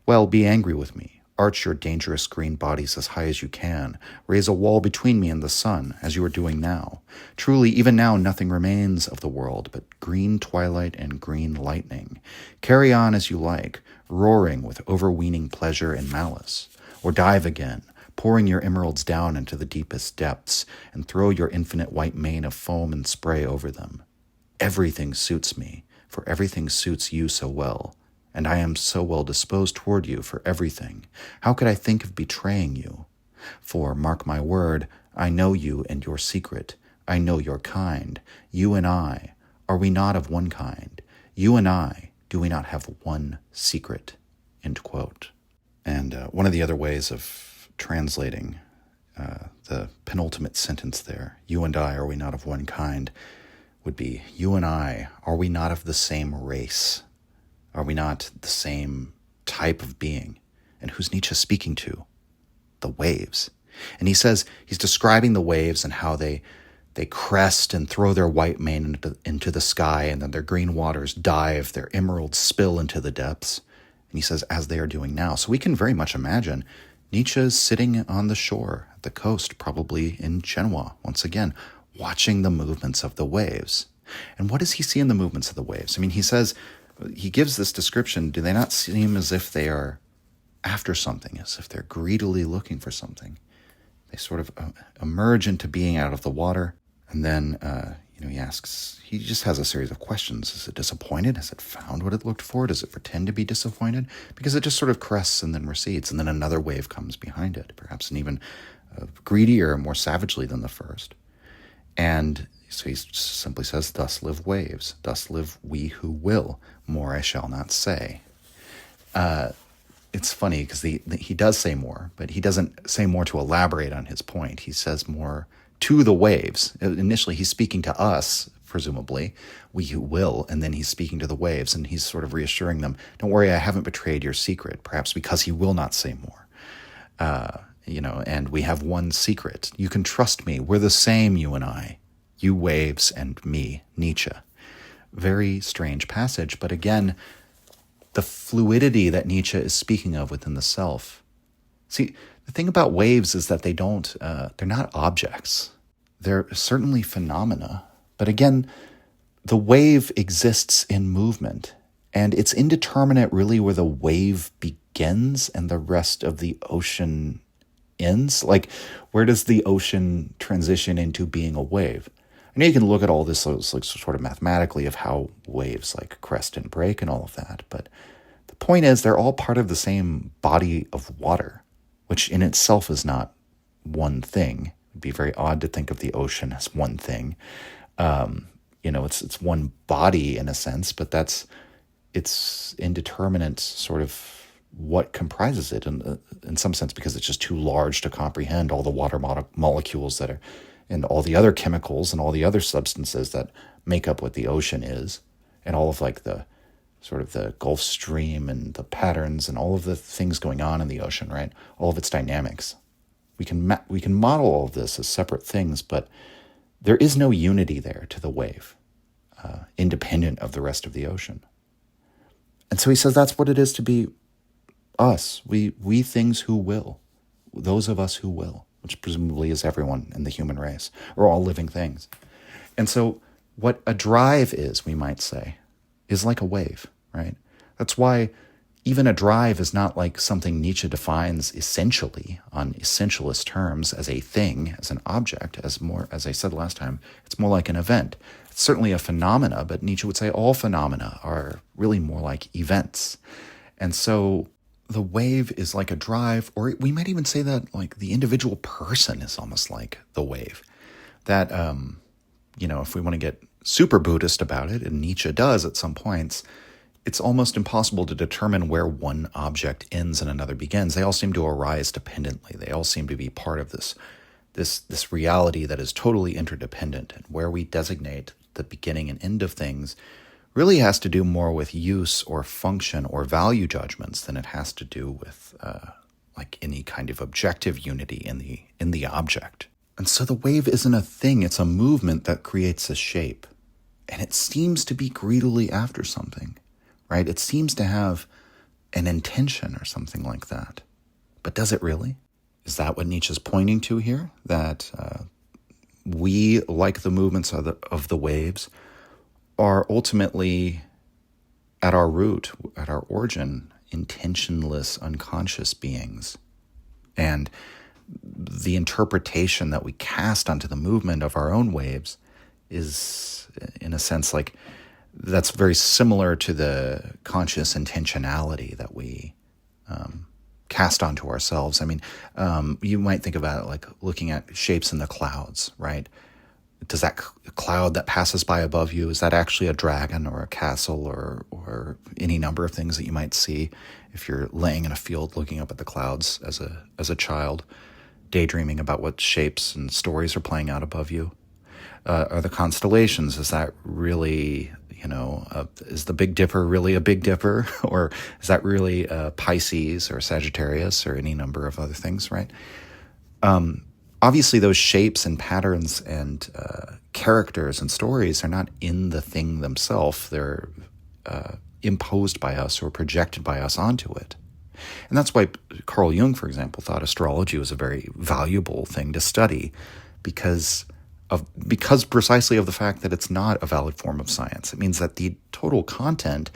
Well, be angry with me. Arch your dangerous green bodies as high as you can. Raise a wall between me and the sun, as you are doing now. Truly, even now nothing remains of the world but green twilight and green lightning. Carry on as you like, roaring with overweening pleasure and malice. Or dive again, pouring your emeralds down into the deepest depths, and throw your infinite white mane of foam and spray over them. Everything suits me, for everything suits you so well. And I am so well disposed toward you for everything. How could I think of betraying you? For, mark my word, I know you and your secret. I know your kind. You and I, are we not of one kind? You and I, do we not have one secret?" End quote. And one of the other ways of translating the penultimate sentence there, "You and I, are we not of one kind?" would be, "You and I, are we not of the same race? Are we not the same type of being?" And who's Nietzsche speaking to? The waves. And he says, he's describing the waves and how they crest and throw their white mane into the sky, and then their green waters dive, their emeralds spill into the depths. And he says, as they are doing now. So we can very much imagine Nietzsche sitting on the shore, at the coast, probably in Genoa, once again, watching the movements of the waves. And what does he see in the movements of the waves? I mean, he gives this description. Do they not seem as if they are after something, as if they're greedily looking for something? They sort of emerge into being out of the water, and then he just has a series of questions. Is it disappointed? Has it found what it looked for? Does it pretend to be disappointed? Because it just sort of crests and then recedes, and then another wave comes behind it, perhaps an even greedier, more savagely than the first. And so he simply says, "Thus live waves, thus live we who will. More I shall not say." It's funny because he does say more, but he doesn't say more to elaborate on his point. He says more to the waves. Initially, he's speaking to us presumably, we will. And then he's speaking to the waves, and he's sort of reassuring them, don't worry, I haven't betrayed your secret, perhaps because he will not say more. And we have one secret. You can trust me. We're the same, you and I. You waves and me, Nietzsche. Very strange passage, but again, the fluidity that Nietzsche is speaking of within the self. See, the thing about waves is that they're not objects. They're certainly phenomena. But again, the wave exists in movement, and it's indeterminate really where the wave begins and the rest of the ocean ends. Like, where does the ocean transition into being a wave? I know you can look at all this like sort of mathematically of how waves like crest and break and all of that, but the point is they're all part of the same body of water, which in itself is not one thing. It would be very odd to think of the ocean as one thing. It's one body in a sense, but it's indeterminate sort of what comprises it in some sense, because it's just too large to comprehend all the water molecules that are, and all the other chemicals and all the other substances that make up what the ocean is, and all of like the sort of the Gulf Stream and the patterns and all of the things going on in the ocean, right? All of its dynamics. We can model all of this as separate things, but there is no unity there to the wave, independent of the rest of the ocean. And so he says that's what it is to be us, we things who will, those of us who will, which presumably is everyone in the human race, or all living things. And so what a drive is, we might say, is like a wave, right? That's why even a drive is not like something Nietzsche defines essentially on essentialist terms as a thing, as an object, as I said last time, it's more like an event. It's certainly a phenomena, but Nietzsche would say all phenomena are really more like events. And so the wave is like a drive, or we might even say that like the individual person is almost like the wave. That, if we want to get super Buddhist about it, and Nietzsche does at some points, it's almost impossible to determine where one object ends and another begins. They all seem to arise dependently. They all seem to be part of this reality that is totally interdependent. And where we designate the beginning and end of things really has to do more with use or function or value judgments than it has to do with like any kind of objective unity in the object. And so the wave isn't a thing, it's a movement that creates a shape. And it seems to be greedily after something, right? It seems to have an intention or something like that. But does it really? Is that what Nietzsche's pointing to here? That we, like the movements of the waves, are ultimately at our root, at our origin, intentionless, unconscious beings. And the interpretation that we cast onto the movement of our own waves is, in a sense, like that's very similar to the conscious intentionality that we cast onto ourselves. I mean, you might think about it like looking at shapes in the clouds, right? Does that cloud that passes by above you, is that actually a dragon or a castle or any number of things that you might see if you're laying in a field looking up at the clouds as a child, daydreaming about what shapes and stories are playing out above you? Are the constellations, is that really, is the Big Dipper really a Big Dipper? Or is that really Pisces or Sagittarius or any number of other things, right? Obviously, those shapes and patterns and characters and stories are not in the thing themselves. They're imposed by us or projected by us onto it. And that's why Carl Jung, for example, thought astrology was a very valuable thing to study because precisely of the fact that it's not a valid form of science. It means that the total content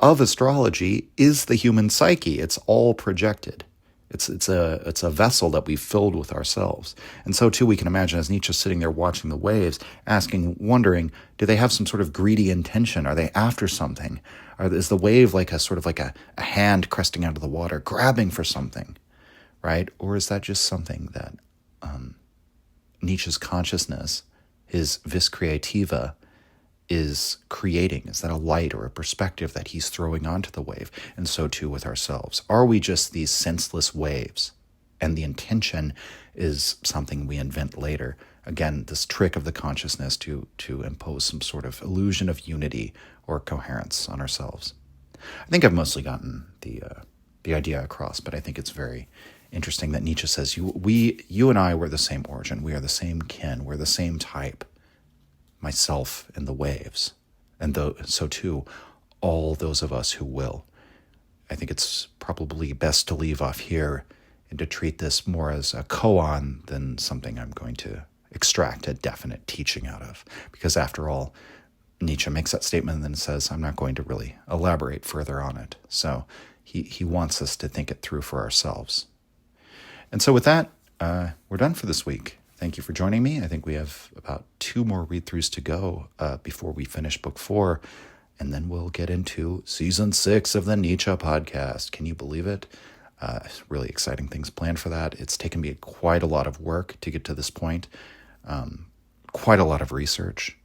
of astrology is the human psyche. It's all projected. It's a vessel that we've filled with ourselves. And so too we can imagine as Nietzsche sitting there watching the waves, wondering, do they have some sort of greedy intention? Are they after something? Is the wave like a sort of like a hand cresting out of the water, grabbing for something, right? Or is that just something that Nietzsche's consciousness, his vis creativa, is creating? Is that a light or a perspective that he's throwing onto the wave? And so too with ourselves. Are we just these senseless waves? And the intention is something we invent later. again, this trick of the consciousness to impose some sort of illusion of unity or coherence on ourselves. I think I've mostly gotten the idea across, but I think it's very interesting that Nietzsche says, you and I were the same origin. We are the same kin. We're the same type. Myself and the waves. And so too, all those of us who will. I think it's probably best to leave off here and to treat this more as a koan than something I'm going to extract a definite teaching out of. Because after all, Nietzsche makes that statement and then says, I'm not going to really elaborate further on it. So he wants us to think it through for ourselves. And so with that, we're done for this week. Thank you for joining me. I think we have about 2 more read-throughs to go before we finish book 4. And then we'll get into season 6 of the Nietzsche podcast. Can you believe it? Really exciting things planned for that. It's taken me quite a lot of work to get to this point. Quite a lot of research,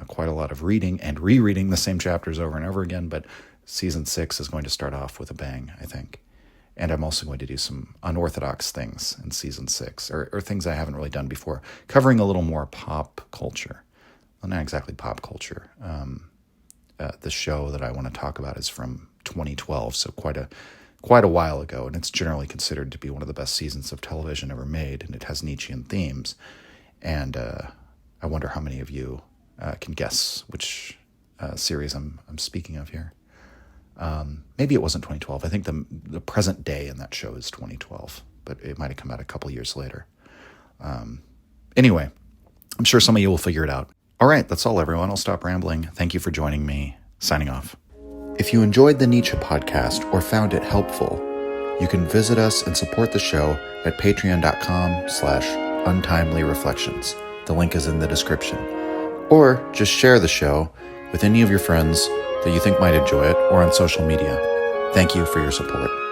quite a lot of reading and rereading the same chapters over and over again. But season 6 is going to start off with a bang, I think. And I'm also going to do some unorthodox things in season 6, or things I haven't really done before, covering a little more pop culture. Well, not exactly pop culture. The show that I want to talk about is from 2012, so quite a while ago, and it's generally considered to be one of the best seasons of television ever made, and it has Nietzschean themes. And I wonder how many of you can guess which series I'm speaking of here. Maybe it wasn't 2012. I think the present day in that show is 2012, but it might have come out a couple years later. Anyway, I'm sure some of you will figure it out. All right, that's all, everyone. I'll stop rambling. Thank you for joining me. Signing off. If you enjoyed the Nietzsche podcast or found it helpful, you can visit us and support the show at patreon.com/untimely-reflections. The link is in the description. Or just share the show with any of your friends that you think might enjoy it or on social media. Thank you for your support.